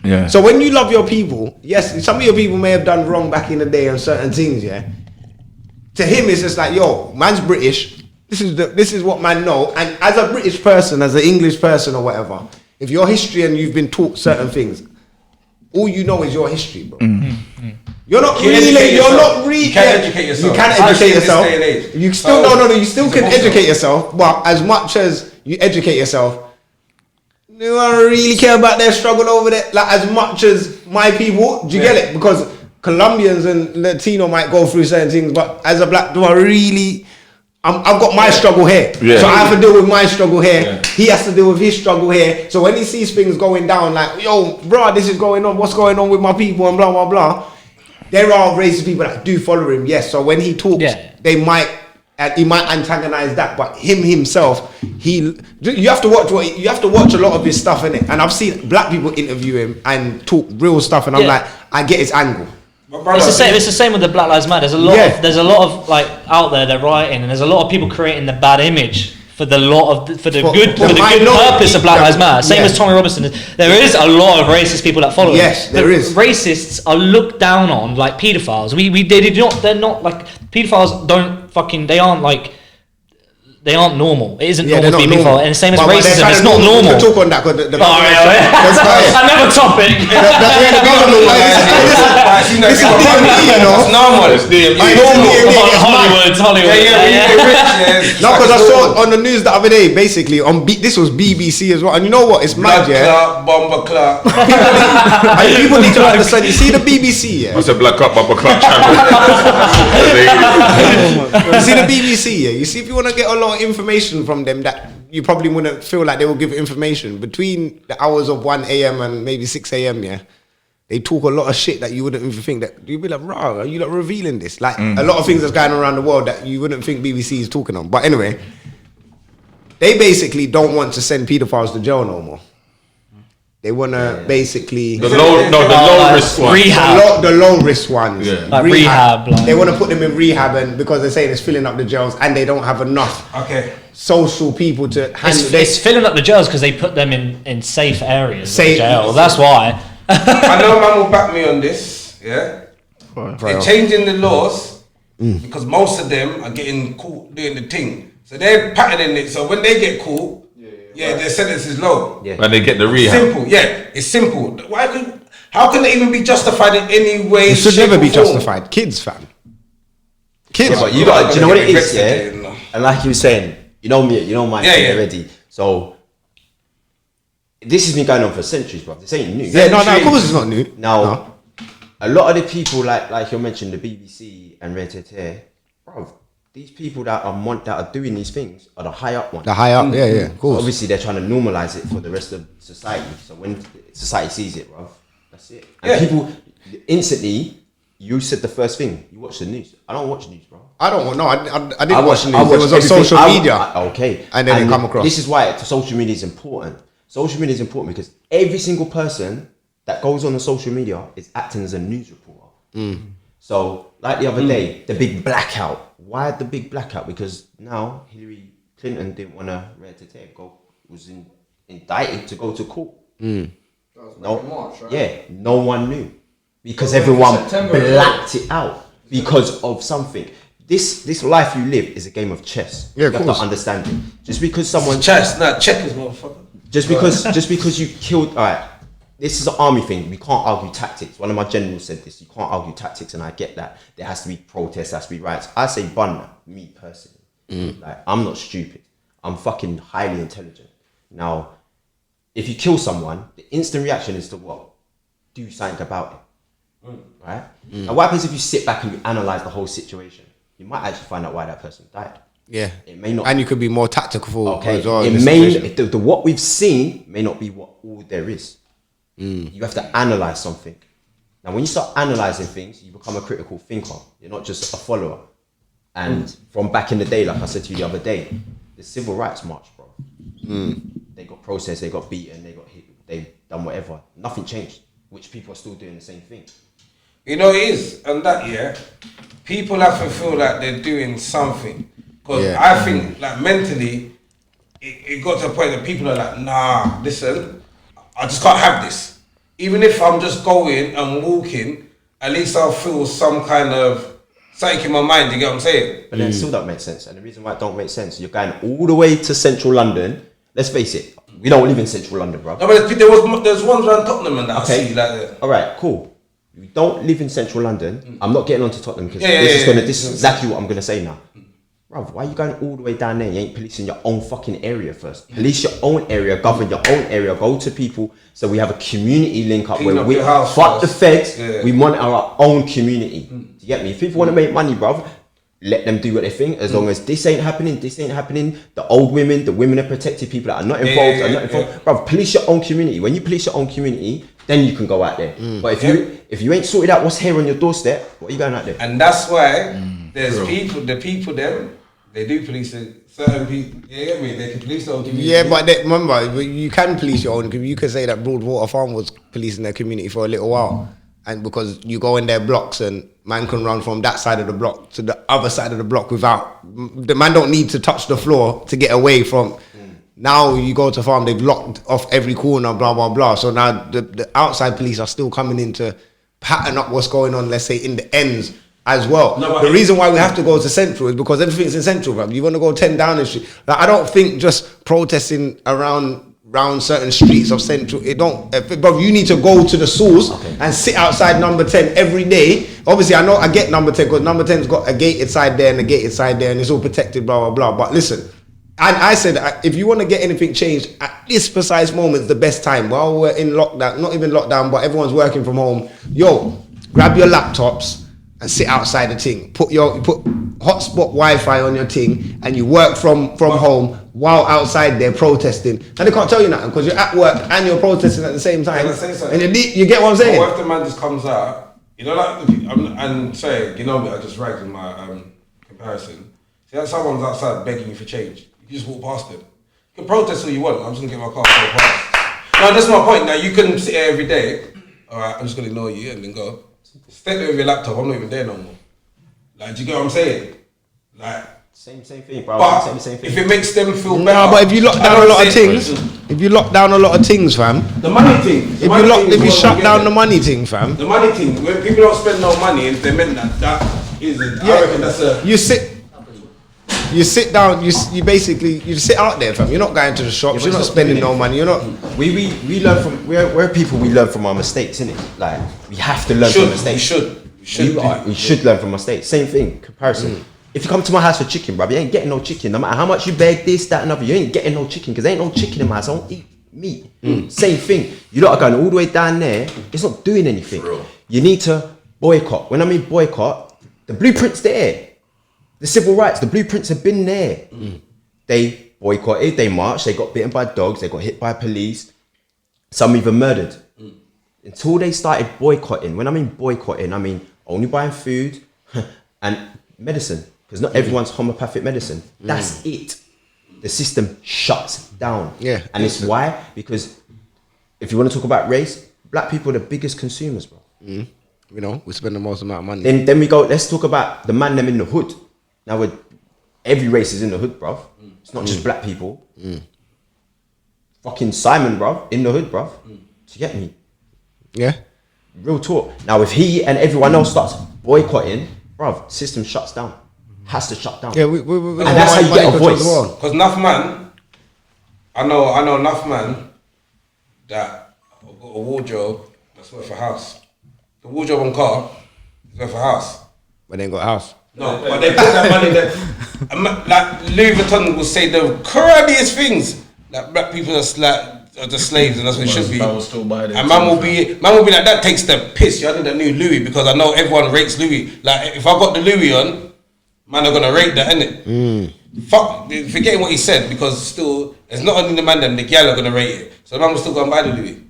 Yeah. So when you love your people, yes, some of your people may have done wrong back in the day on certain things. Yeah. To him, it's just like, yo, man's British. This is what man know. And as a British person, as an English person or whatever, if your history and you've been taught certain things, all you know is your history, bro. You're not You can educate yourself. You can educate Especially in this yourself. day and age. You still you still can educate yourself, but as much as you educate yourself, you don't really care about their struggle over there. Like as much as my people, do you get it? Because Colombians and Latino might go through certain things, but as a black, do I really? I've got my struggle here, so I have to deal with my struggle here. Yeah. He has to deal with his struggle here. So when he sees things going down, like, yo, bro, this is going on. What's going on with my people and blah blah blah. There are racist people that do follow him, yes. So when he talks, he might antagonize that, but himself, you have to watch a lot of his stuff in it. And I've seen black people interview him and talk real stuff, and I'm like, I get his angle. It's the same with the Black Lives Matter. There's a lot of like out there they're writing, and there's a lot of people creating the bad image for the good purpose of Black Lives Matter. Same as Tommy Robinson. There is a lot of racist people that follow him. Yes, there is. Racists are looked down on like paedophiles. They're not like paedophiles. They aren't normal. It isn't normal to be paedophile. And the same as racism, it's not normal. We talk on that. Another topic. This is DMD, you know. It's normal. It's DMD. Hollywood. No, because I saw on the news the other day, basically, this was BBC as well. And you know what? It's mad, yeah? Bomber clock. People need to understand. You see the BBC, yeah? What's a black up, bomber clock channel? You see the BBC, yeah? You see if you want to get a lot of information from them that you probably wouldn't feel like they will give information between the hours of 1 a.m. and maybe 6 a.m., yeah? They talk a lot of shit that you wouldn't even think that you'd be like, rah, are you like revealing this? Like a lot of things that's going around the world that you wouldn't think BBC is talking on. But anyway, they basically don't want to send pedophiles to jail no more. They want to basically the low risk ones. Rehab. The low risk ones. Yeah. Like rehab. They want to put them in rehab, and because they're saying it's filling up the jails, and they don't have enough social people to handle. It's filling up the jails because they put them in safe areas. Jail. That's why. I know man will back me on this. Yeah, they're changing the laws because most of them are getting caught doing the thing, so they're patterning it. So when they get caught. Their sentence is low. Yeah. When they get the rehab. Simple, it's simple. How can it even be justified in any way? It should never be justified. Kids, fam. Kids. Yeah, but do you know what it is, yeah? And like you were saying, you know me, you know my thing already. So this has been going on for centuries, bro. This ain't new. Yeah, no, of course it's not new. Now, a lot of the people like you mentioned, the BBC and Reddit, bro. These people that are doing these things are the high up ones. The high up, yeah, of course. So obviously, they're trying to normalize it for the rest of society. So when society sees it, bro, that's it. And people instantly, you said the first thing. You watch the news. I don't watch news, bro. I didn't watch the news. It was on social media. Okay. And then it come across. This is why social media is important. Social media is important because every single person that goes on the social media is acting as a news reporter. So, like the other day, the big blackout. Why the big blackout? Because now Hillary Clinton didn't want to was indicted to go to court. That was back in March, right? Yeah, no one knew because everyone blacked it out because of something. This life you live is a game of chess. Yeah, you have to understand it. Just because someone chess, not checkers, motherfucker. Just because you killed. All right. This is an army thing. We can't argue tactics. One of my generals said this. You can't argue tactics, and I get that. There has to be protests, there has to be riots. I say bun that, me personally. Like, I'm not stupid. I'm fucking highly intelligent. Now, if you kill someone, the instant reaction is to what? Do something about it. Right? And what happens if you sit back and you analyze the whole situation? You might actually find out why that person died. Yeah. It may not. And you could be more tactical Okay. as well. It may, what we've seen may not be what all there is. You have to analyze something. Now, when you start analyzing things, you become a critical thinker. You're not just a follower. And from back in the day, like I said to you the other day, the civil rights march, bro. They got processed, they got beaten, they got hit, they done whatever. Nothing changed, which people are still doing the same thing. You know, it is, and that, yeah, people have to feel like they're doing something. Because I think, like, mentally, it got to a point that people are like, nah, listen, I just can't have this. Even if I'm just going and walking, at least I'll feel some kind of something in my mind, you get what I'm saying? But then it still don't make sense. And the reason why it don't make sense, you're going all the way to central London. Let's face it, we don't live in central London, bro. No, but there's ones around Tottenham and that I see, like, all right, cool. We don't live in central London. I'm not getting onto Tottenham because this is exactly what I'm gonna say now. Bruv, why are you going all the way down there? You ain't policing your own fucking area first. Police your own area, govern your own area, go to people so we have a community link up where we fuck the feds, we monitor our own community. Do you get me? If people want to make money, bruv, let them do what they think. As long as this ain't happening, the old women, the women are protected, people that are not involved are not involved. Bruv, police your own community. When you police your own community, then you can go out there. But if you ain't sorted out what's here on your doorstep, what are you going out there? And that's why there's people them, they do police certain people. You get me? They can police their own community. Yeah, but remember, you can police your own community. You can say that Broadwater Farm was policing their community for a little while. And because you go in their blocks and man can run from that side of the block to the other side of the block without, the man don't need to touch the floor to get away from. Now you go to farm, they've locked off every corner, blah, blah, blah. So now the outside police are still coming in to pattern up what's going on, let's say, in the ends as well. No, the reason why we have to go to Central is because everything's in Central, bro. You want to go 10 Downing Street. Like, I don't think just protesting around certain streets of Central, it don't, bro, you need to go to the source and sit outside number 10 every day. Obviously, I get number 10 because number 10's got a gated side there and a gated side there and it's all protected, blah, blah, blah. But listen, I said, if you want to get anything changed at this precise moment, it's the best time. While we're in lockdown, not even lockdown, but everyone's working from home. Yo, grab your laptops and sit outside the thing. Put hotspot Wi-Fi on your thing, and you work from home while outside there protesting. And they can't tell you nothing because you're at work and you're protesting at the same time. And you get what I'm saying? What if the man just comes out, you know, like, and say, you know me, I just ragged in my comparison. See, like someone's outside begging you for change. You just walk past them. You can protest all you want. I'm just gonna get my car and go past. No, that's my point. Now you can sit here every day. All right, I'm just gonna ignore you and then go. Stay there with your laptop. I'm not even there no more. Like, do you get what I'm saying? Like, same thing, bro. But same thing. if it makes them feel better. No, but if you lock down a lot of things, fam. The money thing. If you shut down the money thing, fam. The money thing. When people don't spend no money, and they meant that is. I reckon that's a. You sit down. You sit out there, fam. You're not going to the shops. You're not spending no money. You're not. We learn from. We're people. We learn from our mistakes, innit? Like, we have to learn from mistakes. We should learn from mistakes. Same thing. Comparison. If you come to my house for chicken, bruv, you ain't getting no chicken. No matter how much you beg this, that, and other, you ain't getting no chicken because there ain't no chicken in my house. I don't eat meat. Same thing. You lot are going all the way down there. It's not doing anything. You need to boycott. When I mean boycott, the blueprint's there. The civil rights, the blueprints have been there. They boycotted, they marched, they got bitten by dogs, they got hit by police, some even murdered. Until they started boycotting. When I mean boycotting, I mean only buying food and medicine. Because not everyone's homeopathic medicine. That's it. The system shuts down. And it's why? Because if you want to talk about race, black people are the biggest consumers, bro. You know, we spend the most amount of money. Then we go, let's talk about the man them in the hood. Now, every race is in the hood, bruv. It's not just black people. Fucking Simon, bruv, in the hood, bruv. Do you get me? Yeah. Real talk. Now, if he and everyone else starts boycotting, bruv, system shuts down. Has to shut down. Yeah, and that's how you get a voice. Because enough man, I know enough man that have got a wardrobe that's worth a house. The wardrobe and car is worth a house. But they ain't got a house. No, but they put that money there. Like Louis Vuitton will say the cruddiest things. Like black people are the slaves, and that's what it should be. And man will be like, that takes the piss. I need that new Louis because I know everyone rates Louis. Like, if I got the Louis on, man are gonna rate that, innit? Fuck, forgetting what he said, because still, it's not only the man them, the gal are gonna rate it. So the man will still go and buy the Louis.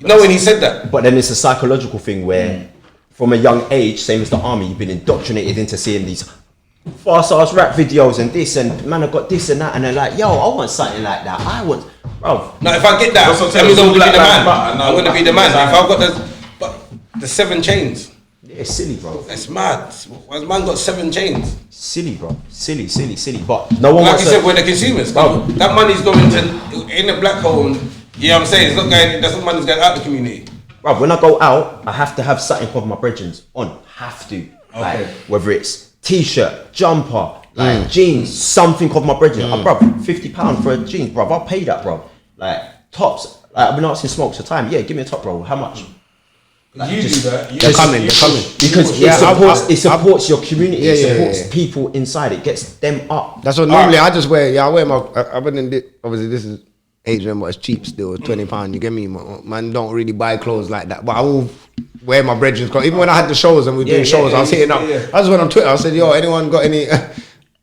You know when he said that? But then it's a psychological thing where, from a young age, same as the army, you've been indoctrinated into seeing these fast-ass rap videos and this, and man, I got this and that, and they're like, yo, I want something like that. I want, bro. Now, if I get that, that means I'm going to be the man. I'm going to be the man. If I've got the 7 chains. Yeah, it's silly, bro. That's mad. Why has man got 7 chains? Silly, bro. Silly. But no one Like wants you said, we're the consumers. Bro. That money's going in the black hole. And, you know what I'm saying? It's not going. That's what money's going out the community. Bro, when I go out, I have to have something of my brethren on. Have to. Like, whether it's t-shirt, jumper, like jeans, something of my brethren. Bro, £50 for a jeans, bro. I'll pay that, bro. Like, tops. Like, I've been asking Smokes for time. Yeah, give me a top, bro. How much? Like, You do that. They're coming. Because it supports your community. It supports people inside. It gets them up. That's what normally I just wear. Yeah, I wear my. I wouldn't. Obviously, this is Adrian, but it's cheap still. It's £20. You get me? Man, don't really buy clothes like that. But I will wear my brethren's clothes. Even when I had the shows and we were doing shows, I was hitting up. I just went on Twitter. I said, "Yo, anyone got any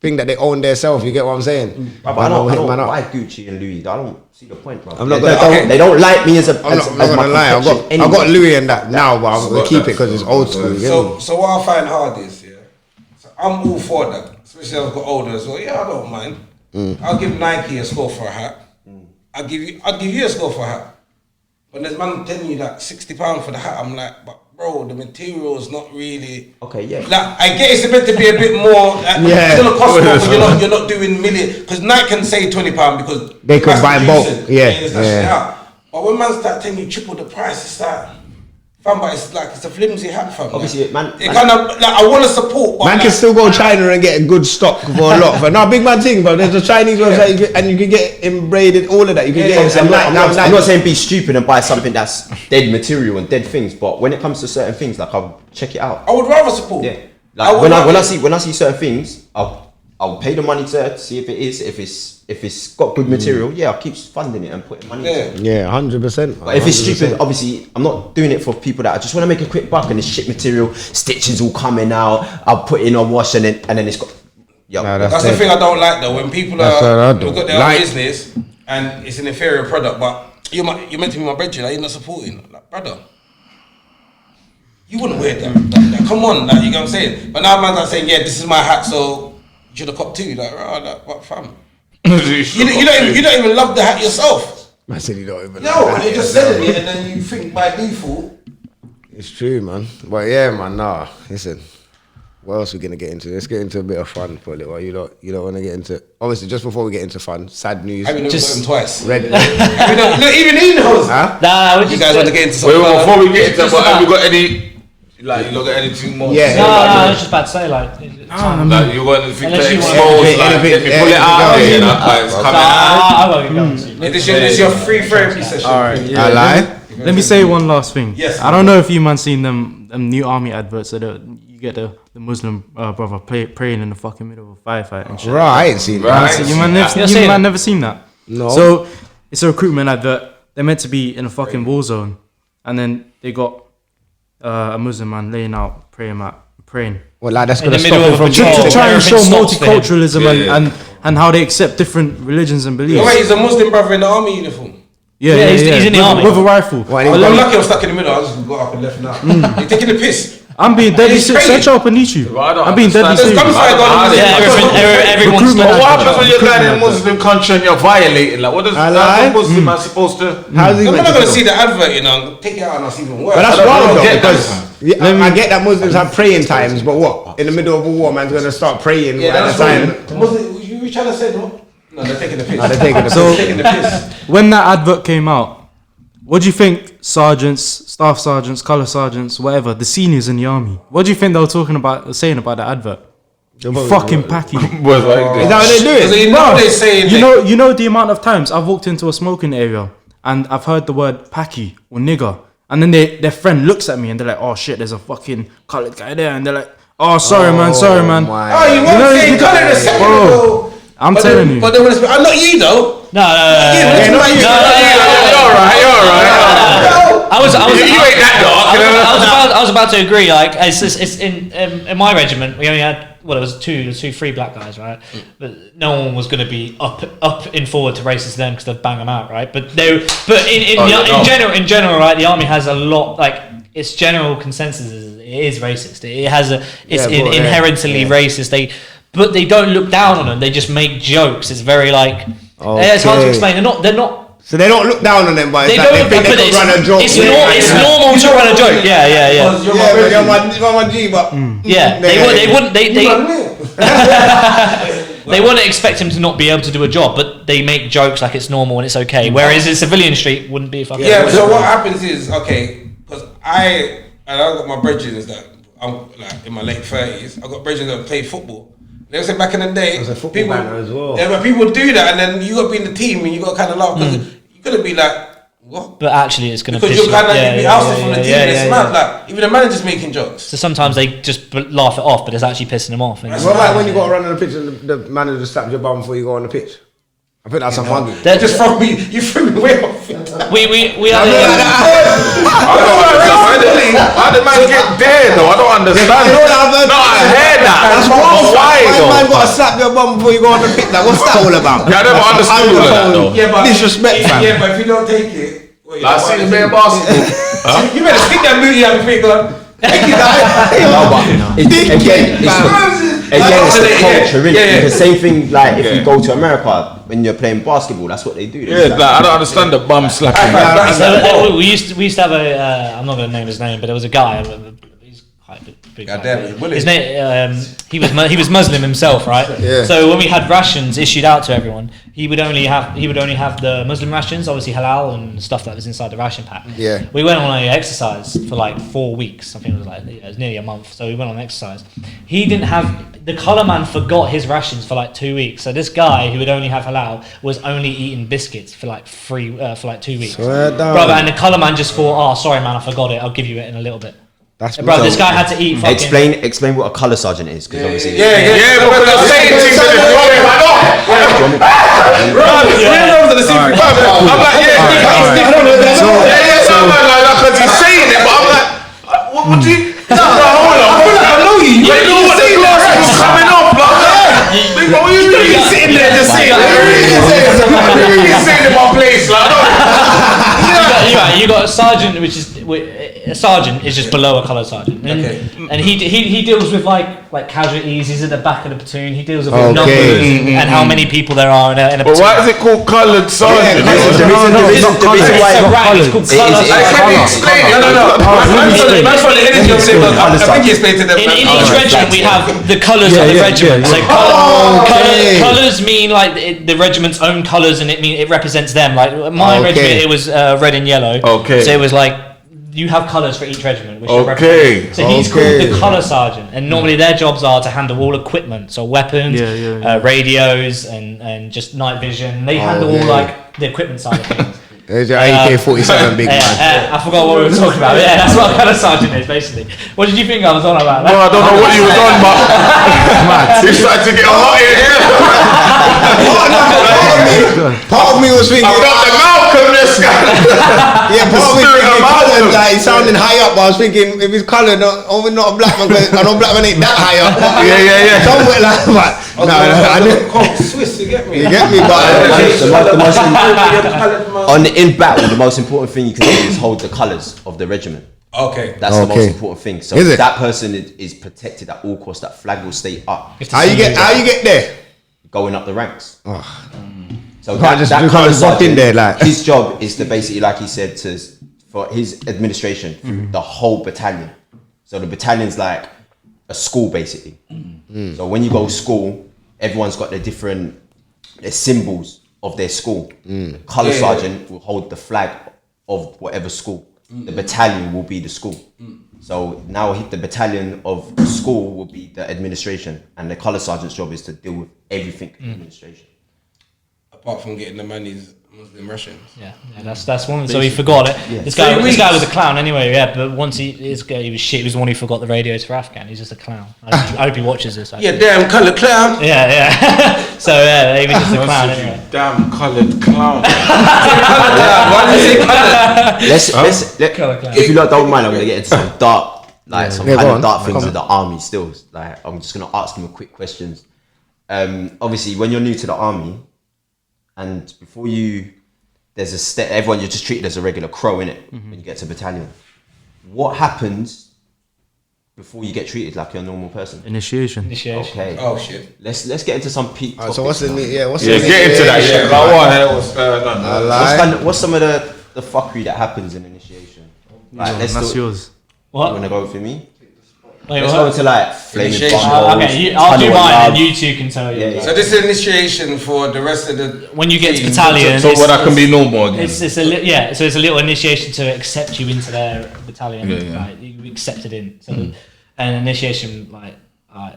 thing that they own themselves?" You get what I'm saying? But I don't buy Gucci and Louis. I don't see the point, bro. I'm not gonna. They don't like me as a. I'm not gonna lie. I got Louis and that now, but I'm gonna keep it because it's old school. You get me? So what I find hard is, so I'm all for that, especially as I got older as well. Yeah, I don't mind. I'll give Nike a score for a hat. I'll give you a score for a hat. When there's man telling you that £60 for the hat, I'm like, but bro, the material is not really. Okay, yeah. Like, I get it's meant to be a bit more. It's gonna cost more, but you're not doing million. Because Nike can say £20 because they could buy bulk. Yeah. But when man start telling you triple the price, it's like, fam, but it's like it's a flimsy hat, fam. Obviously, man. It kind of like I want to support, but man can still go China and get a good stock for a lot. But no, big man thing, but there's a Chinese website and you can get embroidered, all of that. You can get. I'm not saying be stupid and buy something that's dead material and dead things, but when it comes to certain things, like I'll check it out. I would rather support. Yeah. Like when I see certain things, I'll pay the money to see if it is, if it's got good material. Yeah, I'll keep funding it and putting money into it. Yeah, 100%. But if it's stupid, obviously I'm not doing it for people that I just want to make a quick buck and it's shit material, stitches all coming out. I'll put it in a wash and then it's got. Yo, that's the thing I don't like though. When people have got their own business and it's an inferior product, but you're meant to be my brethren, like, you're not supporting. Like, brother, you wouldn't wear that. Come on, like, you know what I'm saying? But now man's like saying, yeah, this is my hat, so you should have copped too. Like, what fam? you don't even love the hat yourself. I said you don't even. No, and you just said it, and then you think by default. It's true, man. But yeah, man. Nah, listen. What else are we gonna get into? Let's get into a bit of fun for a little while. You don't want to get into. Obviously, just before we get into fun, sad news. I mean, just twice. Red. Even he knows. Huh? Nah, you guys want to get into something. Wait, before we get into that, have you got any? Like, you don't got anything more? Yeah. No, I was just about to say, like, like you want anything to Unless you want expose, like, let me pull it out there, you know, like, it's coming out. I won't go. This is your free therapy session. Alright, yeah. I lie. Let me say one last thing. Yes. I don't know if you man seen them new army adverts that you get the Muslim brother praying in the fucking middle of a firefight and shit. Right, I ain't seen that. You man never seen that. No. So it's a recruitment advert. They're meant to be in a fucking war zone, and then they got a Muslim man laying out praying. Well, like that's In gonna the stop middle him of from a patrol. To try and show Everything stops for him. multiculturalism and how they accept different religions and beliefs. Oh, wait, he's a Muslim brother in the army uniform. Yeah, he's in the army. with a rifle. Well, I'm lucky I'm stuck in the middle. I just got up and left now. You're taking the piss. I'm being deadly He's serious. training. Search up on YouTube. I don't I'm being deadly understand. serious. Everyone's Recruitment What happens when you're Recruitment going in a Muslim country and you're violating? Like, what does a Muslim man supposed to? How's he I'm meant not to going to feel? see the advert, you know, take it out and that's even worse. But that's I don't wrong though, get that. because I get that Muslims have praying times, but what? In the middle of a war, man's gonna start praying yeah, at that's the time. right. Muslim, you trying to say no? No, they're taking the piss. No, they're taking the So- taking the piss. When that advert came out, what do you think sergeants, staff sergeants, colour sergeants, whatever, the seniors in the army, what do you think they were saying about that advert? Fucking packy. Was like Is that what they do? Because you know they're saying You know the amount of times I've walked into a smoking area and I've heard the word packy or nigger, and then their friend looks at me and they're like, oh shit, there's a fucking coloured guy there, and they're like, oh sorry man. Oh, you won't say colour in a second, bro. I'm telling you. But they want to speak. I'm not you though. No. You're alright. I was You ain't that dark. I was about to agree. Like, it's in my regiment, we only had there was three black guys, right? But no one was going to be up in forward to racist them because they'd bang them out, right? But in general, right? The army has a lot, like, its general consensus is it is racist. It's inherently racist. But they don't look down on them. They just make jokes. It's very like it's hard to explain. They're not. So they don't look down on them, but They think they can run a joke. It's normal to run a joke. Yeah. But you're my G, but they wouldn't expect him to not be able to do a job, but they make jokes like it's normal and it's okay. Whereas in civilian street, wouldn't be fucking. Yeah. So what happens is because I got my brethren that I'm like in my late 30s. I got brethren that play football. They say back in the day, people as well. Yeah, but people do that, and then you got to be in the team, and you got to kind of laugh because you could be like, what? But actually, it's going to because you're kind of be ousted from the team. It's mad. Like even the manager's making jokes. So sometimes they just laugh it off, but it's actually pissing them off. What about when you got to run on the pitch and the manager slaps your bum before you go on the pitch? I think that's a fun. They just throw me. You threw me way off. We had. How did man get there though? I don't understand. No, I heard that. That's why man got to slap your bum before you go on the pitch. Like, what's that all about? Yeah, I never understood all of that though. Yeah, but disrespect, fam. Yeah, but if you don't take it, I see the bare basketball. You better stick that booty out before you go. Again, it's the culture, really. It's the same thing, like, if you go to America, when you're playing basketball, that's what they do. Like, I don't understand the bum slapping. We used to have a, I'm not going to name his name, but there was a guy, he's quite a big guy. His name, he was Muslim himself, right? Yeah. So when we had rations issued out to everyone, he would only have the Muslim rations, obviously halal and stuff that was inside the ration pack. Yeah. We went on an exercise for like 4 weeks. I think it was like it was nearly a month. So we went on exercise. He didn't have the colour man forgot his rations for like 2 weeks. So this guy who would only have halal was only eating biscuits for like 2 weeks. Brother, and the colour man just thought, oh sorry man, I forgot it. I'll give you it in a little bit. Bro, this guy had to eat fucking... Explain what a colour sergeant is, because obviously... Yeah, because I'm saying things in the way I know. I'm like, because he's saying it, but I'm like, what do you... I know you. You know what the glass was coming off, like, what are you doing? You're sitting there just saying it. You're sitting in my place, You got a sergeant, which is a sergeant is just below a colour sergeant, and he deals with like casualties. He's at the back of the platoon. He deals with numbers and how many people there are in a platoon. But why is it called coloured sergeant? The reason why it's called colour. In each regiment, we have the colours of the regiment. So colours mean like the regiment's own colours, and it represents them. Like my regiment, it was red and yellow. Okay. So it was like you have colours for each regiment. Which so he's called the colour sergeant, and normally their jobs are to handle all equipment, so weapons, radios, and just night vision. They handle all like the equipment side of things. There's your AK-47 big man. I forgot what we were talking about. Yeah, that's what a colour sergeant is basically. What did you think I was on about? Well, I don't know what you was on, but you started to get hot here. Part of me was thinking, I've got the Malcolm this guy. Yeah, part of me thinking coloured, like he's sounding high up, but I was thinking if he's coloured, not a black man, because I know black man ain't that high up. Yeah. Somewhere like that. I knew. Swiss, you get me? You get me, but in battle, the most important thing you can do is hold the colours of the regiment. Okay. That's the most important thing. So that person is protected at all costs. That flag will stay up. How you get there? Going up the ranks. So that colour sergeant, there, like his job is to basically, like he said, for his administration through the whole battalion. So the battalion's like a school basically. So when you go to school, everyone's got their symbols of their school. The colour sergeant will hold the flag of whatever school. The battalion will be the school. So now the battalion of the school will be the administration, and the colour sergeant's job is to deal with everything administration. Apart from getting the money's Muslim Russians. Yeah, that's one. So he forgot it. Yeah. This guy was a clown anyway. Yeah, but once he was shit. He was the one who forgot the radios for Afghan. He's just a clown. I hope he watches this. Actually. Yeah, damn coloured clown. Yeah. So he was just a clown anyway. Damn coloured clown. Why did you say coloured? If you lot don't mind, I'm gonna get into some dark like some Yeah, kind go of on. dark things Come with the army still. Like, I'm just gonna ask him a quick questions. Obviously, when you're new to the army, and before you, there's a step. Everyone, you're just treated as a regular crow, innit? When you get to battalion, what happens before you get treated like you're a normal person? Initiation. Okay. Oh shit. Let's get into some peak topics. So what's the now. what's Yeah, the get into that shit. Like, what the hell was done? What's some of the fuckery that happens in initiation? Like, let's That's do. yours. You What? wanna go for me? Wait, Let's what? go into like flaming Initiation. bumholes, Okay, I'll do tunnel mine of and love. you two can tell you. Yeah. So this is initiation for the rest of the. When you get to team. battalion, So it's- what I can it's- be normal again. It's a so it's a little initiation to accept you into their battalion. Yeah, yeah. Like, you accepted in. So and initiation, like,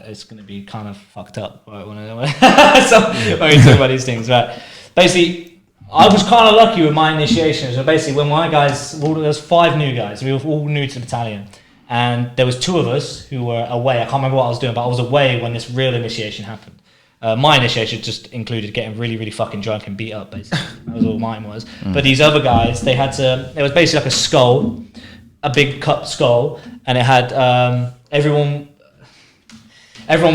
it's going to be kind of fucked up. Right, when we talk about these things, right? Basically, I was kind of lucky with my initiation. So basically, when my guys, there was 5 new guys. We were all new to the battalion, and there was 2 of us who were away. I can't remember what I was doing, but I was away when this real initiation happened. My initiation just included getting really, really fucking drunk and beat up, basically. That was all mine was. But these other guys, they had to, it was basically like a skull, a big cup skull, and it had everyone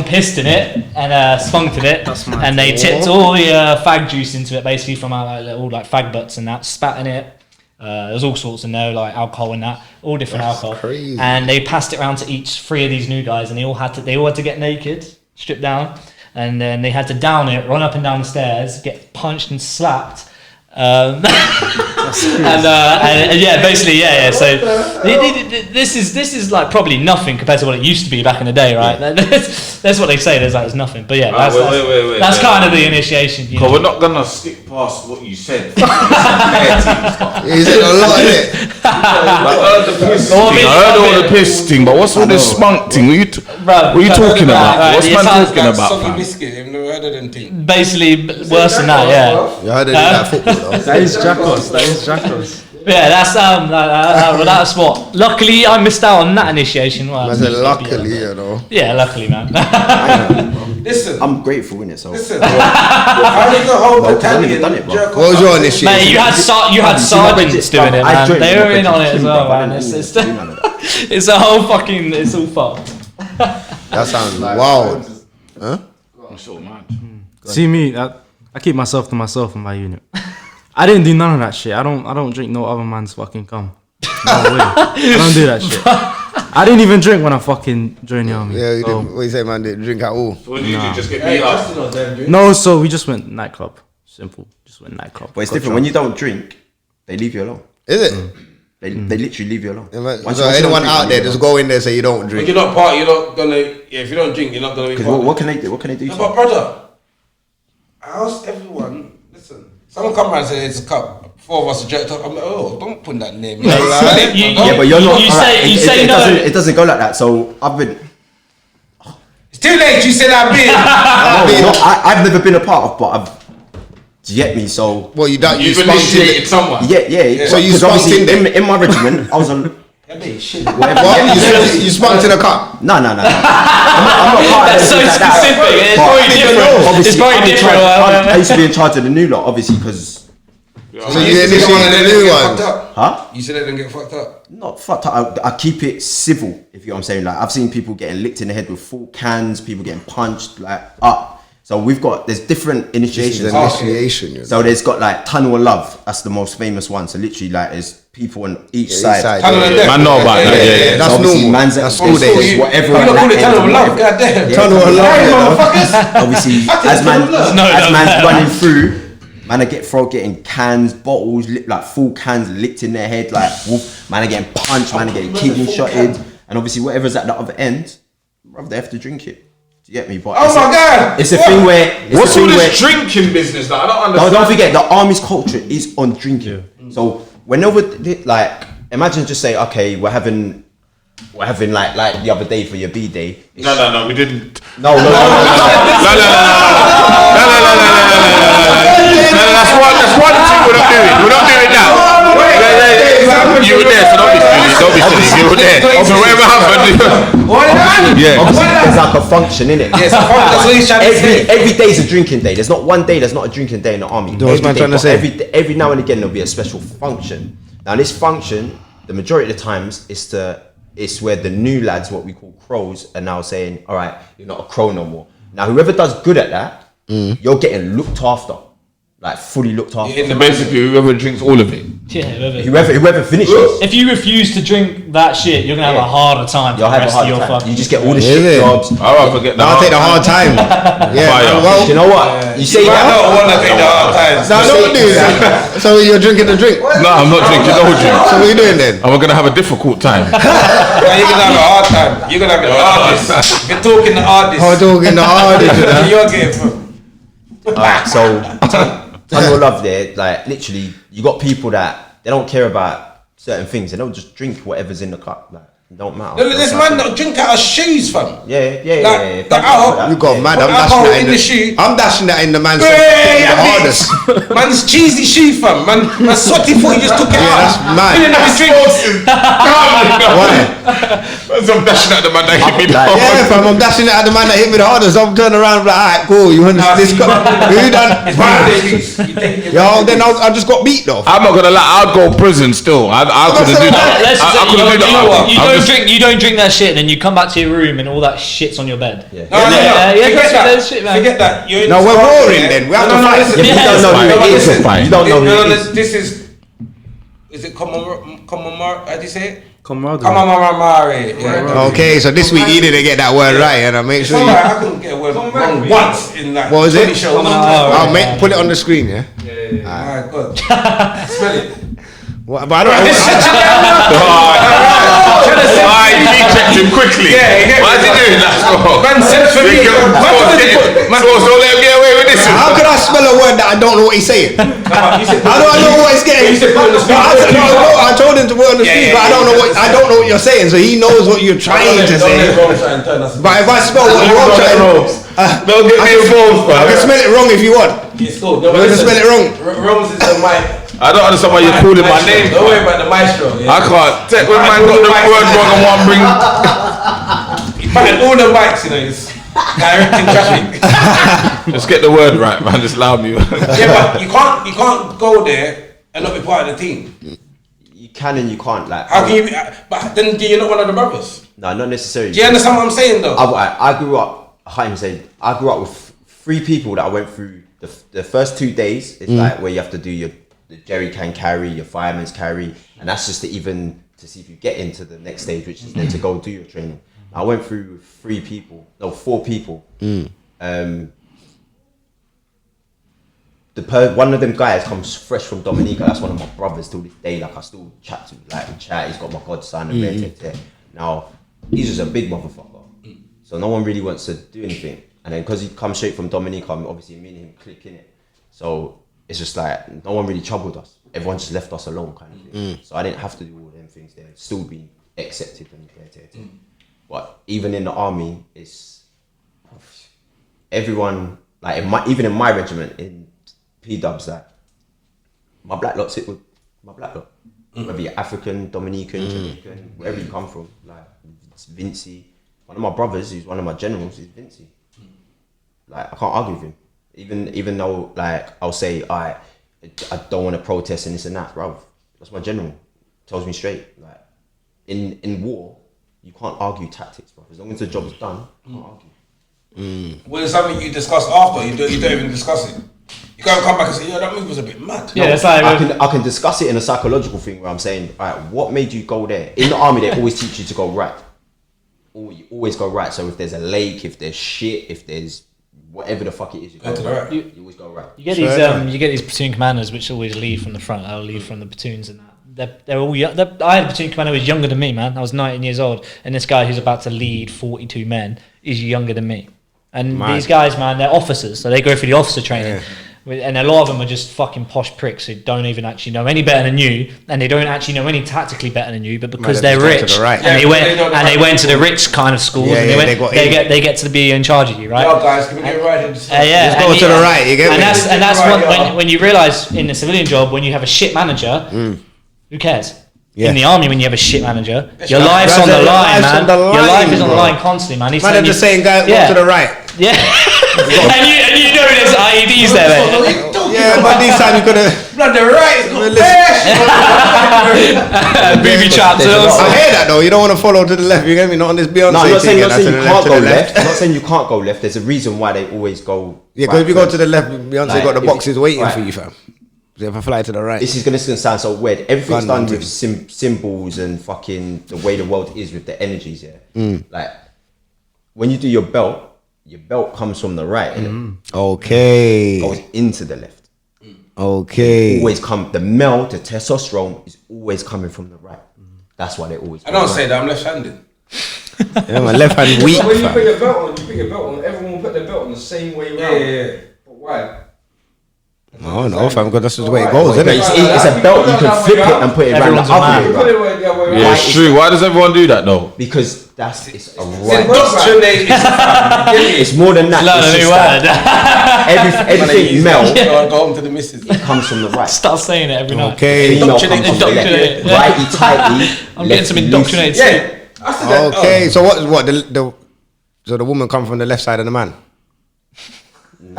pissed in it and spunked in it, and they tipped all the fag juice into it, basically from our like, little like fag butts and that, spat in it. There's all sorts in there, like alcohol and that, all different alcohol. crazy. Mm. And they passed it around to each 3 of these new guys, and they all had to get naked, stripped down, and then they had to down it, run up and down the stairs, get punched and slapped. And yeah, basically, yeah. So this is like probably nothing compared to what it used to be back in the day, right? That's what they say. There's nothing, but yeah, Wait, that's kind of the initiation. You But know? we're not gonna skip past what you said. Is it a lot, is it? I heard all the piss thing, but what's all this spunk thing? What are you talking about? right, What's it's man like talking about? Soggy Fam? biscuit. I've never heard of them thing. Basically, worse than that, yeah. You heard of that football though? That is Jackos. Yeah, that's what. Luckily, I missed out on that initiation. Well, I said luckily, you know. Yeah, luckily, man. Listen. I'm grateful in it. So Listen. How did the whole No, 'cause I battalion never done it, bro. jerk What was off? your initiation? Mate, you had sergeants doing it, I man. joined They the were in on it as team, well, bro. I man. didn't It's do none of that. it's a whole fucking. It's all fucked. That sounds wild. Huh? I'm so mad. See me, I keep myself to myself in my unit. I didn't do none of that shit. I don't drink no other man's fucking cum. No way. I don't do that shit. I didn't even drink when I fucking joined the army. Yeah, you So- didn't, what you say, man? Didn't drink at all. So what did you do? Just get beat up? No, so we just went nightclub. Simple. Just went nightclub. But it's Got different drunk. when you don't drink. They leave you alone. Is it? They literally leave you alone. Yeah, man. Once So you don't anyone drink, out they there, leave you just alone. go in there and say you don't If drink. you're not part, you're not gonna. Yeah, if you don't drink, you're not gonna be 'Cause part. what can they do? What can they do? No, to but you? brother, I asked everyone. Listen, someone come around and say it's a cup. 4 of us are jerked up. I'm like, oh, don't put that name. You- Yeah, but you're not. You alright, say- you say no. It doesn't go like that. So I've been. It's too late. You said I've been. I've never been a part of, but I've. Do you get me? So Well, you don't. You You've spunked in initiated it. someone. yeah. So you 'cause spunked obviously in there? in my regiment, I was on. Whatever. What? You spunked in a cup. No. I'm not part of That's so anything like that. specific. It's But very different. It's obviously, very I'm in different. charge- I used to be in charge of the new lot, obviously, because So you initiated the new ones. You said they didn't get fucked up. not fucked up. I keep it civil, if you know what I'm saying. Like I've seen people getting licked in the head with full cans, people getting punched like up. So there's different This initiations. is initiation. You know. So there's got like Tunnel of Love. That's the most famous one. So literally like there's people on each side. Tunnel of Death. Man know about that, yeah. That's So obviously normal. Man's at That's school all days, days. whatever. You don't at call it that Tunnel of end, Love. whatever. Goddamn. Tunnel of love. you know. Obviously, as man's running through, cans, bottles, like full cans licked in their head, like wolf, man are getting punched, man are getting kidney shotted, and obviously whatever's at the other end, bruv, they have to drink it. Do you get me? But Oh my God. it's a thing where What's all this drinking business that I don't understand? don't forget the army's culture is on drinking. So whenever like imagine just say okay we're having like the other day for your B day. No, we didn't. No. That's one thing we're not doing. We're not doing that. You were there, so don't be silly. You were there. So whatever happened. Yeah. Obviously, there's like a function in it. Yes, that's what he's trying to say. Every day is a drinking day. There's not one day that's not a drinking day in the army. What's man trying to say? Every now and again there'll be a special function. Now this function, the majority of the times, is to it's where the new lads, what we call crows, are now saying, all right, you're not a crow no more. Now, whoever does good at that, you're getting looked after. Like fully looked after. So basically, whoever drinks all of it. Yeah, whoever finishes. If you refuse to drink that shit, you're gonna have a harder time for You'll the have a rest of harder your time. fucking. You just get all the shit jobs. I'll forget that. I'll take the hard time. Yeah. Well, You know what? You say I that. don't want to take the hard times. no, don't do that. So you're drinking the drink. No, I'm not drinking no drink. So what are you doing then? And we're gonna have a difficult time. You're gonna have a hard time. You're gonna have the hardest. If you're talking the hardest, I'm talking the hardest. you're getting from. Alright, so ton of love there. Like literally, you got people that they don't care about certain things. They don't just drink whatever's in the cup. Like it don't matter. This man don't drink out of shoes, fam. Yeah. Like, the alcohol. You got mad. Put I'm dashing alcohol that in the shoe. I'm dashing that in the man's Yeah, the hardest. Man's cheesy shoe, fam. Man, sweaty foot. He just took it out. That's mad. Filling up his drinks. Why? I'm dashing at the man that hit me. Like, Yeah, fam. I'm dashing it at the man that hit me the hardest. I'm turning around like, alright, cool. You want this? Who done? Yo, then I just got beat though. I'm not gonna lie. I'd go prison still. I couldn't do that. Let's just I say, couldn't do that. you don't drink that shit, and then you come back to your room and all that shit's on your bed. Yeah. No. Forget Forget shit, man. Forget that. You're No, we're roaring then. We have to fight. listen. Yeah, but you don't know who it is. You don't know who it is. This is it how do you say it? Camaraderie. Camaraderie. Yeah. Okay, so this week he didn't get that word right, and I make It's sure you. alright, I couldn't get a word wrong once in that. What was it? 20 shows. I'll put it on the screen, yeah. Alright, good. Smell it. What, but I don't. He checked him quickly. Yeah. Why'd you do that? Man said for me. So let him get away with this. How can I spell a word that I don't know what he's saying? How do I know what he's getting? I told him to put it on the screen, but I don't know what you're saying. So he knows what you're trying to say. But if I spell what you're trying, Don't get me involved, I can spell it wrong if you want. It's cool. I can spell it wrong. Rose is the mic. I don't understand why you're calling my name. Don't worry about the maestro. I can't take when man got the word wrong and one bring. Fucking all the mics, you know, it's directing traffic. Just get the word right, man. Just allow me. Yeah, but you can't go there and not be part of the team. You can and you can't. Like How can you? But then you're not one of the brothers. no, not necessarily. Do you understand what I'm saying, though? I grew up. I can't even say. I grew up with 3 people that I went through the first 2 days. It's like where you have to do the jerry can carry, your fireman's carry, and that's just to see if you get into the next stage, which is then to go do your training. I went through 4 people. One of them guys comes fresh from Dominica. That's one of my brothers till this day. Like I still chat to, like we chat. He's got my godson and now he's just a big motherfucker. So no one really wants to do anything. And then because he comes straight from Dominica, obviously me and him click in it. So it's just like no one really troubled us. Everyone just left us alone, kind of thing. So I didn't have to do all them things. They're still being accepted and But even in the army, it's everyone like even in my regiment in P-dubs, like my black lot sit with my black lot. Whether you're African, Dominican, Jamaican, wherever you come from, like it's Vincey. One of my brothers, who's one of my generals, is Vincey. Like I can't argue with him. Even though like I'll say I don't want to protest and this and that, bro. That's my general. Tells me straight. Like in war, you can't argue tactics, bro. As long as the job's done, you can't argue. Well, it's something you discuss after. You don't even discuss it. You can't come back and say, "Yeah, that move was a bit mad." Yeah, it's like I can discuss it in a psychological thing where I'm saying, all right, what made you go there? In the army, they always teach you to go right. You always go right. So if there's a lake, if there's shit, if there's whatever the fuck it is, you go to the right. You always go right. You get these platoon commanders which always lead from the front. I'll lead from the platoons and that. They're all young. I had a platoon commander who was younger than me, man. I was 19 years old, and this guy who's about to lead 42 men is younger than me. And these guys, man, they're officers, so they go through the officer training. Yeah. And a lot of them are just fucking posh pricks who don't even actually know any better than you, and they don't actually know any tactically better than you, but because they're rich, right. and they went to the rich kind of schools, and they get to be in charge of you, right? Yo, guys, can we get right into Yeah, Just go to the right, you get me? And that's when you realise in the civilian job, when you have a shit manager, who cares? Yeah. In the army, when you have a shit manager, your life's on the line, man. Your life is on the line constantly, man. Man, I'm just saying, guys, go to the right. Yeah. and you know there's IEDs there, man. talking Yeah, about? but this time you could have. Blood, the right is got Booby traps. There's a lot I hear that though. You don't want to follow to the left. You get me? Not on this Beyonce No, I'm not saying, thing. not saying you To can't the go left. left. I'm not saying you can't go left. There's a reason why they always go. Yeah, because right if you go first. to the left, Beyonce Like, got the if boxes you- waiting right. for you, fam. So if I fly to the right, This is gonna sound so weird. Everything's Gun done man with symbols and fucking the way the world is with the energies. Yeah, like when you do your belt comes from the right, and it okay, goes into the left. okay. Always come. The male, the testosterone is always coming from the right. That's why they always. I don't say that. I'm left-handed. Yeah, my left hand weak, But when you put fam. your belt on, everyone will put their belt on the same way around. Yeah. But why? I don't know, fam, because that's just the way it goes, But isn't it's, it? it's a belt. You can flip it and put it around the Everyone's a man. other way You put around. it the other way around. Yeah, it's true. Why does everyone do that though? Because it's a It's right. indoctrinated. It's more than that. Learn It's a new just word. that everything male Go home to the missus. comes from the right. Start saying it every night. Okay, Female comes from the Indoctrinated. left. Righty tighty. I'm getting some indoctrinated. Yeah. I said that. okay. So what? So the woman come from the left side of the man. You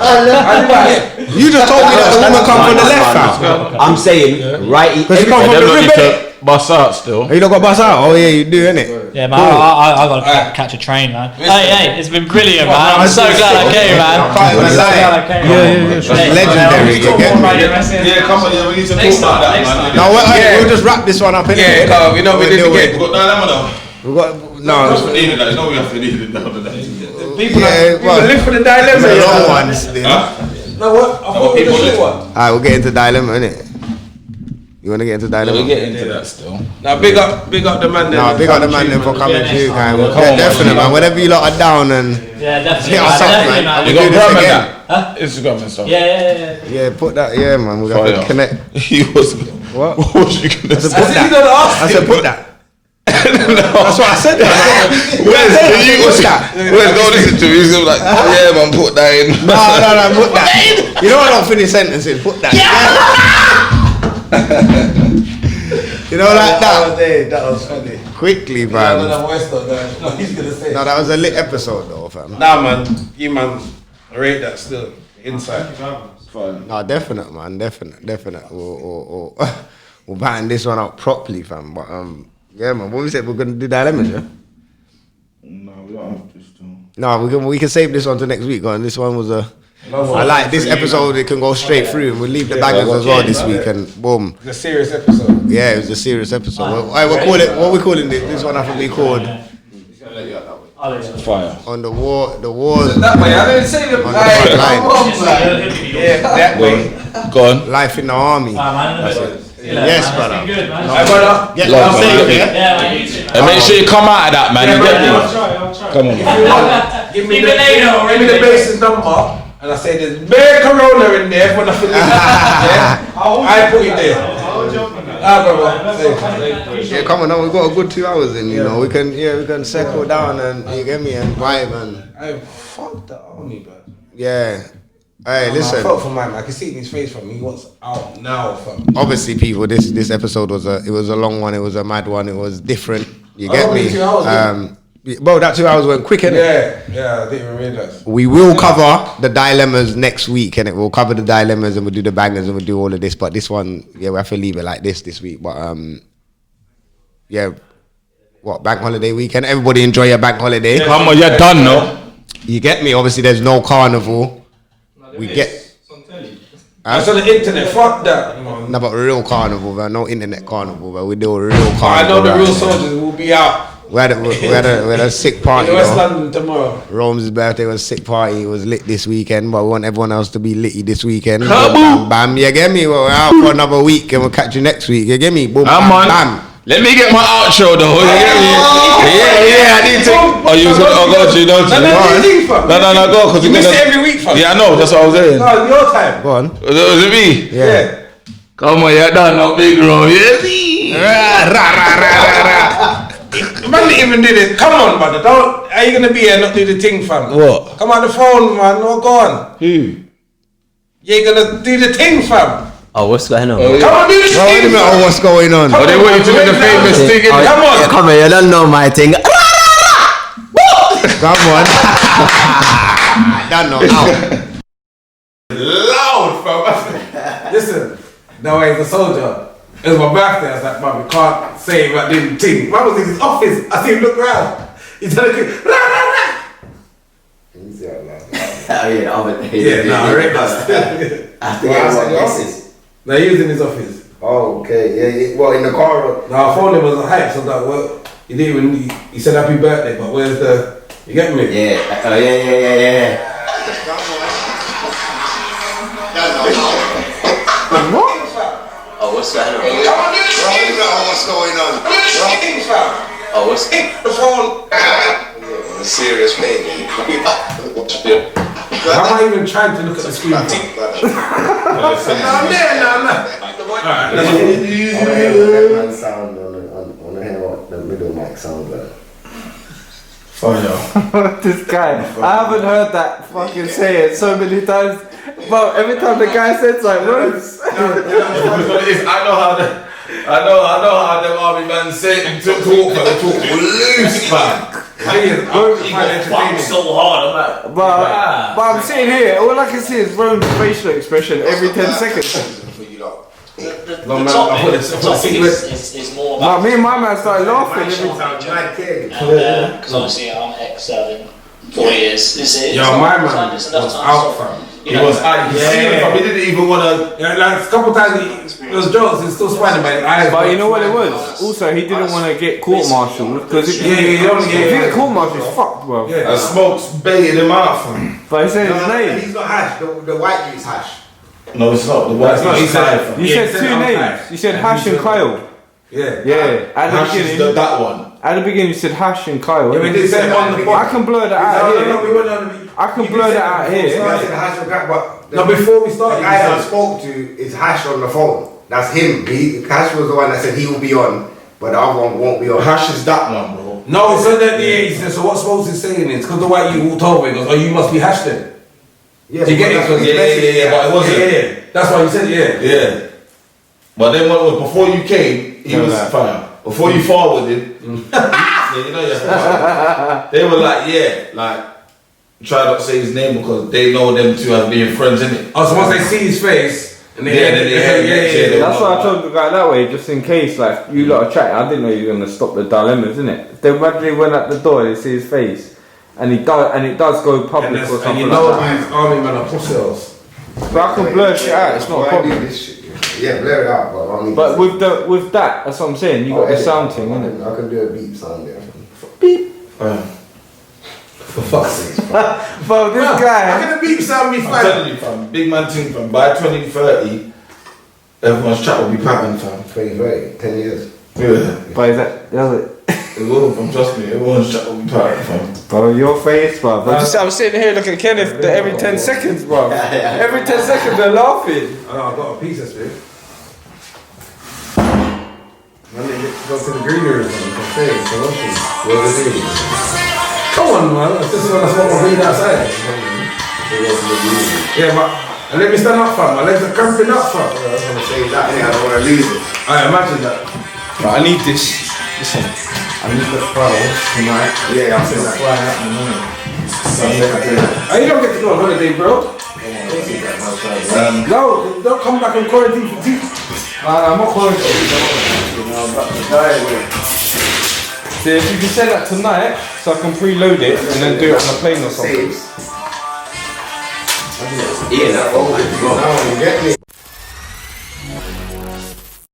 just told me that the woman come from the left, fam. I'm saying righty. Because you come from They the don't rib, need innit? to bust out still. You don't got bust out? Oh yeah, you do, innit? Yeah, man, I got to catch a train, man. Hey, it's been brilliant, man. I'm so glad I came, man. Can't even lie. Yeah, Legendary, you get me? Yeah, come on, we need to Next talk about time, that, next man. No, Yeah. we'll just wrap this one up, innit? Yeah, go, we know we did We'll it deal We got dilemma though. with- We got no. That's what needed that. No, we have to need it down to that. People Yeah, live for the it's dilemma. a you long know. one still. No, what? I thought it was a short one. Alright, we'll get into dilemma, innit? You wanna get into dilemma? We'll get into that still. Now, big up the man. No, big up the man then for coming Yeah, through, next guy. time. We'll Come on, definitely, man. man. Whenever you lot are down and Yeah, definitely. hit us up, Definitely, man. You We'll got do this Gram and again. that? Instagram and stuff. Yeah. Yeah, put that. Yeah, man. We got Fire. to connect. He was. What? What was you gonna I said say? put that. I said put that. That's what I said. Where's go listen to? He's gonna be like, yeah, man, put that in. No, put that. You know I don't finish sentences. Put that. You know like that. That was funny. Quickly, No, man. West though, no, he's gonna say. No, that was a lit episode though, fam. Nah, man. You man, rate that still. Inside. No, definite, man. Definite. We'll batten this one out properly, fam. But yeah, man. What we said, we're gonna do dilemmas, yeah. No, we don't have to still. No, we can save this one to next week. And this one was I like this episode. It can go straight through, and we'll leave the bangers as well this week. And boom, It's a serious episode. yeah, it was a serious episode. We'll call it. What we calling it? This one have to be called Fire. on the war. The wars. That way, I didn't say the On the front line. Yeah, that way. Go on. Life in the army. Yes, brother. Good, man. Hey, brother. Get Love, what I'm man. saying, yeah? Yeah, man, you too. And make sure you come out of that, man. You get me? I'll try. Come on. Give me Leave it later, give me the basis number, and I say there's bare corona in there for nothing. Yeah, I put it there. Brother. Yeah, come on, now we got a good 2 hours in. You know, we can settle down and you get me and vibe and I fuck the army, bro. yeah. Hey, I listen. felt for man. I can see it in his face from me. He wants out now, fam. Obviously, people, this episode was a long one. It was a mad one. It was different. You get only me? 2 hours, Bro, that 2 hours went quick, innit? Yeah, I didn't even realize. We will cover the dilemmas next week, and we'll cover the dilemmas and we'll do the bangers and we'll do all of this. But this one, yeah, we have to leave it like this week. But yeah, what bank holiday weekend? Everybody enjoy your bank holiday. Come on, you're done, no? You get me? Obviously, there's no carnival. We get I saw the internet. Fuck that, man. no, but real carnival, man. No internet carnival, but we do a real carnival. I know the right real there. soldiers will be out We had a sick party. in West though. London tomorrow. Rome's birthday was a sick party. It was lit this weekend, but we want everyone else to be litty this weekend. Kaboom! Bam, bam, you get me? We're out for another week and we'll catch you next week. You get me? Boom, bam, I'm on. bam. Let me get my outro though. You get me? Yeah, I need to. Oh, you was gonna go to, you know? No, go, because You miss it every week, fam. Yeah, I know, that's what I was saying. No, your time. Go on. Was it me? Yeah. Come on, you're done, no big bro. Yeah, me. Man didn't even did it. Come on, brother. Don't. Are you gonna be here and not do the thing, fam? What? Come on the phone, man. No, go on. Who? You ain't gonna do the thing, fam. Oh, what's going on? Come on, do the Bro, wait a thing. minute, fam. what's going on? Oh, they want you to do the famous thing. Oh, Come on. yeah, come on, you don't know my thing. Come on. I don't know. Ow. Loud, fam. No, he's a soldier. It was my birthday. I was like, man, we can't say about this thing. Man was in his office. I see him look around. He's telling me, rah, rah, rah. Oh yeah, I reckon. I have to get what this is. No, he was in his office. Oh, okay. Yeah. Well, in the car. No, I phoned him as a hype. So I was like, well, he didn't even. He said happy birthday, but where's the? You get me? Yeah. Oh yeah. What? Oh, what's that? What's going on? Oh, what's the phone? A serious man. Why am I even trying to look at the screen? No. Alright, sound on the hair, what the middle mic sound like. This guy, I haven't heard that fucking say it so many times. But every time the guy says like, Rose. I know how them army man say to talk, but they talk loose, man. So hard, I'm like, but I'm sitting here, all I can see is Rome's facial expression every 10 seconds. The topic is more about. Me and my man started laughing every time. Because obviously I'm ex-serving 4 years. Yo, my man was out, fam. He was out. Yeah. He didn't even want to. Yeah, like a couple times it was jokes. He's still smiling, man. But you know what it was? Also, he didn't want to get court-martialed because if you get court-martialed, it's fucked, bro. Yeah. And Smokes baited him out, fam. But he said his name. He's not Hash. The white dude's Hash. No, it's not. The white dude's Kyle. You said two names. You said Hash and Kyle. Yeah. At the Hash beginning, is that one. At the beginning, you said Hash and Kyle. Yeah, we did say on the I can blur that out here. I can blur that out here. No, before we started, the guy I spoke to is Hash on the phone. That's him. Hash was the one that said he will be on, but the other one won't be on. Hash is that one, bro. No, so that he said, so what Smokes is saying is because the white you walked over, he goes, oh, you must be Hash then. Yeah, do you get it? Yeah, but it wasn't. Yeah. That's why you said Yeah. But then before you came, he was fine. Before you forwarded, you know you're fine. They were like, try not to say his name because they know them two as being friends, innit? Oh, so once they see his face, and that's why I told the guy that way, just in case, like, you lot are chatting. I didn't know you were going to stop the dilemmas, innit? If they randomly went at the door, they see his face, and it does go public or something. And you know my army man are pussy. But I can blur shit out, it's not a problem. Yeah, blur it out, but I mean. But with that, that's what I'm saying, you got the sound thing, innit? I can do a beep sound there. Beep. For fuck's sake. But this guy. How can a beep sound be fine? I'm telling you, fam, big man thing, fam. By 2030, everyone's chat will be patterned, fam. 2030, 10 years. Yeah. But is that, does it? It will, fam, trust me, everyone's chat will be patterned, fam. Bro, your face, bro. I'm sitting here looking at Kenneth every 10 seconds, bro. Every 10 seconds they're laughing. I know, I've got a piece of spit. When they go to the greenery or something, so what is it? Come on, man. This is when I smoke my weed outside. Yeah, but let me stand up, fam. My legs are cramping up, fam. I was going to say that, I don't want to lose it. I imagine that. But I need this. Listen, I need the file tonight. Yeah, I'm saying that. Fly out in the morning. You don't get to go on holiday, bro. No, don't come back and quarantine for tea. I'm not quarantined. See, if you can send that tonight, so I can preload it and then do it on a plane or something. Yeah, oh my god. No, you get me.